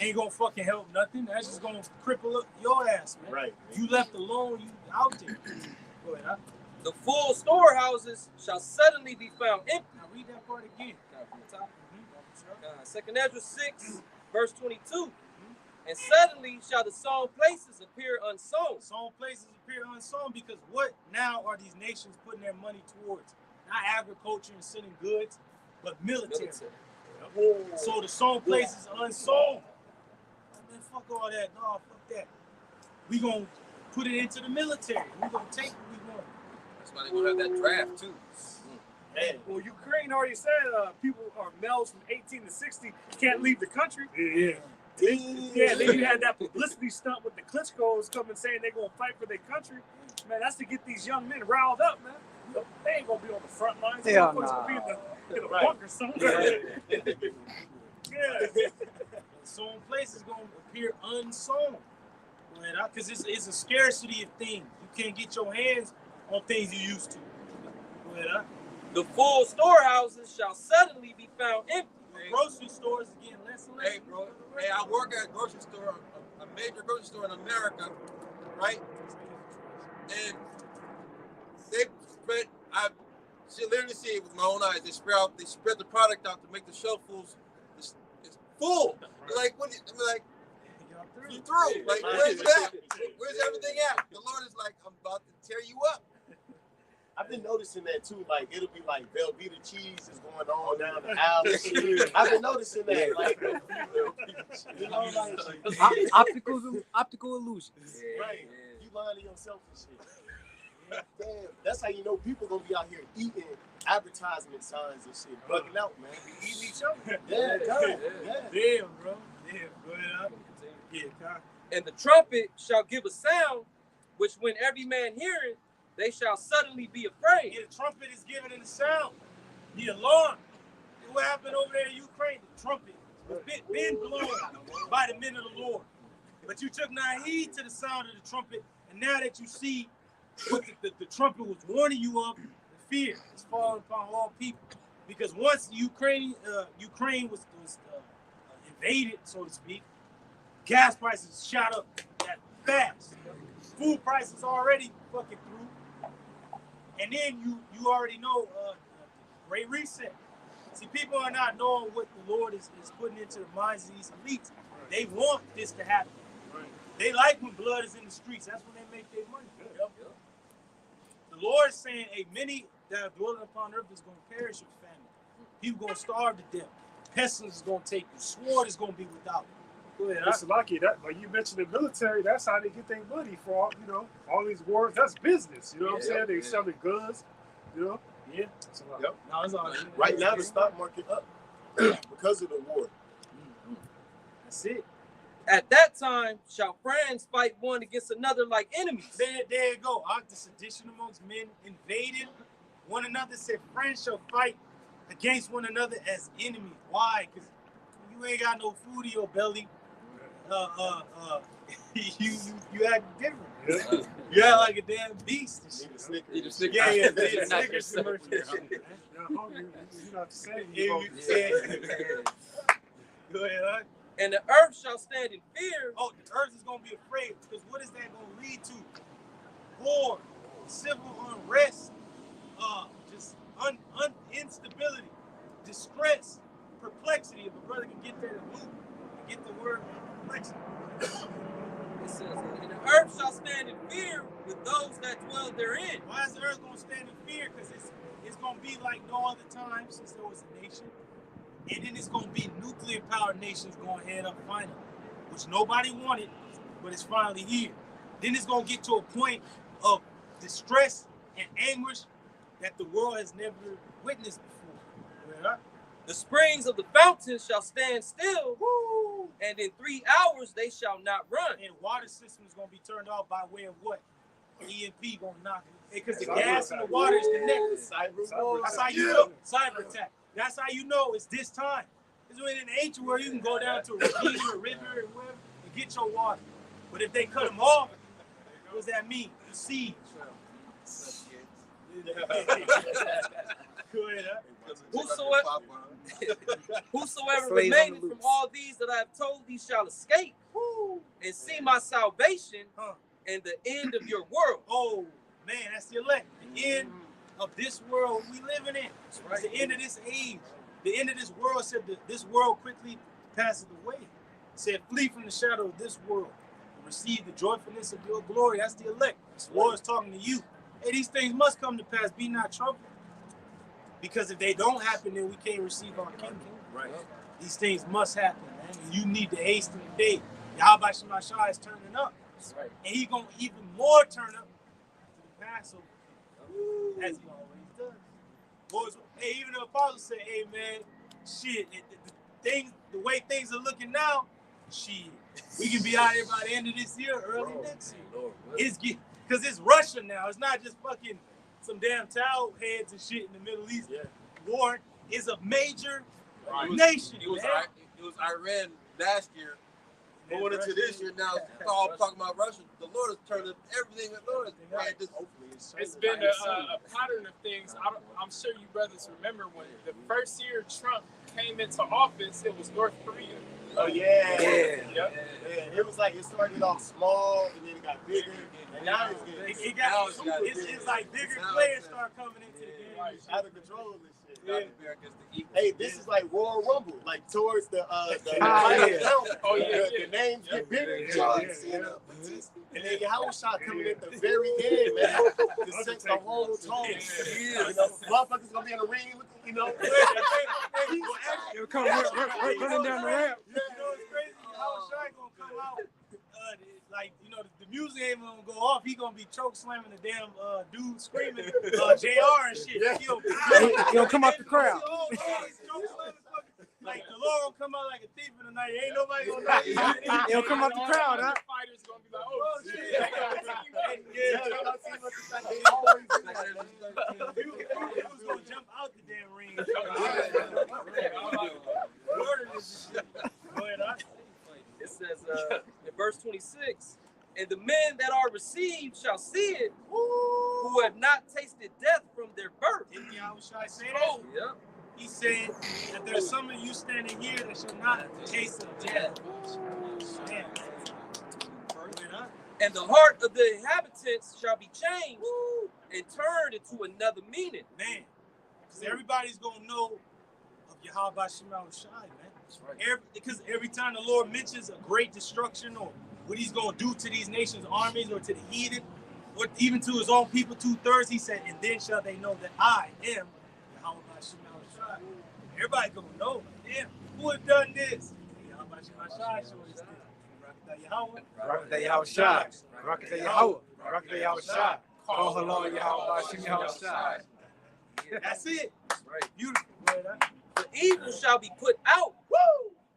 ain't gonna fucking help nothing. That's just gonna cripple up your ass, man. Right. You left alone, you out there. Go ahead, huh? The full storehouses shall suddenly be found empty. Now read that part again. From the top. 2nd Ezra 6, verse 22. And suddenly shall the sown places appear unsown. Sown places appear unsown because what now are these nations putting their money towards? Not agriculture and sending goods, but military. So the sown places unsown. Man, fuck all that. No, fuck that. We gonna put it into the military. We gonna take what we want. That's why they gonna have that draft too. Hey, Well, Ukraine already said people are males from 18 to 60 can't leave the country. yeah. Yeah, then you had that publicity stunt with the Klitschko's coming saying they're gonna fight for their country. Man, that's to get these young men riled up, man. They ain't gonna be on the front lines. They're gonna be in the bunker somewhere. Yeah. Sown places gonna appear unsown. Because it's a scarcity of things. You can't get your hands on things you used to. The full storehouses shall suddenly be found empty. Grocery stores are getting less and less. Hey, bro. Hey, I work at a grocery store, a major grocery store in America, right? And they spread, I literally see it with my own eyes. They spread the product out to make the shelf full. It's full. Like, what? I'm like, you through. Like, where's that? Where's everything at? The Lord is like, I'm about to tear you up. I've been noticing that too. Like it'll be like Velveeta cheese is going on down the aisle. I've been noticing that. Like, you know, like optical illusions. Right. You lying to yourself and shit. Damn. That's how you know people gonna be out here eating advertisement signs and shit, bugging out, man. Eating each other. Yeah. Damn, bro. Damn, go ahead. Yeah, and the trumpet shall give a sound, which when every man heareth, they shall suddenly be afraid. Yeah, the trumpet is giving in the sound, the alarm. What happened over there in Ukraine? The trumpet was been blown by the men of the Lord. But you took not heed to the sound of the trumpet, and now that you see what the trumpet was warning you of, the fear is falling upon all people. Because once Ukraine was invaded, so to speak, gas prices shot up that fast. Food prices already fucking through. And then you already know Great Reset. See, people are not knowing what the Lord is putting into the minds of these elites. They want this to happen. Right. They like when blood is in the streets. That's when they make their money. Yep. The Lord is saying, many that are dwelling upon earth is going to perish with famine. People going to starve to death. Pestilence is going to take you. Sword is going to be without. Go ahead. It's lucky that, like you mentioned, the military. That's how they get their money for all, all these wars. That's business. You know what I'm saying? They selling goods. Yeah. So, yep. No, it's all right now the stock market up because of the war. That's it. At that time shall friends fight one against another like enemies. There you go. The sedition amongst men invaded one another. Said friends shall fight against one another as enemies. Why? Because you ain't got no food in your belly. You act different. You act like a damn beast. Need a Snickers. Yeah, Snickers commercial. You're hungry. You're not saying Go ahead, huh? And the earth shall stand in fear. Oh, the earth is going to be afraid, because what is that going to lead to? War, civil unrest, just instability, distress, perplexity. If a brother can get there to loop and get the word perplexity. It says, and the earth shall stand in fear with those that dwell therein. Why is the earth going to stand in fear? Because it's going to be like no other time since there was a nation. And then it's going to be nuclear powered nations going head up finally, which nobody wanted, but it's finally here. Then it's going to get to a point of distress and anguish that the world has never witnessed before. Yeah. The springs of the fountains shall stand still. Woo! And in 3 hours they shall not run. And the water system is going to be turned off by way of what? EMP going to knock it. Because the gas and the water is connected. That's how you know. Cyber attack. That's how you know it's this time. It's when in the ancient world you can go down to a ravine or a river or wherever and get your water. But if they cut them off, what does that mean? The siege. Go ahead, Whosoever remaineth from all these that I have told thee shall escape and see my salvation and the end of your world. Oh, man, that's the elect. The end of this world we living in. Right. The end of this age. The end of this world said that this world quickly passes away. It said, flee from the shadow of this world and receive the joyfulness of your glory. That's the elect. This Lord is talking to you. Hey, these things must come to pass. Be not troubled. Because if they don't happen, then we can't receive our kingdom. Right. These things must happen, man. And you need to hasten the day. Yahweh Shemashah is turning up. Right. And he's going to even more turn up to the Passover. As he always does. Boys, hey, even the apostles say, hey, man, shit, the way things are looking now, Shit, we can be out here by the end of this year, early next year. It's because it's Russia now. It's not just fucking some damn towel heads and shit in the Middle East. Yeah. War is a major nation. It was Iran last year. Going into this year now, it's all talking about Russia. The Lord has turned up everything. The Lord has It's been a pattern of things. I'm sure you brothers remember when the first year Trump came into office, it was North Korea. Oh yeah. Yep. It was like it started off small and then it got bigger, and now it's getting It's like bigger players start coming into the game. out of control and shit. Hey, this is like Royal Rumble, like towards the the names get bigger. And then Yahushua coming at the very end, man, to set the whole tone. You know, motherfuckers gonna be in the ring, you know. He'll come running down the ramp. You know what's crazy? Yahushua gonna come out, like, you know, the music ain't gonna go off. He gonna be choke slamming the damn dude screaming JR and shit. He'll come out the crowd. Like the Lord will come out like a thief in the night. Ain't nobody gonna know. He'll come out the crowd, huh? Fighters gonna be like, oh shit. Who's gonna jump out the damn ring? Go ahead, It says in verse 26, and the men that are received shall see it, who have not tasted death from their birth. Didn't Yahushua say that? Yep. He said that there's some of you standing here that shall not taste of death. Man. And the heart of the inhabitants shall be changed and turned into another meaning. Man, because everybody's going to know of Yahweh Shema Shai, man. That's right. Because every time the Lord mentions a great destruction or what he's going to do to these nations' armies or to the heathen, or even to his own people, 2/3, he said, and then shall they know that I am Yahweh Shema Shai. Everybody going to know, like, damn, who have done this? Yahweh Shema Shai showed us this. Yahweh. Rakata Yahushua. Rakata Yahweh. Rakata Yahushua. Oh, hello, Yahweh. Shim Yahushua. That's it. That's right. Beautiful. The evil shall be put out,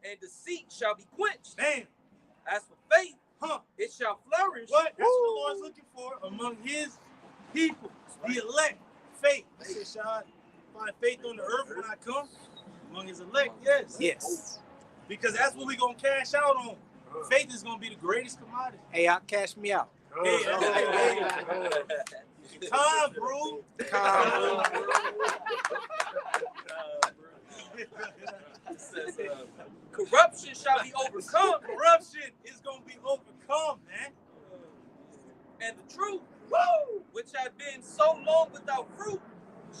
and deceit shall be quenched. Man. As for faith, it shall flourish. What? That's what the Lord's looking for among his people, the elect. Faith. He said, shall I find faith on the earth when I come? Among his elect, yes. Yes. Because that's what we're going to cash out on. Faith is going to be the greatest commodity. Hey, cash me out. Hey. Time, bro. It says, corruption shall be overcome. Corruption is going to be overcome, man. And the truth, which had been so long without fruit,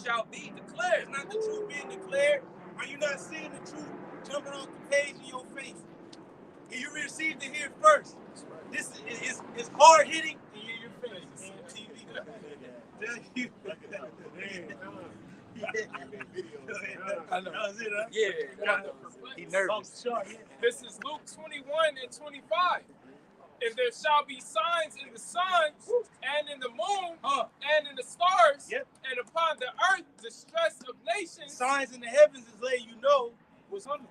shall be declared. It's not the truth being declared. Are you not seeing the truth jumping off the page in your face? And you received it here first. This is hard hitting in your face. I know. That was it, huh? Yeah. He nervous. This is Luke 21 and 25. And there shall be signs in the sun and in the moon and in the stars and upon the earth the stress of nations. Signs in the heavens is letting you know what's coming.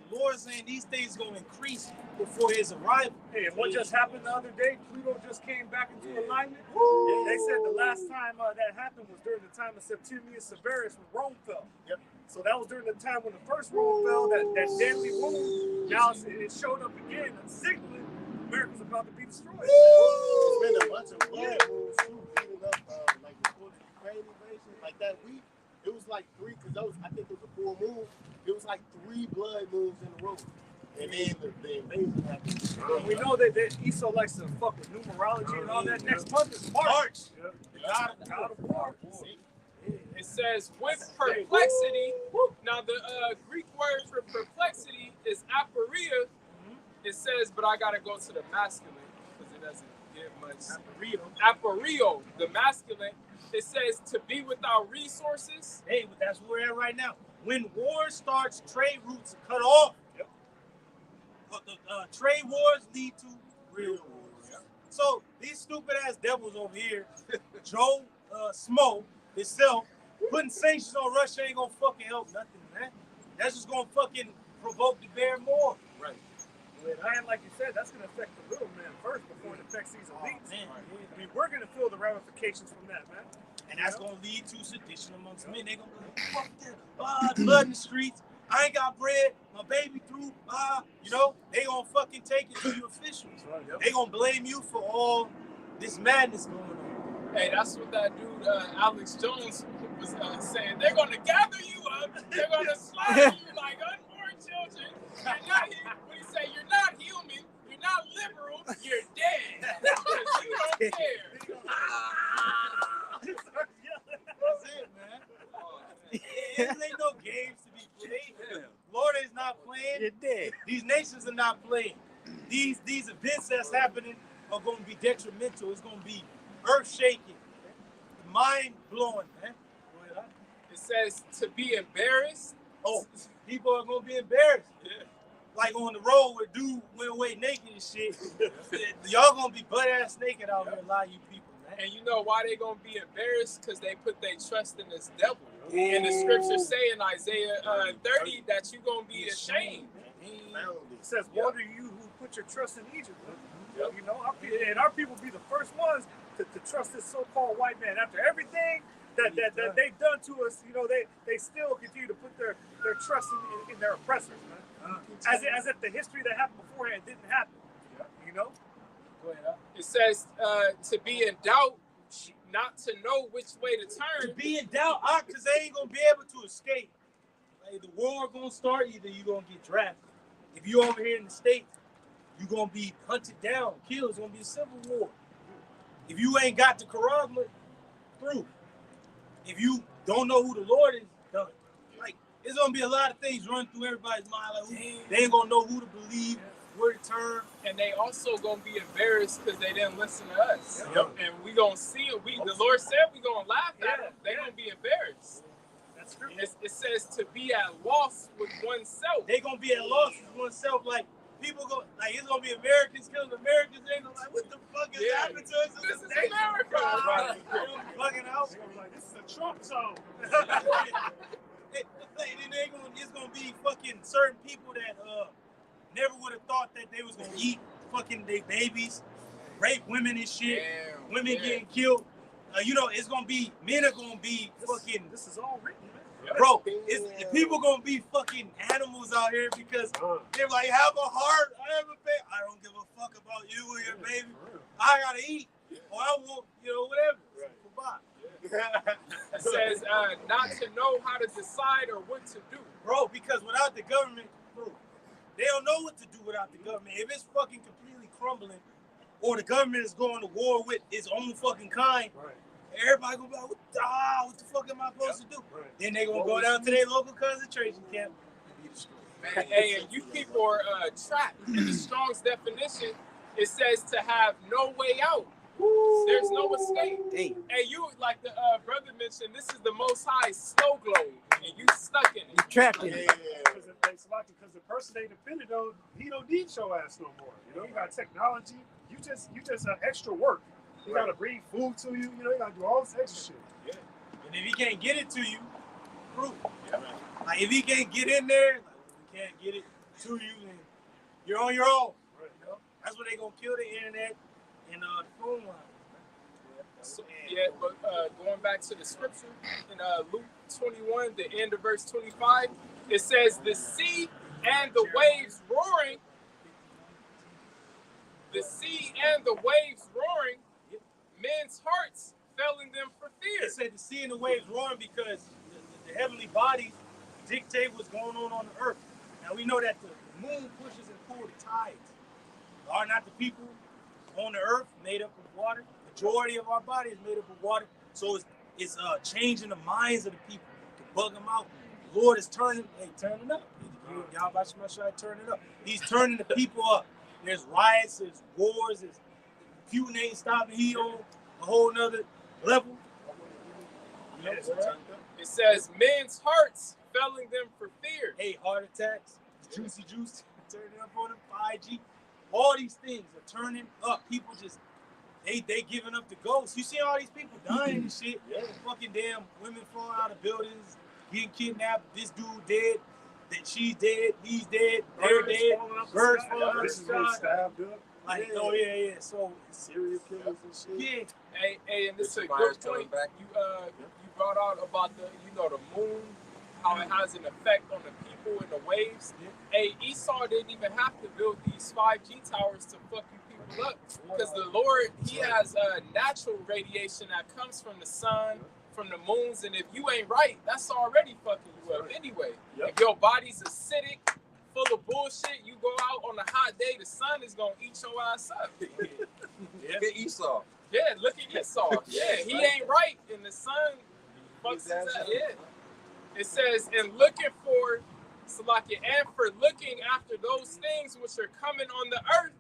The Lord is saying these things going to increase before his arrival. Hey, and what just happened the other day, Pluto just came back into alignment. They said the last time that happened was during the time of Septimius Severus when Rome fell. Yep. So that was during the time when the first Rome fell, that deadly wound. Now it showed up again, signaling America's about to be destroyed. It's been a bunch of blood moves too, leading up, like before the Ukraine invasion, like that week. It was like 3, because I think it was a full moon. It was like 3 blood moons in a row. And then the invasion happened. We know that Esau likes to fuck with numerology and all that. Next month is March. God of war. It says with perplexity. Now the Greek word for perplexity is aporia. It says, but I gotta go to the masculine because it doesn't give much. Aporio, the masculine. It says to be without resources. Hey, but that's where we're at right now. When war starts, trade routes are cut off. Trade wars lead to real wars. So these stupid ass devils over here, Joe Smo himself, putting sanctions on Russia ain't gonna fucking help nothing, man. That's just gonna fucking provoke the bear more. Right. And like you said, that's going to affect the little man first before it affects these elites. Man. I mean, we're going to feel the ramifications from that, man. And that's going to lead to sedition amongst men. They're going to be like, fuck that. Blood in the streets. I ain't got bread. My baby through. You know, they going to fucking take it to you officials. They going to blame you for all this madness going on. Hey, that's what that dude, Alex Jones, was saying. They're going to gather you up. They're going to slaughter you like unborn children. You're not, what he say, you're not human. You're not liberal. You're dead. Because you don't care. That's it, man. There ain't no games to be played. Florida is not playing. You're dead. These nations are not playing. These events that's happening are going to be detrimental. It's going to be earth-shaking, mind-blowing, man. It says to be embarrassed. Oh, people are going to be embarrassed. Yeah. Like on the road where dude went away naked and shit. Y'all going to be butt-ass naked out here, a lot of you people. And you know why they gonna be embarrassed? Because they put their trust in this devil. And the scriptures say in Isaiah 30 that you gonna be ashamed. It says, "Woe to you who put your trust in Egypt." You know, our people be the first ones to trust this so-called white man. After everything that they've done to us, you know, they still continue to put their trust in their oppressors, man. As if the history that happened beforehand didn't happen. You know. It says to be in doubt, not to know which way to turn. To be in doubt, because they ain't going to be able to escape. Like, the war going to start, either you're going to get drafted. If you're over here in the States, you're going to be hunted down, killed. It's going to be a civil war. If you ain't got the Quran through, if you don't know who the Lord is, done. Like, there's going to be a lot of things running through everybody's mind. Like, they ain't going to know who to believe. Where to turn, and they also gonna be embarrassed because they didn't listen to us. Yep. And we gonna see it. The Lord said we gonna laugh at them. They gonna be embarrassed. That's true. It says to be at loss with oneself. They gonna be at loss with oneself. Like people go, like it's gonna be Americans killing Americans. They gonna like, what the fuck is happening to us? This is America. Right. Fucking out. Like, this is a Trump zone. It's gonna be fucking certain people that never would have thought that they was gonna eat fucking their babies, rape women and shit, women getting killed. You know, it's gonna be, men are gonna be fucking. This is all written, man. Bro, people gonna be fucking animals out here because they're like, have a heart, I have a baby. I don't give a fuck about you or your baby. I gotta eat, or I want, you know, whatever. Goodbye. It says not to know how to decide or what to do. Bro, because without the government, bro, they don't know what to do without the government. If it's fucking completely crumbling, or the government is going to war with its own fucking kind, everybody gonna be like, what the fuck am I supposed to do? Then they gonna go down to their local concentration camp and be destroyed. Hey, and you people are trapped. In the Strong's definition, it says to have no way out. There's no escape. Hey, you, like the brother mentioned, this is the Most High snow globe, and you stuck in it. you trapped in it. Because the person they depended on, he don't need your ass no more. You know, you got technology. You just extra work. You gotta bring food to you. You know, you gotta do all this extra shit. Yeah. And if he can't get it to you, prove it. Like if he can't get in there, like if he can't get it to you, then you're on your own. You know? That's what they gonna kill the internet and the phone line. But going back to the scripture in Luke 21, the end of verse 25, it says, the sea and the waves roaring, men's hearts failing them for fear. It said the sea and the waves roaring because the heavenly bodies dictate what's going on the earth. Now we know that the moon pushes and pulls the tides. Are not the people on the earth made up of water? Majority of our body is made up of water. So it's changing the minds of the people to bug them out. The Lord is turning up. Y'all about to turn it up. He's turning the people up. There's riots, there's wars, there's Putin ain't stopping. He on a whole nother level. You know, it says men's hearts failing them for fear. Hey, heart attacks, juicy juice, turning up on them, 5G. All these things are turning up. People just, they giving up the ghost. You see all these people dying and shit. Fucking damn women falling out of buildings, getting kidnapped. This dude dead. that she's dead, he's dead, they're dead, birds falling out This the is what sky. stabbed up. Like, oh yeah. So Serial killers and shit. yeah, Hey, and this is a Richard good Myers coming point. back. You brought out about the the moon, how it has an effect on the people and the waves. Hey, Esau didn't even have to build these 5G towers to fuck you people up, because the Lord, He has natural radiation that comes from the sun, from the moons, and if you ain't right, that's already fucking you up anyway. If your body's acidic, full of bullshit, you go out on a hot day, the sun is gonna eat your ass up. Look at Esau. Yeah, look at Esau. Yeah, he ain't right, and the sun fucks his ass. Yeah. It says, and looking for, Salakia, and for looking after those things which are coming on the earth,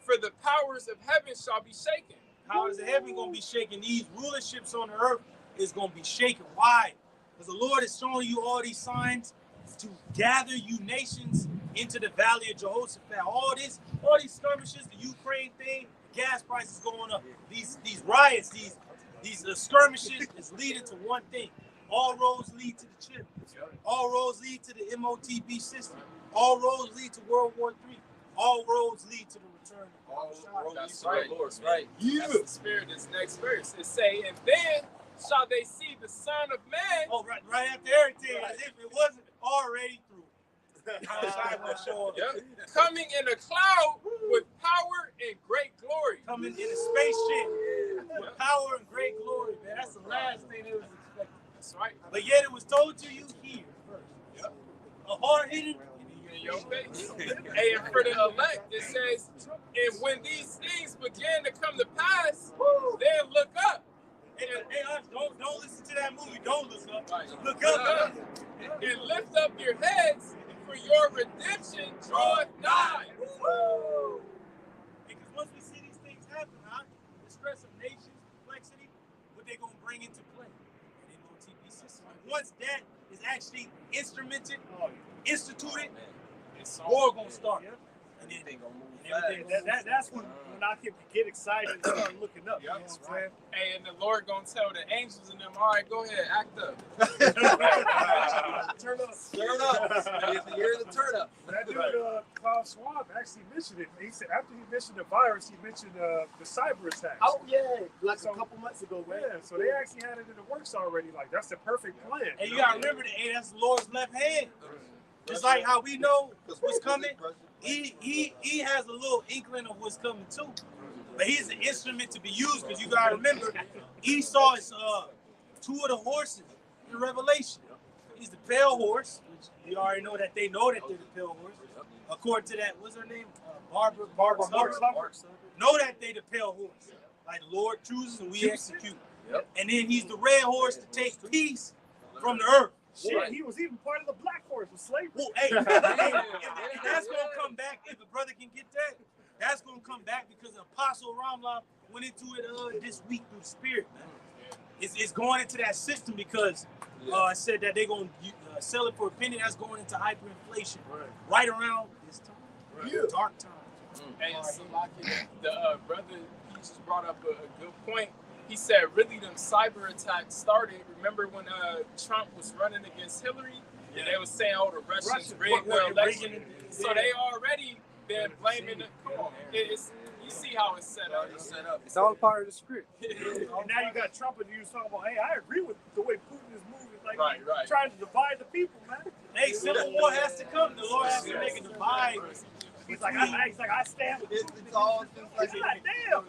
for the powers of heaven shall be shaken. powers of heaven gonna be shaking. These rulerships on the earth is gonna be shaken. Why? Because the Lord is showing you all these signs to gather you nations into the valley of Jehoshaphat. All these skirmishes, the Ukraine thing, gas prices going up. These riots, these skirmishes is leading to one thing. All roads lead to the chip. All roads lead to the MOTB system. All roads lead to World War III. All roads lead to the return of Yahushua. That's right. Lord. Right. Yeah. That's the spirit. This next verse. It say, and then shall they see the Son of Man. Oh, right after everything, as if it wasn't already through. Yahushua will show up. Yep. Coming in a cloud with power and great glory. Coming in a spaceship with power and great glory, man. That's the last thing they was expecting. That's right. But yet it was told to you here first. Yep. A hard hitting. In your face. Hey, and for the elect, it says, and when these things begin to come to pass, then look up. Hey, don't listen to that movie. Don't look up. Right. Look up. And lift up your heads, for your redemption draweth nigh. Because once we see these things happen, the stress of nations, complexity, what they're going to bring into play. The MOTB system. Once that is actually instituted, war going to start. And then Everything gonna move everything fast. That's when I can get excited and start looking up. You know Yep. what I'm saying? Hey, and the Lord gonna tell the angels in them, all right, go ahead, act up. Turn up. Turn up. It's the year of the turn up. That dude, Klaus Schwab, actually mentioned it. He said after he mentioned the virus, he mentioned the cyber attacks. Oh yeah, like a couple months ago, right? Yeah, so they actually had it in the works already. Like that's the perfect plan. And you got to remember that that's the Lord's left hand. Just like how we know what's coming, he has a little inkling of what's coming too. But he's an instrument to be used, because you got to remember, Esau is two of the horses in Revelation. He's the pale horse, which you already know that they're the pale horse. According to that, what's her name? Barbara know that they the pale horse. Like the Lord chooses and we execute. And then he's the red horse to take peace from the earth. Shit, he was even part of the black horse with slavery. Well, hey, and that's gonna come back if the brother can get that. That's gonna come back because Apostle Ramla went into it this week through the Spirit, man. It's going into that system because I said that they're gonna sell it for a penny. That's going into hyperinflation right around this time, dark time. And the brother, he just brought up a good point. He said, really, them cyber attacks started. Remember when Trump was running against Hillary? And they were saying, oh, the Russians rigged the election. So they already been blaming it. Come on. You see how it's set up. It's all part of the script. And now you got Trump and you talking about, hey, I agree with the way Putin is moving. Like, Right. trying to divide the people, man. Hey, civil war has to come. The Lord has to make a divide. He's like, I stand with Putin. It's all He's like, damn.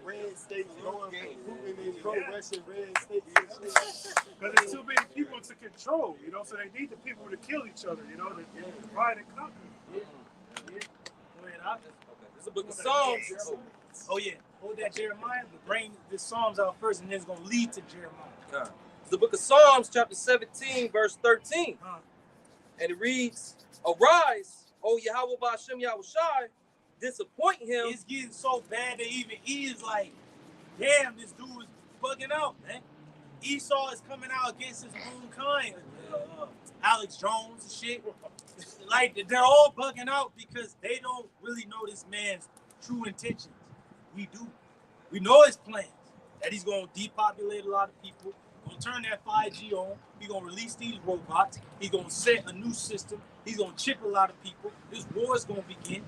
red states going Putin in pro-Russian red states. Because there's too many people to control, you know, so they need the people to kill each other, you know, to divide and conquer. It's the book of Psalms. Oh yeah, hold that Jeremiah. But bring the Psalms out first, and then it's gonna lead to Jeremiah. It's the book of Psalms, chapter 17, verse 13. And it reads, arise, O Yahweh Ba'ashem Yahushai, disappoint him. It's getting so bad that even he is like, damn, this dude is bugging out, man. Esau is coming out against his own kind. Alex Jones and shit. Like, they're all bugging out because they don't really know this man's true intentions. We do. We know his plans. That he's going to depopulate a lot of people, gonna turn that 5G on. He's gonna release these robots. He's gonna set a new system. He's gonna chip a lot of people. This war is gonna begin.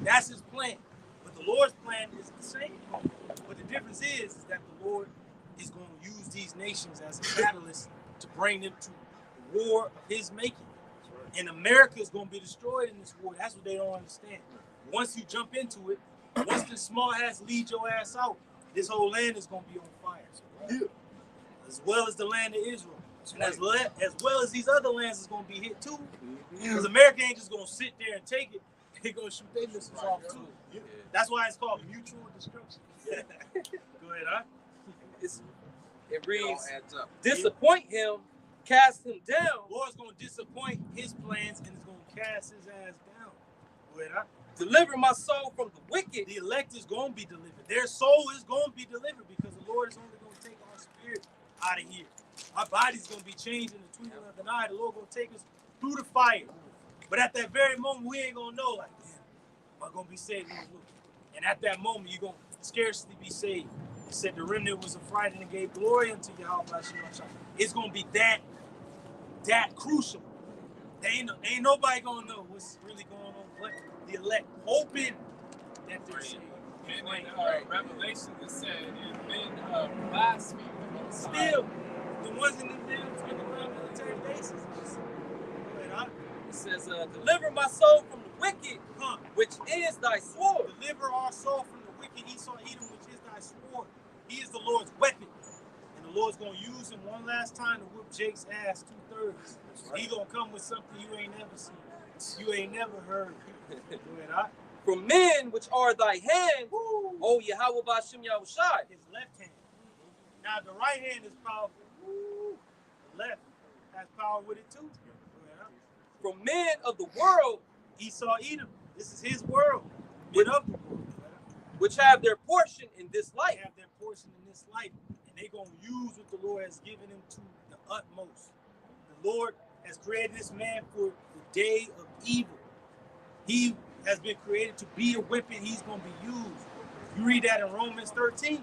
That's his plan. But the Lord's plan is the same. But the difference is that the Lord is gonna use these nations as a catalyst to bring them to the war of his making. And America is gonna be destroyed in this war. That's what they don't understand. Once you jump into it, once the small hats lead your ass out, this whole land is gonna be on fire. As well as the land of Israel. And as well as these other lands is gonna be hit too. Because America ain't just gonna sit there and take it. They're gonna shoot their missiles off too. That's why it's called mutual destruction. Go ahead, huh? It reads, disappoint him, cast him down. The Lord's gonna disappoint his plans and is gonna cast his ass down. Go ahead, huh? Deliver my soul from the wicked. The elect is gonna be delivered. Their soul is gonna be delivered because the Lord is only gonna take our spirit out of here. Our body's gonna be changed in the twinkling of an eye. The Lord gonna take us through the fire. But at that very moment, we ain't gonna know, like, damn, am I gonna be saved? And at that moment, you're gonna scarcely be saved. He said the remnant was affrighted and gave glory unto Yahweh. It's gonna be that crucial. Ain't nobody gonna know what's really going on, but the elect hoping that they're saved. And in Revelation, it said, and men blaspheme the Most High. Still, the ones in the damn military bases. It says, deliver my soul from the wicked, which is thy sword. Deliver our soul from the wicked Esau Edom, which is thy sword. He is the Lord's weapon. And the Lord's going to use him one last time to whoop Jake's ass 2/3. Right. He's going to come with something you ain't never seen. You ain't never heard. From men which are thy hand, O Yahweh B'Shem Yahushai. His left hand. Now the right hand is powerful. The left has power with it too. From men of the world, Esau Edom. This is his world. Men of the world. Which have their portion in this life. They have their portion in this life. And they're going to use what the Lord has given them to the utmost. The Lord has created this man for the day of evil. He has been created to be a weapon he's going to be used. You read that in Romans 13. It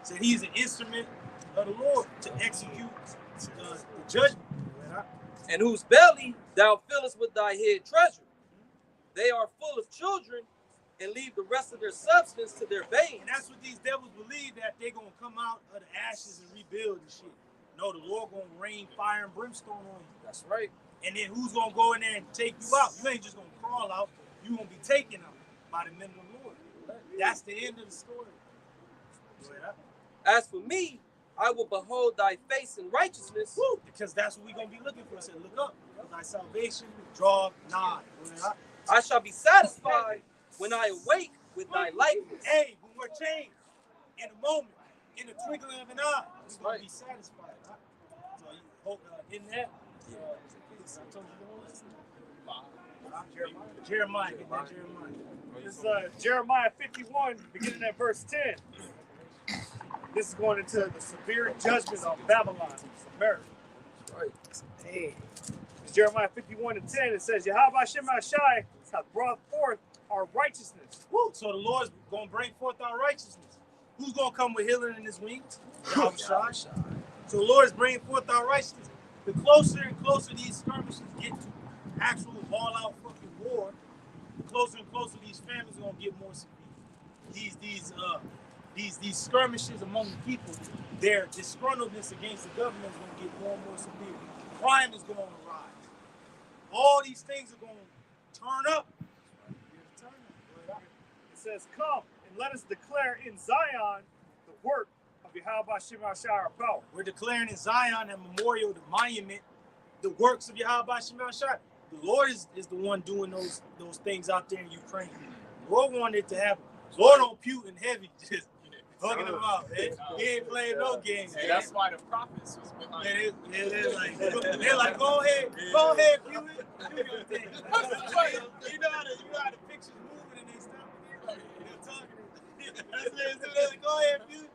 said he's an instrument of the Lord to execute the judgment. And whose belly thou fillest with thy hid treasure. They are full of children and leave the rest of their substance to their babes. And that's what these devils believe, that they're going to come out of the ashes and rebuild and shit. No, the Lord going to rain fire and brimstone on you. That's right. And then who's going to go in there and take you out? You ain't just going to crawl out. You're going to be taken out by the men of the Lord. That's the end of the story. As for me, I will behold thy face in righteousness. Woo, because that's what we're going to be looking for. It said, look up. Thy salvation draw nigh. I shall be satisfied when I awake with thy likeness. Hey, when we're changed in a moment, in the twinkling of an eye, we're going to be satisfied. Huh? So you hope in that. I told you don't listen. Jeremiah. This is Jeremiah 51, beginning at verse 10. This is going into the severe judgment of Babylon, America. Right. Hey. It's Jeremiah 51 and 10. It says, Yahweh Shema Shai hath brought forth our righteousness. Woo. So the Lord's going to bring forth our righteousness. Who's going to come with healing in his wings? Yahweh Shai. So the Lord is bringing forth our righteousness. The closer and closer these skirmishes get to actual all-out fucking war, the closer and closer these families are going to get more severe. These skirmishes among the people, their disgruntledness against the government is going to get more and more severe. Crime is going to rise. All these things are going to turn up. It says, come and let us declare in Zion the work of Yahweh Shema Shai our power. We're declaring in Zion a memorial, the monument, the works of Yahweh Shema Shai. The Lord is the one doing those things out there in Ukraine. The Lord wanted to happen. The Lord on Putin heavy, just hugging him out. He ain't playing no games. And that's why the prophets was behind it. They're like, go ahead, Putin. Do your thing. You know how the pictures moving and they stop and they're talking. Go ahead, Putin.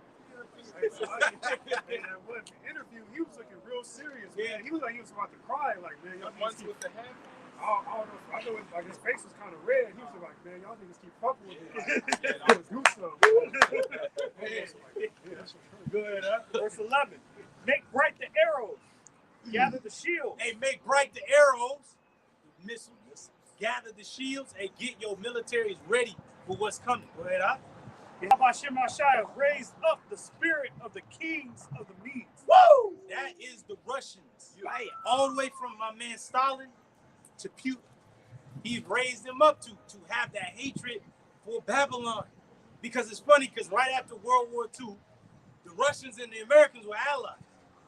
In that interview, he was looking real serious, man. He was like he was about to cry, like, man, y'all The ones with the head. I know like his face was kind of red. He was like, man, y'all niggas keep fucking with me. Like, I was do something. Good, huh? Verse 11. Make bright the Gather the shield. Hey, make bright the arrows, missiles. Gather the shields and get your militaries ready for what's coming. Go ahead, huh? Yahweh Shemashai raised up the spirit of the kings of the Medes. Woo! That is the Russians. Right? All the way from my man Stalin to Putin. He raised them up to have that hatred for Babylon. Because it's funny, because right after World War II, the Russians and the Americans were allies.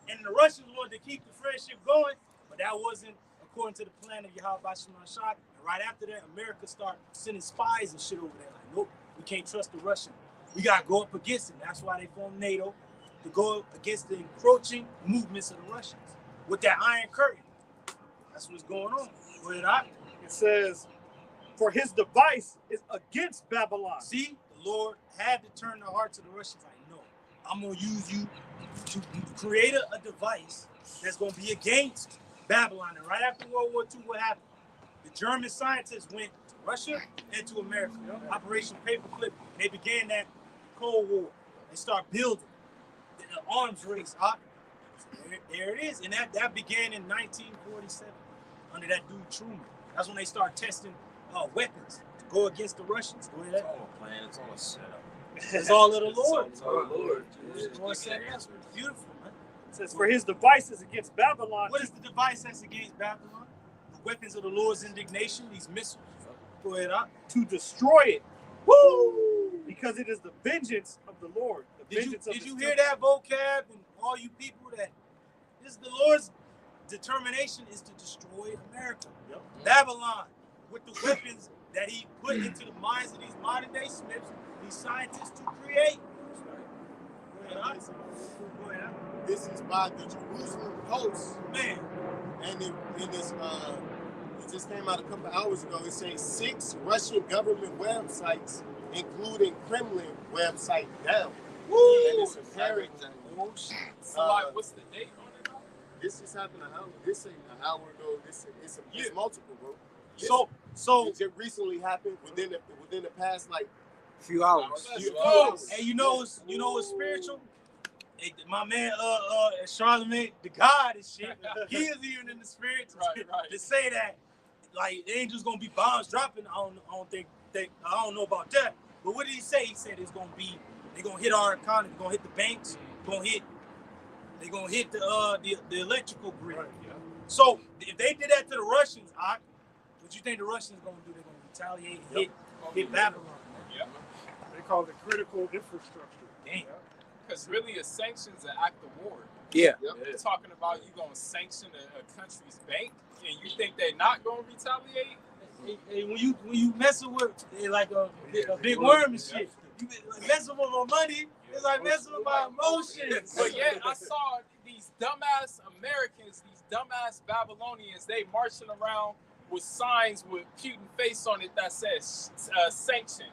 And the Russians wanted to keep the friendship going, but that wasn't according to the plan of Yahweh Shemashai. And right after that, America started sending spies and shit over there. Like, nope, we can't trust the Russians. We got to go up against them. That's why they formed NATO, to go up against the encroaching movements of the Russians with that Iron Curtain. That's what's going on. Go ahead, huh? It says, for his device is against Babylon. See, the Lord had to turn the hearts of the Russians like, no, I'm going to use you to create a device that's going to be against Babylon. And right after World War II, what happened? The German scientists went to Russia and to America. Operation Paperclip. And they began that Cold War. They start building the arms race. There it is. And that began in 1947 under that dude Truman. That's when they start testing weapons to go against the Russians. Go ahead. It's all a plan. It's all a setup. It's all of the Lord. It's all the Lord. It's beautiful, man. It says, for his device is against Babylon. What is the device that's against Babylon? The weapons of the Lord's indignation, these missiles. Go ahead, up. To destroy it. Woo! Because it is the vengeance of the Lord. The Did you hear that, vocab, and all you people, that this is the Lord's determination is to destroy America. Yep. Babylon, with the weapons that he put into the minds of these modern day Smiths, these scientists to create. Go ahead, Go ahead. This is by the Jerusalem Post. Man. And in this, it just came out a couple of hours ago. It says 6 Russian government websites, including Kremlin website, down. Woo! And it's apparent. So, what's the date on it? This just happened an hour. This ain't an hour ago. It's multiple, bro. So it just recently happened within the past like few hours. Hey, you know what's spiritual? Hey, my man Charlemagne, the God and shit, he is even in the spirit to say that like the angels gonna be bombs dropping. I don't know about that. But what did he say? He said it's gonna be, they're gonna hit our economy, gonna hit the banks, they're gonna hit the electrical grid. Right, yeah. So if they did that to the Russians, what you think the Russians gonna do? They're gonna retaliate and hit Babylon. Yeah. They call it critical infrastructure. Damn. Because really, a sanction's an act of war. Yeah. They're talking about you going to sanction a country's bank, and you think they're not going to retaliate? Hey, when you messing with like a big worm and shit, you messing with my money. It's like messing with my emotions. But yet, I saw these dumbass Americans, these dumbass Babylonians, they marching around with signs with Putin face on it that says sanction.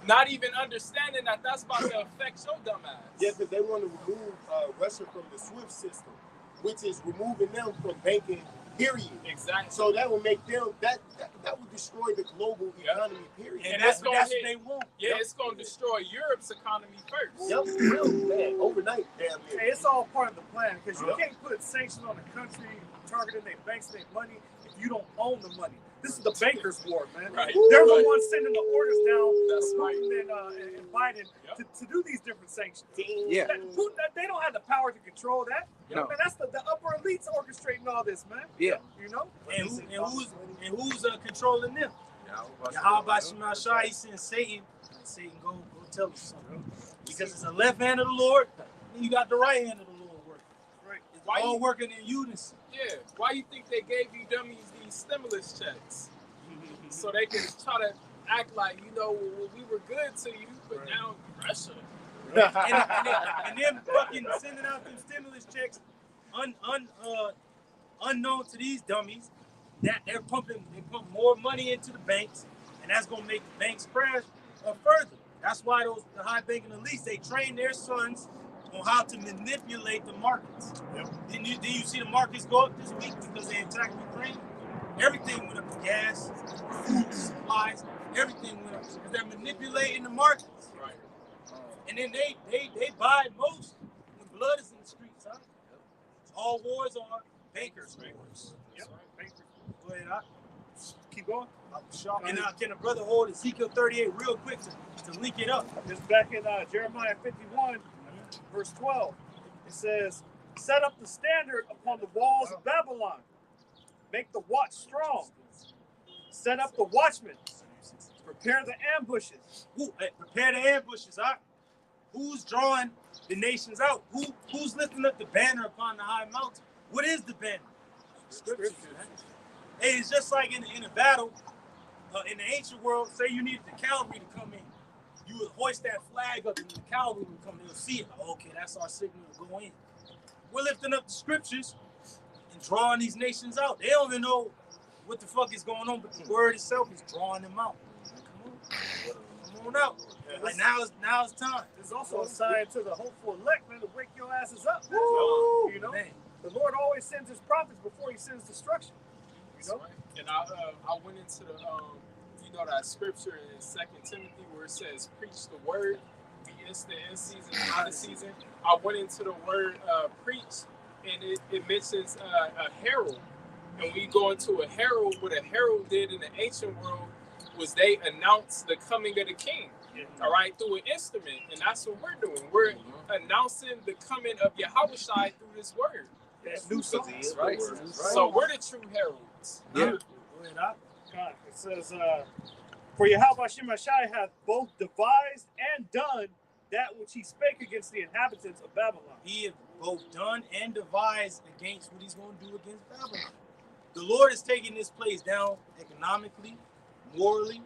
Not even understanding that that's about to affect your dumb ass. Yeah, because they want to remove Russia from the SWIFT system, which is removing them from banking, period. Exactly. So that will make them, that will destroy the global economy, period. And that's what they want. Yeah, it's going to destroy Europe's economy first. Yep, real bad. Overnight, damn near. Hey, it's all part of the plan because you can't put sanctions on a country targeting their banks, their money, if you don't own the money. This is the bankers' war, man. Right. They're the ones sending the orders down That's to right. Putin and Biden to do these different sanctions. Yeah. Putin, they don't have the power to control that. No. Man, that's the upper elites orchestrating all this, man. Yeah. You know? And who's controlling them? Yahweh Shemashai, he sent Satan. Satan, go tell us something. Because it's the left hand of the Lord, and you got the right hand of the Lord working. Right. It's all working in unison. Yeah. Why you think they gave you dummies these stimulus checks? So they can try to act like, well, we were good to you, but now Russia. and then fucking sending out them stimulus checks unknown to these dummies, that they pump more money into the banks, and that's gonna make the banks crash further. That's why the high banking elites, they train their sons on how to manipulate the markets. Yep. Did you see the markets go up this week because they attacked Ukraine? Everything went up. Gas, food supplies, everything went up because they're manipulating the markets. Right. And then they buy most when blood is in the streets, huh? All wars are bakers. Yep. Go ahead, Keep going. and now, can a brother hold Ezekiel 38 real quick to link it up? It's back in Jeremiah 51, verse 12. It says, set up the standard upon the walls of Babylon. Make the watch strong. Set up the watchmen. Prepare the ambushes. Prepare the ambushes, Who's drawing the nations out? Who's lifting up the banner upon the high mountain? What is the banner? Scriptures, man. Hey, it's just like in a battle, in the ancient world, say you needed the cavalry to come in. You would hoist that flag up and the cavalry would come in. They'll see it. Okay, that's our signal to go in. We're lifting up the scriptures and drawing these nations out. They don't even know what the fuck is going on, but the word itself is drawing them out. Come on out. Like now it's time. There's also a sign to the hopeful elect, man, to wake your asses up. Woo! You know, Man. the Lord always sends his prophets before he sends destruction. You know, And I went into the that scripture in 2 Timothy where it says preach the word, be instant in season and out of season. I went into the word preach, and it mentions a herald. And we go into a herald, what a herald did in the ancient world was they announced the coming of the king, all right, through an instrument. And that's what we're doing. We're announcing the coming of Yahushua through this word. new songs, Right. So we're the true heralds. Yeah. God, it says, for Yahweh Shemashai hath both devised and done that which he spake against the inhabitants of Babylon. He has both done and devised against what he's going to do against Babylon. The Lord is taking this place down economically, morally,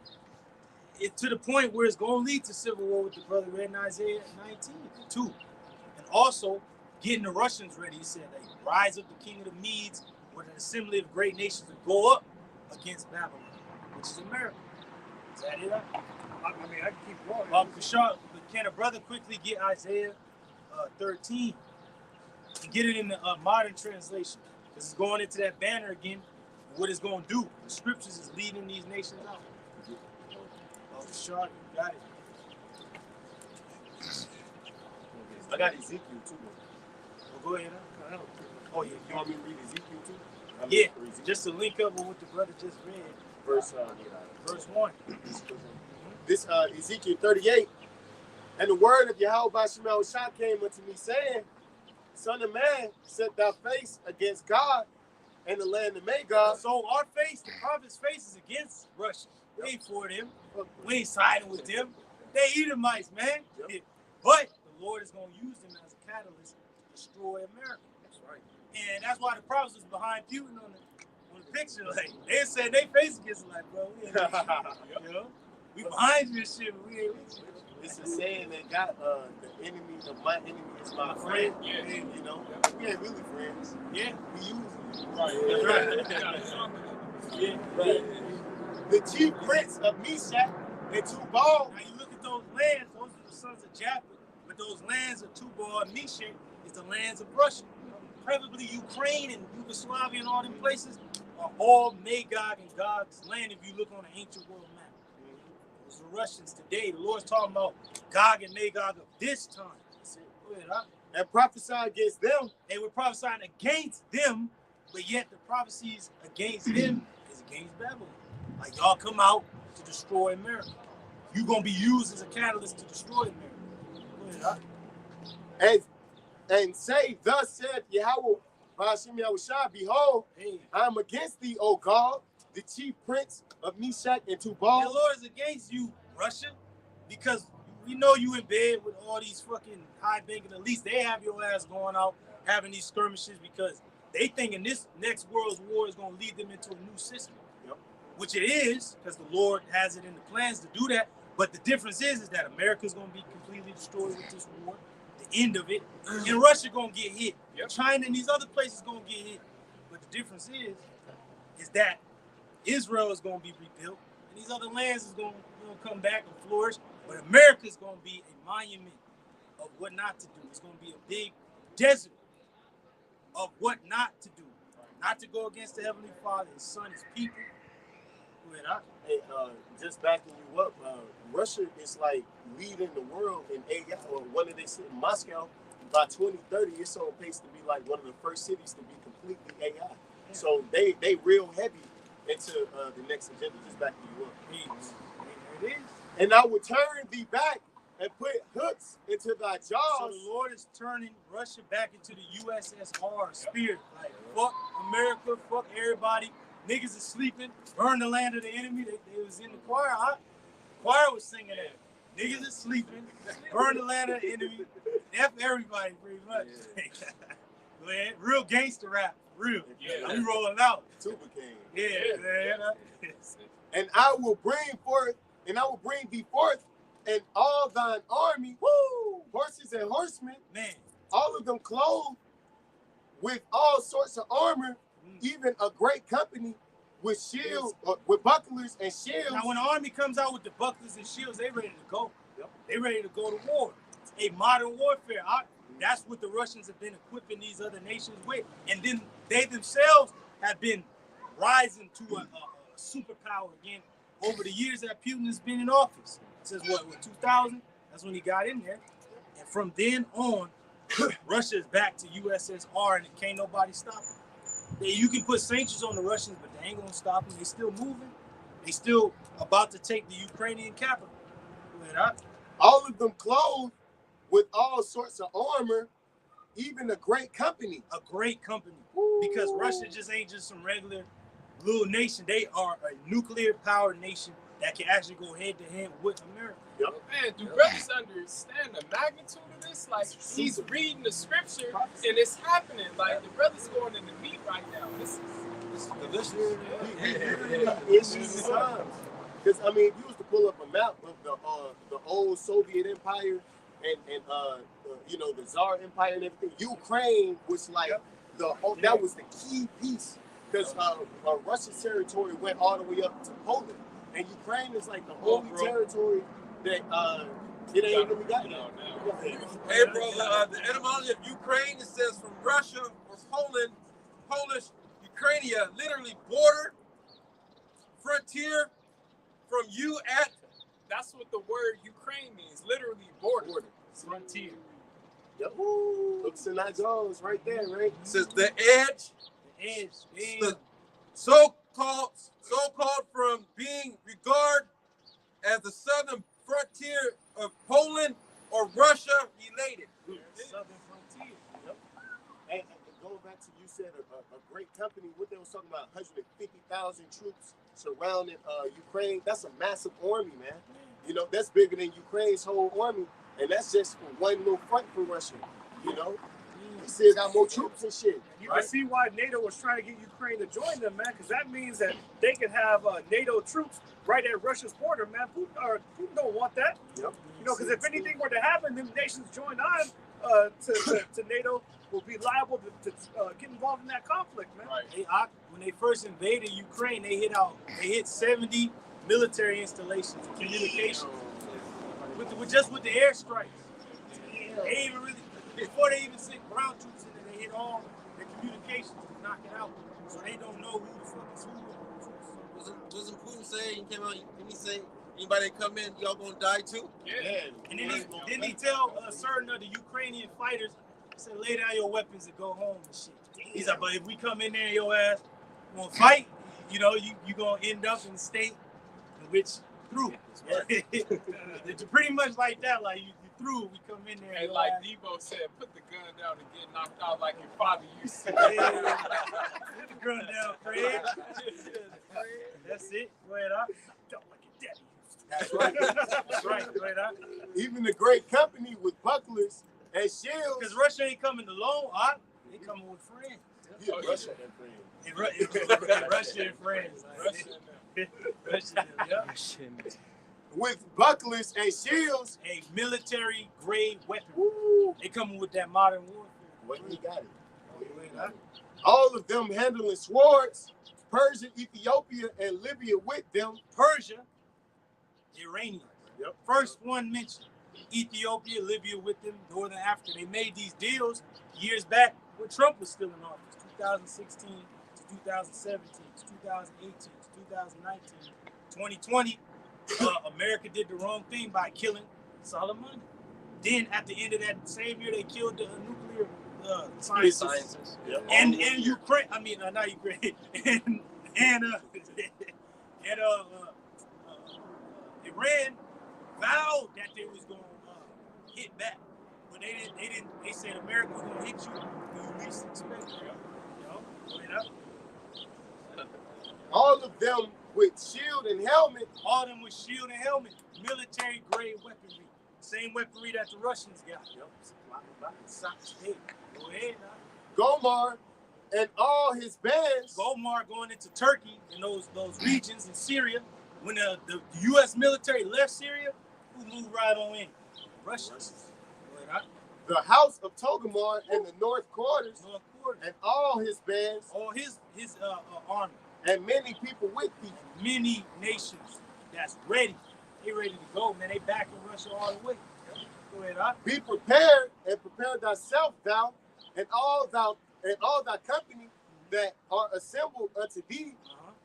to the point where it's going to lead to civil war with the brother read in Isaiah 19, too. And also getting the Russians ready. He said, they rise up the king of the Medes with an assembly of great nations to go up against Babylon, which is America. Is that it? I mean, I can keep going. Can a brother quickly get Isaiah 13 and get it in the modern translation? Because it's going into that banner again. And what it's going to do, the scriptures is leading these nations out. Sharp, you got it. I got Ezekiel too. Well, go ahead. Oh, yeah. You want me to read Ezekiel too? Yeah, just to link up with what the brother just read. Verse 1. This Ezekiel 38. And the word of Yahweh Shemashai came unto me, saying, Son of man, set thy face against God and the land of Magog. So our face, the prophet's face, is against Russia. We ain't for them. We ain't siding with them. They Edomites, man. Yep. But the Lord is going to use them as a catalyst to destroy America. That's right. And that's why the prophets was behind Putin on the picture. Like, they said they face against it, like, bro, we ain't you know? We behind you and shit, but we ain't. It's a saying that got the enemy of my enemy is my friend. Yeah. And, you know, we ain't really friends. Yeah. We use it. Right. Yeah. Right. The chief prince of Meshach and Tubal. Now you look at those lands, those are the sons of Japheth, but those lands of Tubal and Meshach is the lands of Russia. Preferably Ukraine and Yugoslavia and all them places are all Magog and Gog's land if you look on the ancient world map. Those are Russians today. The Lord's talking about Gog and Magog of this time. Go ahead, and prophesy against them. They were prophesying against them, but yet the prophecies against them is against Babylon. Like, y'all come out to destroy America. You're going to be used as a catalyst to destroy America. Go ahead, And say, thus said Yahweh, Ba'ashem Yahushua, behold, I am against thee, O God, the chief prince of Meshach and Tubal. The Lord is against you, Russia, because we know you in bed with all these fucking high-banking elites. They have your ass going out having these skirmishes because they thinking this next world's war is going to lead them into a new system. Which it is, because the Lord has it in the plans to do that. But the difference is that America's going to be completely destroyed with this war, the end of it, and Russia going to get hit. China and these other places going to get hit. But the difference is that Israel is going to be rebuilt, and these other lands is going to come back and flourish. But America is going to be a monument of what not to do. It's going to be a big desert of what not to do. Not to go against the Heavenly Father, His Son, His people. Hey, just backing you up, Russia is like leading the world in AI, or one of they said in Moscow by 2030, it's on pace to be like one of the first cities to be completely AI. So they real heavy into the next agenda. Just back to you up. There it is. And I will turn thee back and put hooks into thy jaws. So the Lord is turning Russia back into the USSR spirit. Like, fuck America, fuck everybody. Niggas is sleeping. Burn the land of the enemy. They was in the choir. Choir was singing that. Niggas is sleeping. Burn the land of the enemy. F everybody, pretty much. Go ahead. Real gangster rap. Real. Yeah. We rolling out. Tuba King. Yeah, man. And I will bring thee forth and all thine army, woo, horses and horsemen, man, all of them clothed with all sorts of armor, even a great company with shields, with bucklers and shields. Now, when the army comes out with the bucklers and shields, they ready to go. Yep. They ready to go to war. A modern warfare. That's what the Russians have been equipping these other nations with. And then they themselves have been rising to a superpower again over the years that Putin has been in office. Since what 2000? That's when he got in there. And from then on, Russia is back to USSR, and can't nobody stop it. You can put sanctions on the Russians, but they ain't gonna stop them. They still moving. They still about to take the Ukrainian capital. All of them clothed with all sorts of armor, even a great company. A great company. Because Russia just ain't just some regular little nation. They are a nuclear powered nation that can actually go head to head with America. Yep. Man, do brothers understand the magnitude of this? Like, he's reading the scripture and it's happening. Like, the brother's going in the meat right now. This is delicious. Issues times. Because I mean, if you was to pull up a map of the old Soviet Empire and you know, the Tsar Empire and everything, Ukraine was like that was the key piece, because Russia's territory went all the way up to Poland, and Ukraine is like the only territory that it ain't really got now. Hey, brother, the etymology of Ukraine, it says from Russia or Poland, Polish, Ukrainia, literally border, frontier, from you at. That's what the word Ukraine means, literally border. Frontier. Yep. Hooks in our jaws right there, right? It says the edge. The edge. The so-called from being regarded as the southern frontier of Poland or Russia related. Southern frontier. Yep. And going back to, you said a great company, what they was talking about, 150,000 troops surrounding Ukraine. That's a massive army, man. You know, that's bigger than Ukraine's whole army. And that's just for one little front for Russia, you know? He still got more troops and shit. You can see why NATO was trying to get Ukraine to join them, man, because that means that they can have NATO troops right at Russia's border, man. Putin don't want that. Yep. You know, because if anything were to happen, them nations joined on to NATO will be liable to get involved in that conflict, man. Right. When they first invaded Ukraine, they hit 70 military installations, communications, with the airstrikes. They even really, before they even sent ground troops in there, they hit all the communications to knock it out. So they don't know who the fuck is who. Wasn't Putin say, he came out, didn't he say, anybody that come in, y'all gonna die too? Yeah. And then he tell certain of the Ukrainian fighters, he said, lay down your weapons and go home and shit. He's like, but if we come in there and your ass gonna fight, you know, you gonna end up in the state in which through. It's pretty much like that. Like you through, we come in there. And like Debo said, put the gun down and get knocked out like your father used to. Put the gun down, Craig. That's it. Go ahead, up. Don't like your daddy. That's right. That's right. Go ahead, up. Even the great company with bucklers and shields. Because Russia ain't coming alone, they coming with friends. Yeah, Russia and friends. Russia and friends. With bucklers and shields, a military grade weapon. Woo. They coming with that modern warfare. Well, he got it. All of them handling swords. Persia, Ethiopia, and Libya with them. Persia, Iranians. Yep. First one mentioned. Ethiopia, Libya with them, Northern Africa. They made these deals years back when Trump was still in office, 2016 to 2017 to 2018 to 2019, 2020. America did the wrong thing by killing Soleimani. Then at the end of that same year, they killed the nuclear scientists. Yeah. And Ukraine, I mean, not Ukraine, and Iran vowed that they was going to hit back, but they didn't. They said America was going to hit you when you least expect it. You know, All of them with shield and helmet. all of them with shield and helmet, military grade weaponry, same weaponry that the Russians got. Yep. Hey, go ahead now. Gomar and all his bands. Gomar going into Turkey and those regions in Syria. When the U.S. military left Syria, who moved right on in? Russians. The house of Togomar and the north quarters. And all his bands. All his army. And many people with people. Many nations that's ready. They ready to go, man. They backing Russia all the way. Go ahead, Be prepared and prepare thyself, thou, and all thy company that are assembled unto thee,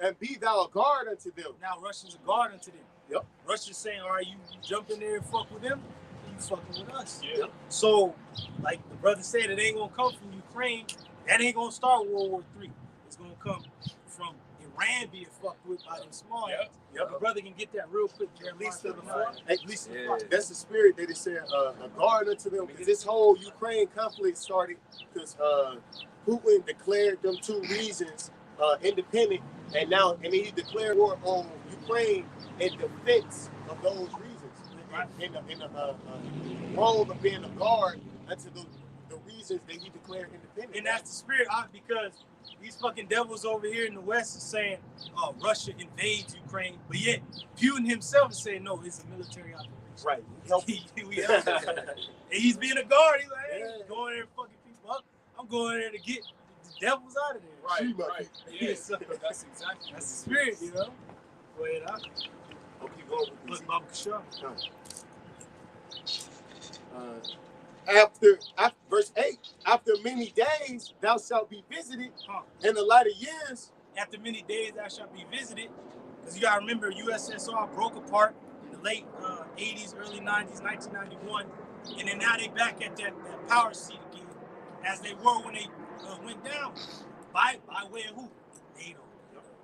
and be thou a guard unto them. Now Russia's a guard unto them. Yep. Russia's saying, all right, you jump in there and fuck with them, you fucking with us. Yep. So, like the brother said, it ain't gonna come from Ukraine. That ain't gonna start World War III. It's gonna come from Iran being fucked with by them small. Yep. The brother can get that real quick. At least that's the spirit that it said, a guard unto them. Because this whole Ukraine conflict started because Putin declared them 2 regions independent, and then he declared war on Ukraine in defense of those regions, in the role of being a guard unto the regions that he declared independent. And that's the spirit, because these fucking devils over here in the West are saying, Russia invades Ukraine, but yet Putin himself is saying, no, it's a military operation. Right. We help him. And he's being a guard. He's like, hey, going there and fucking people up. I'm going there to get the devils out of there. Right. Yeah, so that's the spirit, you know. Go ahead, keep going with this. Baba Kashar. After verse 8, after many days thou shalt be visited, in the latter years. After many days thou shalt be visited, because you gotta remember USSR broke apart in the late 80s, early 90s, 1991, and then now they back at that power seat again, as they were when they went down. By way of who? NATO.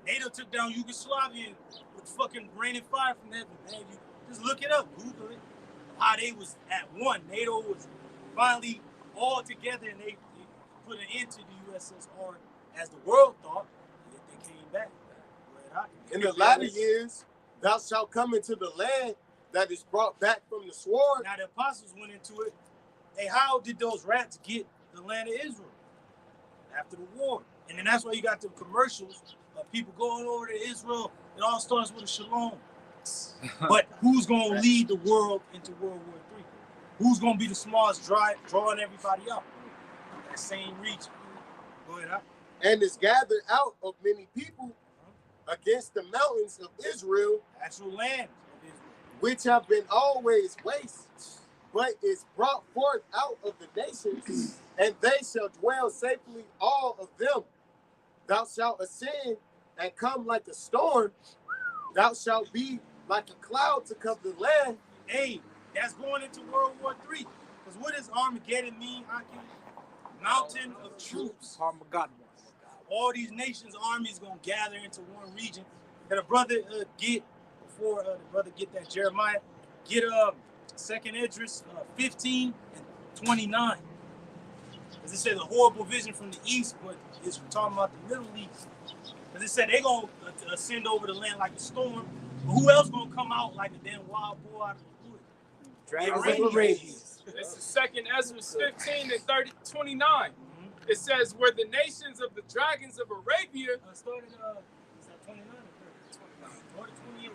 NATO took down Yugoslavia with fucking raining fire from heaven. Man, you just look it up, Google it. How they was at one. NATO was finally all together, and they put an end to the USSR as the world thought, and yet they came back. In the latter years, thou shalt come into the land that is brought back from the sword. Now the apostles went into it. Hey, how did those rats get the land of Israel after the war? And then that's why you got the commercials of people going over to Israel. It all starts with a shalom. But who's going to lead the world into World War III? Who's going to be the smallest drawing everybody up? That same region. Go ahead, And is gathered out of many people against the mountains of Israel, actual land of Israel, which have been always waste, but is brought forth out of the nations, and they shall dwell safely, all of them. Thou shalt ascend and come like a storm. Thou shalt be like a cloud to cover the land. Hey, that's going into World War III. Because what does Armageddon mean, Aki? Mountain of troops. Armageddon. All these nations' armies gonna gather into one region. And the brother before the brother get that Jeremiah, get 2nd Esdras 15 and 29. Because it says a horrible vision from the east, but it's talking about the Middle East. Because it said they're gonna ascend over the land like a storm. But who else gonna come out like a damn wild boar out of the wood? Dragons of Arabia. This is 2nd Esdras 15 and 29. It says, where the nations of the dragons of Arabia. Started, is that 29 or 30? 28.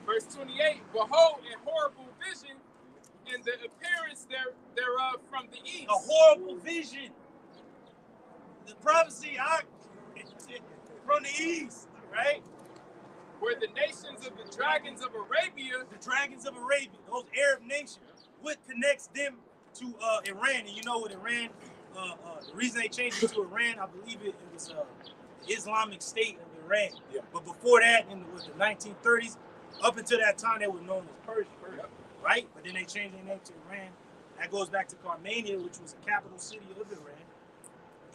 Verse 28, behold, a horrible vision, and the appearance thereof from the east. A horrible vision. The prophecy from the east, right? Where the nations of the dragons of Arabia. The dragons of Arabia, those Arab nations. What connects them to Iran? And you know what Iran, the reason they changed it to Iran, I believe it was the Islamic State of Iran. Yeah. But before that, in the 1930s, up until that time, they were known as Persia, right? But then they changed their name to Iran. That goes back to Carmania, which was a capital city of Iran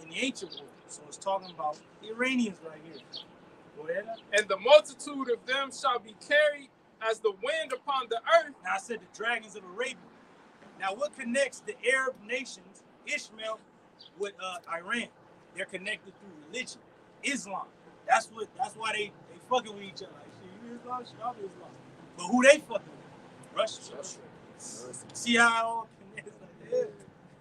in the ancient world. So it's talking about the Iranians right here. Go ahead. And the multitude of them shall be carried as the wind upon the earth. Now I said the dragons of Arabia. Now what connects the Arab nations, Ishmael, with Iran? They're connected through religion, Islam. That's why they fucking with each other. Like, shit, you Islam, shit, I'm Islam. But who they fucking with? Russia. See how it all connects like that?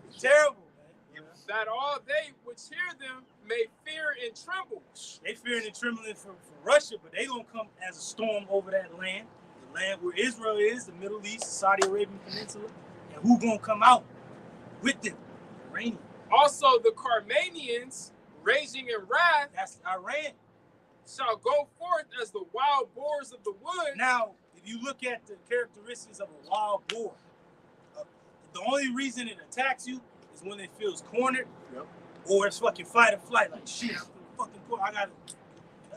It's terrible, man. That all they which hear them may fear and tremble. They fearing and trembling for Russia, but they gonna come as a storm over that land. The land where Israel is, the Middle East, the Saudi Arabian Peninsula. And who gonna come out with them? Iranian. Also the Carmanians, raging in wrath, That's Iran. shall go forth as the wild boars of the wood. Now, if you look at the characteristics of a wild boar, the only reason it attacks you is when it feels cornered, or it's fucking fight or flight. Like, shit, I'm fucking cornered. I gotta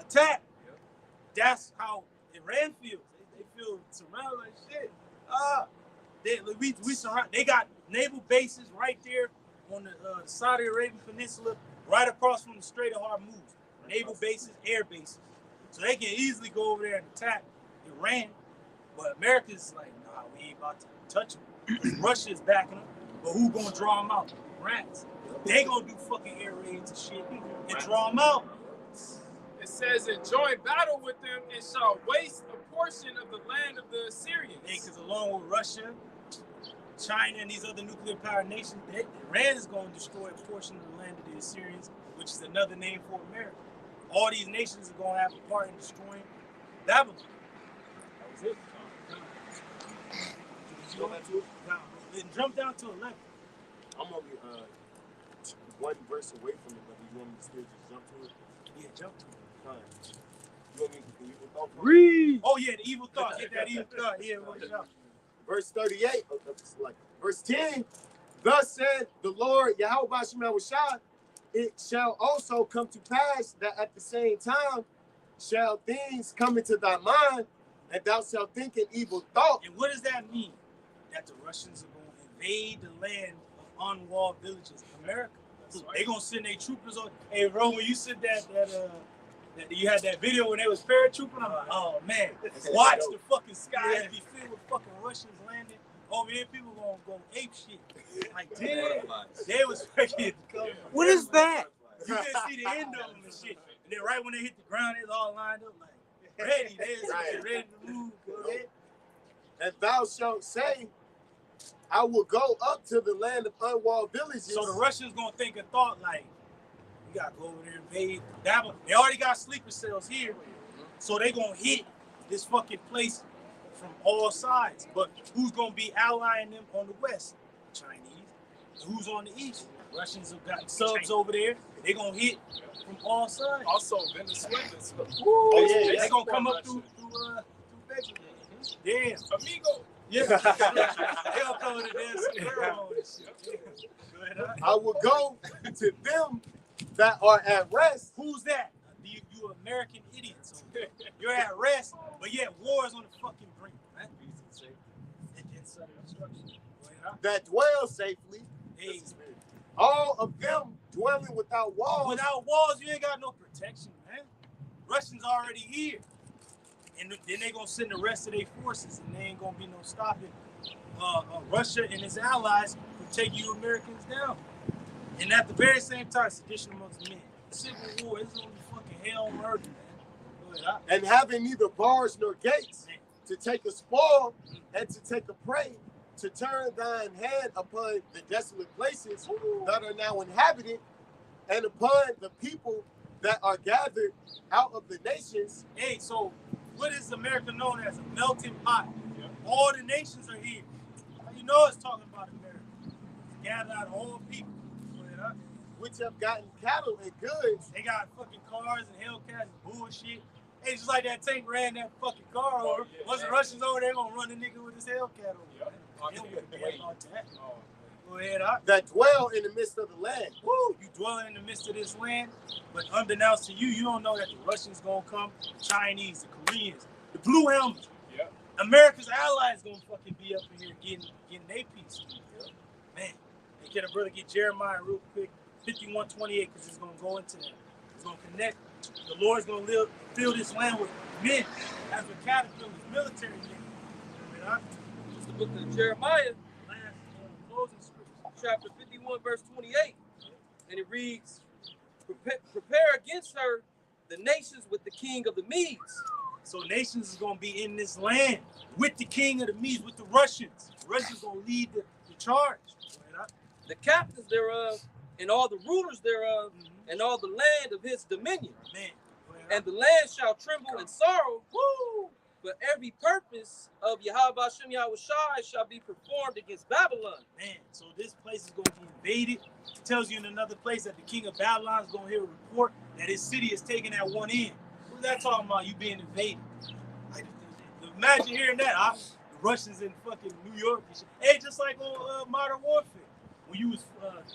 attack. That's how Iran feels. They feel surrounded like shit. We surround. They got naval bases right there on the Saudi Arabian Peninsula, right across from the Strait of Hormuz. Naval bases, air bases. So they can easily go over there and attack Iran. But America's like, nah, we ain't about to touch them. Russia is backing them. But who gonna draw them out? France. They gonna do fucking air raids and shit and draw them out. It says, and join battle with them and shall waste a portion of the land of the Assyrians. Hey, because along with Russia, China, and these other nuclear power nations, Iran is going to destroy a portion of the land of the Assyrians, which is another name for America. All these nations are going to have a part in destroying Babylon. That was it. Did you go back to it? No. Then jump down to 11. I'm only one verse away from it, but you want me to still just jump to it? Yeah, jump to it. Fine. You want me to evil thought? Read. Oh, yeah, the evil thought. Get that evil thought. Yeah, watch out. Verse 38, like verse 10, thus said the Lord, Yahweh Bashim Shah, it shall also come to pass that at the same time shall things come into thy mind, and thou shalt think an evil thought. And what does that mean? That the Russians are going to invade the land of unwalled villages of America. They're going to send their troopers on. Hey, bro, when you said that you had that video when they was paratrooping, I'm like, oh, man, watch the fucking sky be filled with fucking Russians landing. Over here, people going to go ape shit. Like, damn, they was fucking coming. What is that? You can see the end of them and shit. And then right when they hit the ground, they was all lined up like, ready. They was ready to move. Go ahead. And thou shalt say, I will go up to the land of unwalled villages. So the Russians gonna think a thought like, we gotta go over there and invade Babylon. They already got sleeper cells here, so they gonna hit this fucking place from all sides. But who's gonna be allying them on the west? Chinese. And who's on the east? Russians have got subs over there. They gonna hit from all sides. Also Venezuelans. They gonna come up through Mexico. Damn. Amigo. Yeah. They gonna come with a damn Sombrero and shit. I will go to them that are at rest. Who's that? You American idiots. You're at rest, but yet war is on the fucking brink. That's easy to say. It's sudden destruction. That dwell safely. Hey. All of them dwelling without walls. Without walls, you ain't got no protection, man. Russians already here. And then they gonna send the rest of their forces, and there ain't gonna be no stopping Russia and its allies from taking you Americans down. And at the very same time, sedition amongst men. Civil war is gonna be fucking hell on earth, man. And having neither bars nor gates, to take a spoil and to take a prey, to turn thine hand upon the desolate places that are now inhabited, and upon the people that are gathered out of the nations. Hey, so what is America known as? A melting pot. All the nations are here. You know it's talking about America. It's gathered out of all people. Which have gotten cattle and goods. They got fucking cars and Hellcats and bullshit. Hey, just like that tank ran that fucking car over. Once the Russians over there, gonna run the nigga with his Hellcat over. Go ahead, that dwell in the midst of the land. Woo! You dwelling in the midst of this land, but unbeknownst to you, you don't know that the Russians gonna come, the Chinese, the Koreans, the Blue Helmets. America's allies gonna fucking be up in here getting their piece. Man, and can a brother get Jeremiah real quick? 51:28, because it's going to go into that. It's going to connect. The Lord's going to fill this land with men as a caterpillar, military men. It's the book of Jeremiah, Closing scripture. chapter 51, verse 28. And it reads, prepare against her the nations with the king of the Medes. So nations is going to be in this land with the king of the Medes, with the Russians. The Russians going to lead the charge. The captains thereof, and all the rulers thereof, and all the land of his dominion. Man. And the land shall tremble in sorrow. Woo! But every purpose of Yahweh Hashem Yahushai shall be performed against Babylon. Man, so this place is going to be invaded. It tells you in another place that the king of Babylon is going to hear a report that his city is taken at one end. What's that talking about? You being invaded. Imagine hearing that. The Russians in fucking New York and shit. Hey, just like on Modern Warfare. When you was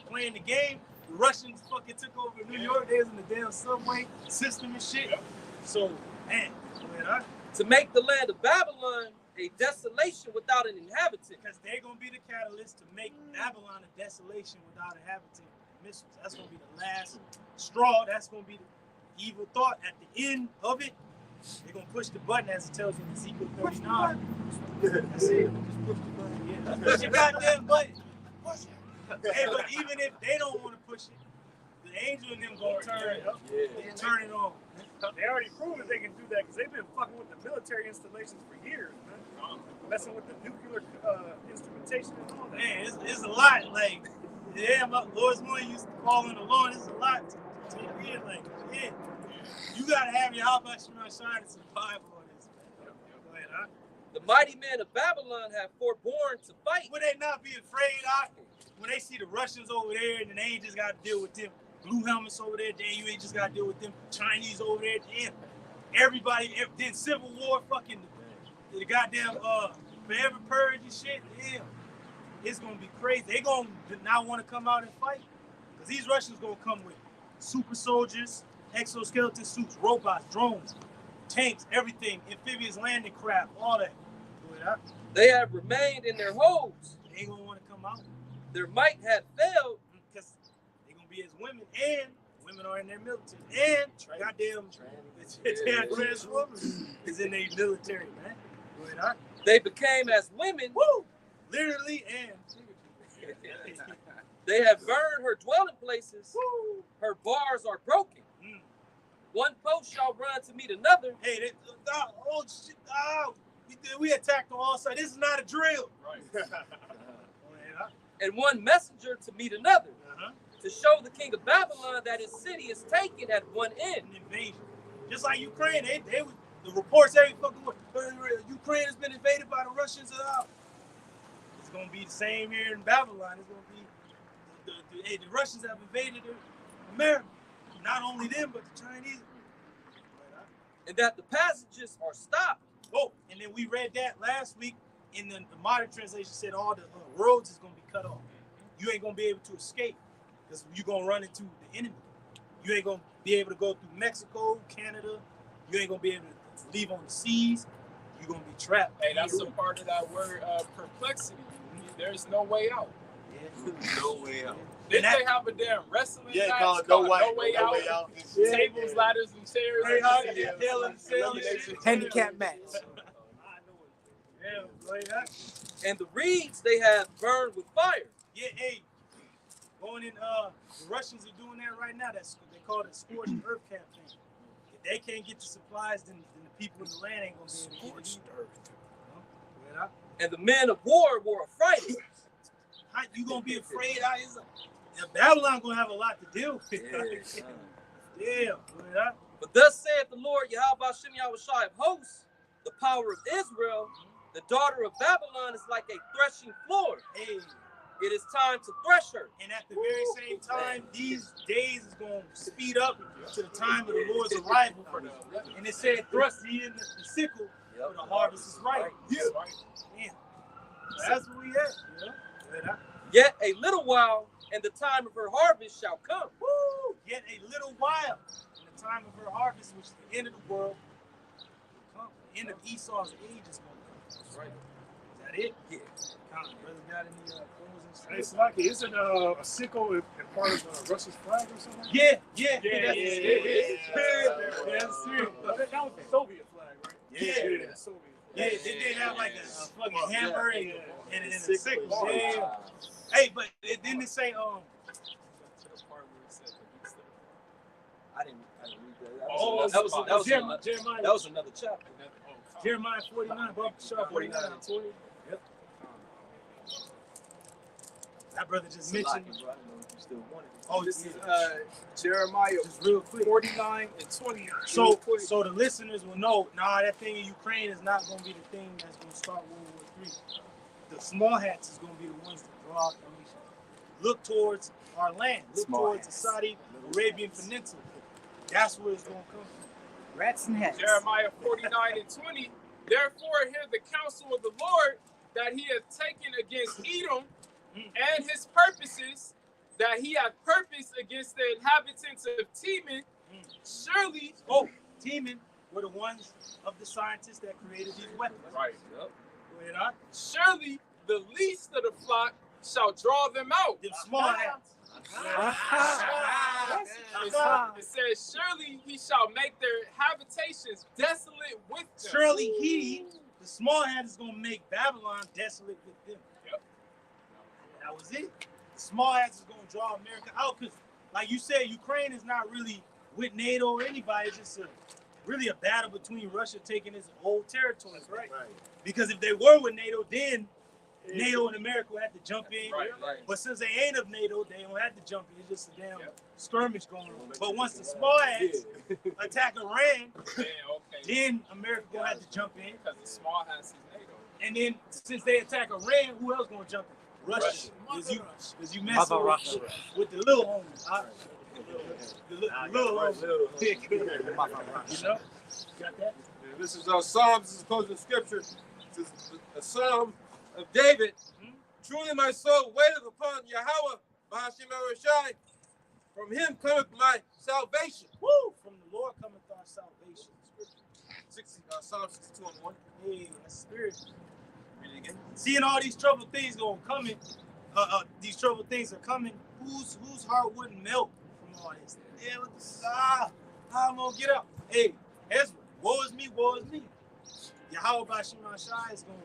playing the game, the Russians fucking took over New York. They was in the damn subway system and shit. So, man, to make the land of Babylon a desolation without an inhabitant. Because they're going to be the catalyst to make Babylon a desolation without inhabitant missiles. That's going to be the last straw. That's going to be the evil thought at the end of it. They're going to push the button as it tells you in Ezekiel 39. That's it. Just push the button. Yeah, push your goddamn button. Push it. Hey, but even if they don't want to push it, the angel and them going to turn it up. Yeah. Turn it on. They already proved that they can do that because they've been fucking with the military installations for years, man. Messing with the nuclear instrumentation and all that. Man, it's a lot. Like, yeah, my Lord's willing used to call on the Lord. It's a lot to take in. Like, yeah, you got to have your Habba Shema Shine to survive all this, man. Go ahead, huh? The mighty men of Babylon have forborne to fight. Would they not be afraid, when they see the Russians over there and they ain't just got to deal with them? Blue helmets over there, then you ain't just got to deal with them. Chinese over there, damn. Everybody, then Civil War, fucking the goddamn forever purge and shit, damn. It's going to be crazy. They going to not want to come out and fight. Because these Russians going to come with super soldiers, exoskeleton suits, robots, drones, tanks, everything, amphibious landing craft, all that. They have remained in their holes. They ain't going to want to come out. Their might had failed. Because they're going to be as women, and women are in their military. And goddamn Transformers is in their military, man. Go ahead, They became as women. Woo! Literally and They have burned her dwelling places. Woo! Her bars are broken. One post shall run to meet another. Hey, oh shit! Oh, we attacked on all sides. This is not a drill. Right. And one messenger to meet another. To show the king of Babylon that his city is taken at one end. An invasion. Just like Ukraine, they the reports every fucking word. Ukraine has been invaded by the Russians. It's gonna be the same here in Babylon. It's gonna be the Russians have invaded America. Not only them, but the Chinese. And that the passages are stopped. Oh, and then we read that last week in the modern translation said all the roads is gonna be cut off. You ain't gonna be able to escape because you're gonna run into the enemy. You ain't gonna be able to go through Mexico, Canada. You ain't gonna be able to leave on the seas. You're gonna be trapped. Hey, that's a part of that word perplexity. There's no way out. Yeah. No way out. Didn't they have a damn wrestling match called called No Way Out? Tables, ladders, and chairs. Handicap match. And the reeds they have burned with fire. Yeah, hey, going in. The Russians are doing that right now. They call it a scorched earth campaign. If they can't get the supplies, then the people in the land ain't gonna be able to get it. Scorched earth. And the men of war were affrighted. How you gonna be afraid? Babylon gonna have a lot to deal with. Yeah. But thus saith the Lord Yahweh Hashem Yahushai of hosts, the power of Israel, the daughter of Babylon is like a threshing floor. Hey. It is time to thresh her. And at the very same time, these days is going to speed up to the time of the Lord's arrival. And it said, thrust ye in the sickle, for the harvest is ripe. Yeah. So that's where we at. Yeah. Yet a little while, and the time of her harvest shall come. Woo! Yet a little while, and the time of her harvest, which is the end of the world, will come. The end of Esau's age is going to come. That's right. Is that it? Yeah. Brothers got any closing Hey, Slocky, isn't a sickle in part of Russia's flag or something? Yeah. That's true. That was the Soviet flag, right? Yeah. The Soviet. Yeah, they did have like a fucking hammer and a sickle. Wow. Yeah. Hey, but didn't it say I didn't read that. Oh, That was another chapter. Jeremiah 49, Bob Shaw 49 and 20. Yep. That brother just mentioned. Oh, this is Jeremiah Just real quick. 49 and 20. So the listeners will know, that thing in Ukraine is not going to be the thing that's going to start World War III. The small hats is going to be the ones that draw out the nation. Look towards our land. Look towards the Saudi Arabian Peninsula. That's where it's going to come from. Rats and hats. Jeremiah 49 and 20. Therefore, hear the counsel of the Lord that he hath taken against Edom and his purposes, that he hath purposed against the inhabitants of Teman. Surely, Teman were the ones of the scientists that created these weapons. right. Go ahead, huh? Surely the least of the flock shall draw them out. Them small hats. It says, surely he shall make their habitations desolate with them. Surely he, the small hat, is going to make Babylon desolate with them. Yep. That was it. The small hats is going to draw America out because, like you said, Ukraine is not really with NATO or anybody. It's just really a battle between Russia taking its old territories, right? Because if they were with NATO, then NATO and America would have to jump in. Right. But since they ain't of NATO, they don't have to jump in. It's just a damn skirmish going on. But once the small hats attack Iran, then America gonna have to jump in. Because the small hats is NATO. And then since they attack Iran, who else gonna jump in? Russia. Because you mess with the little homies. The little homies. You know? Got that? This is Psalms. This is quoted in Scripture. This is a Psalm of David. Truly my soul waiteth upon Yahweh, Bahashim Eroshai. From him cometh my salvation. Woo! From the Lord cometh our salvation. Psalm 62 and 1. Hey, that's spirit. Read it again. Seeing all these troubled things going coming, these troubled things are coming. Whose heart wouldn't melt from all this? Yeah, what the how I'm gonna get up? Hey, Ezra, woe is me, woe is me. Yahweh Bahashim Eroshai is gonna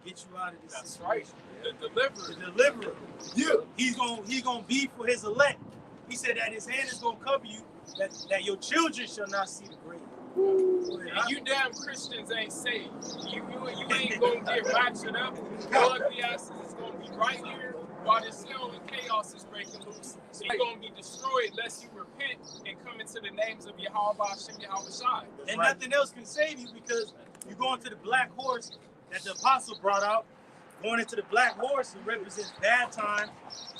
get you out of this That's situation. right. The deliverer. The deliverer. Yeah. He's gonna be for his elect. He said that his hand is gonna cover you, that your children shall not see the grave. And you damn Christians ain't saved. You ain't gonna get ratcheted up. Your ugly asses is gonna be right here while this hell and chaos is breaking loose. So you're gonna be destroyed unless you repent and come into the names of Yahweh Hashem Yahweh Shai. And nothing else can save you because you're going to the black horse that the apostle brought out. Going into the black horse, it represents bad times,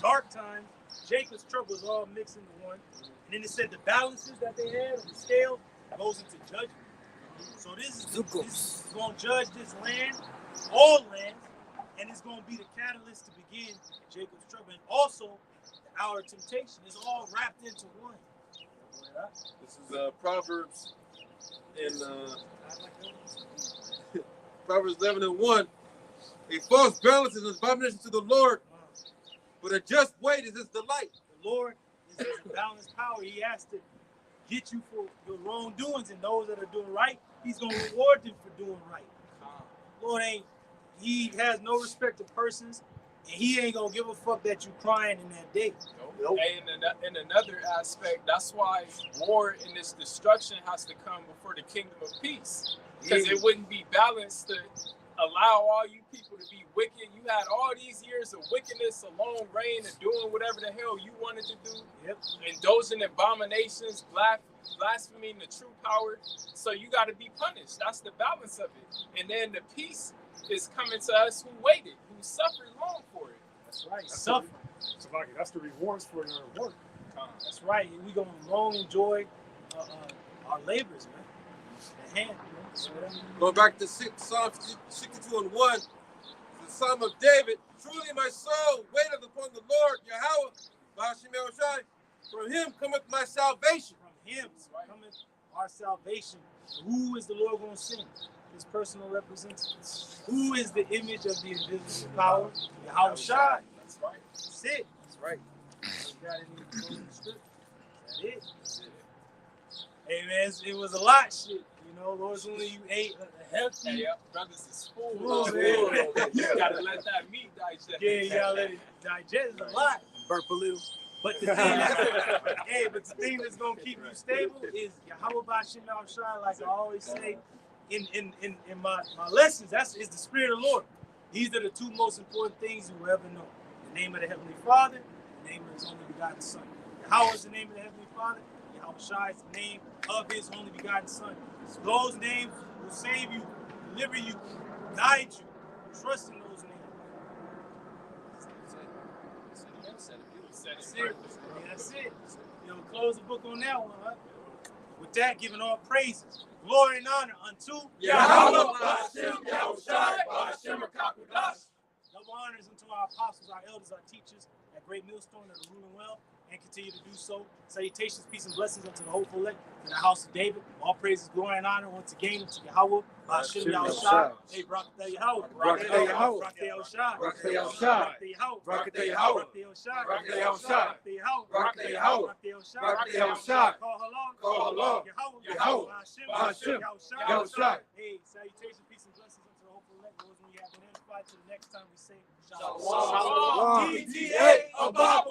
dark times. Jacob's troubles all mixed into one. And then it said the balances that they had on the scale goes into judgment. So this is going to judge this land, all lands, and it's going to be the catalyst to begin Jacob's trouble. And also, the hour of temptation is all wrapped into one. This is Proverbs in Proverbs 11 and 1. A false balance is an abomination to the Lord, but a just weight is his delight. The Lord is his balanced power. He has to get you for your wrongdoings, and those that are doing right, he's going to reward them for doing right. Lord he has no respect to persons, and he ain't going to give a fuck that you crying in that day. Nope. And in another aspect, that's why war and this destruction has to come before the kingdom of peace. Because it wouldn't be balanced to allow all you people to be wicked. You had all these years of wickedness, a long reign, and doing whatever the hell you wanted to do. Yep. Indulging in abominations, blaspheming the true power. So you got to be punished. That's the balance of it. And then the peace is coming to us who waited, who suffered long for it. That's right. Suffer. That's the rewards for your work. That's right. And we're going to long enjoy our labors, man. The hand, Going back to Psalm 62 and 1, the Psalm of David. Truly my soul waiteth upon the Lord, Yahweh, Bahashim Eroshai. From him cometh my salvation. From him cometh our salvation. Who is the Lord going to send? His personal representative. Who is the image of the invisible power? Yahweh Shai. That's right. That's it. That's right. Got any closing script? That's it. Hey man, it was a lot shit. You know, Lord, only you ate a healthy. Hey, brothers is full. Oh, man. You gotta let that meat digest. Yeah, you gotta let it digest a lot. Burp a little. But the thing but the thing that's gonna keep you stable is Yahweh Bashim Shai, like I always say in my lessons, is the Spirit of the Lord. These are the two most important things you will ever know. The name of the Heavenly Father, the name of his only begotten Son. Yahweh is the name of the Heavenly Father, Yahweh Shai is the name of his only begotten Son. So those names will save you, deliver you, guide you. Trust in those names. That's it. You know, close the book on that one, huh? With that, giving all praises, glory, and honor unto Yahweh Ba'ashem Yahushai Ba'ashem HaKakodash. double honors unto our apostles, our elders, our teachers, that great millstone that are ruling well and continue to do so. Salutations, peace, and blessings unto the hopeful elect, to the house of David. All praises, glory, and honor once again to Yahweh Ba'ashem Yahushai. Hey, Barakatah Yahweh. Barakatah Yahweh. Barakatah Yahushai. Barakatah Yahushai. Barakatah Yahweh. Barakatah Yahushai. Barakatah Yahweh. Barakatah Yahushai. Call halal. Yahweh. Ba'ashem Yahushai. Hey, salutations, peace, and blessings unto the hopeful elect. Those we have identified. Till the next time we say Shalom. DTA above.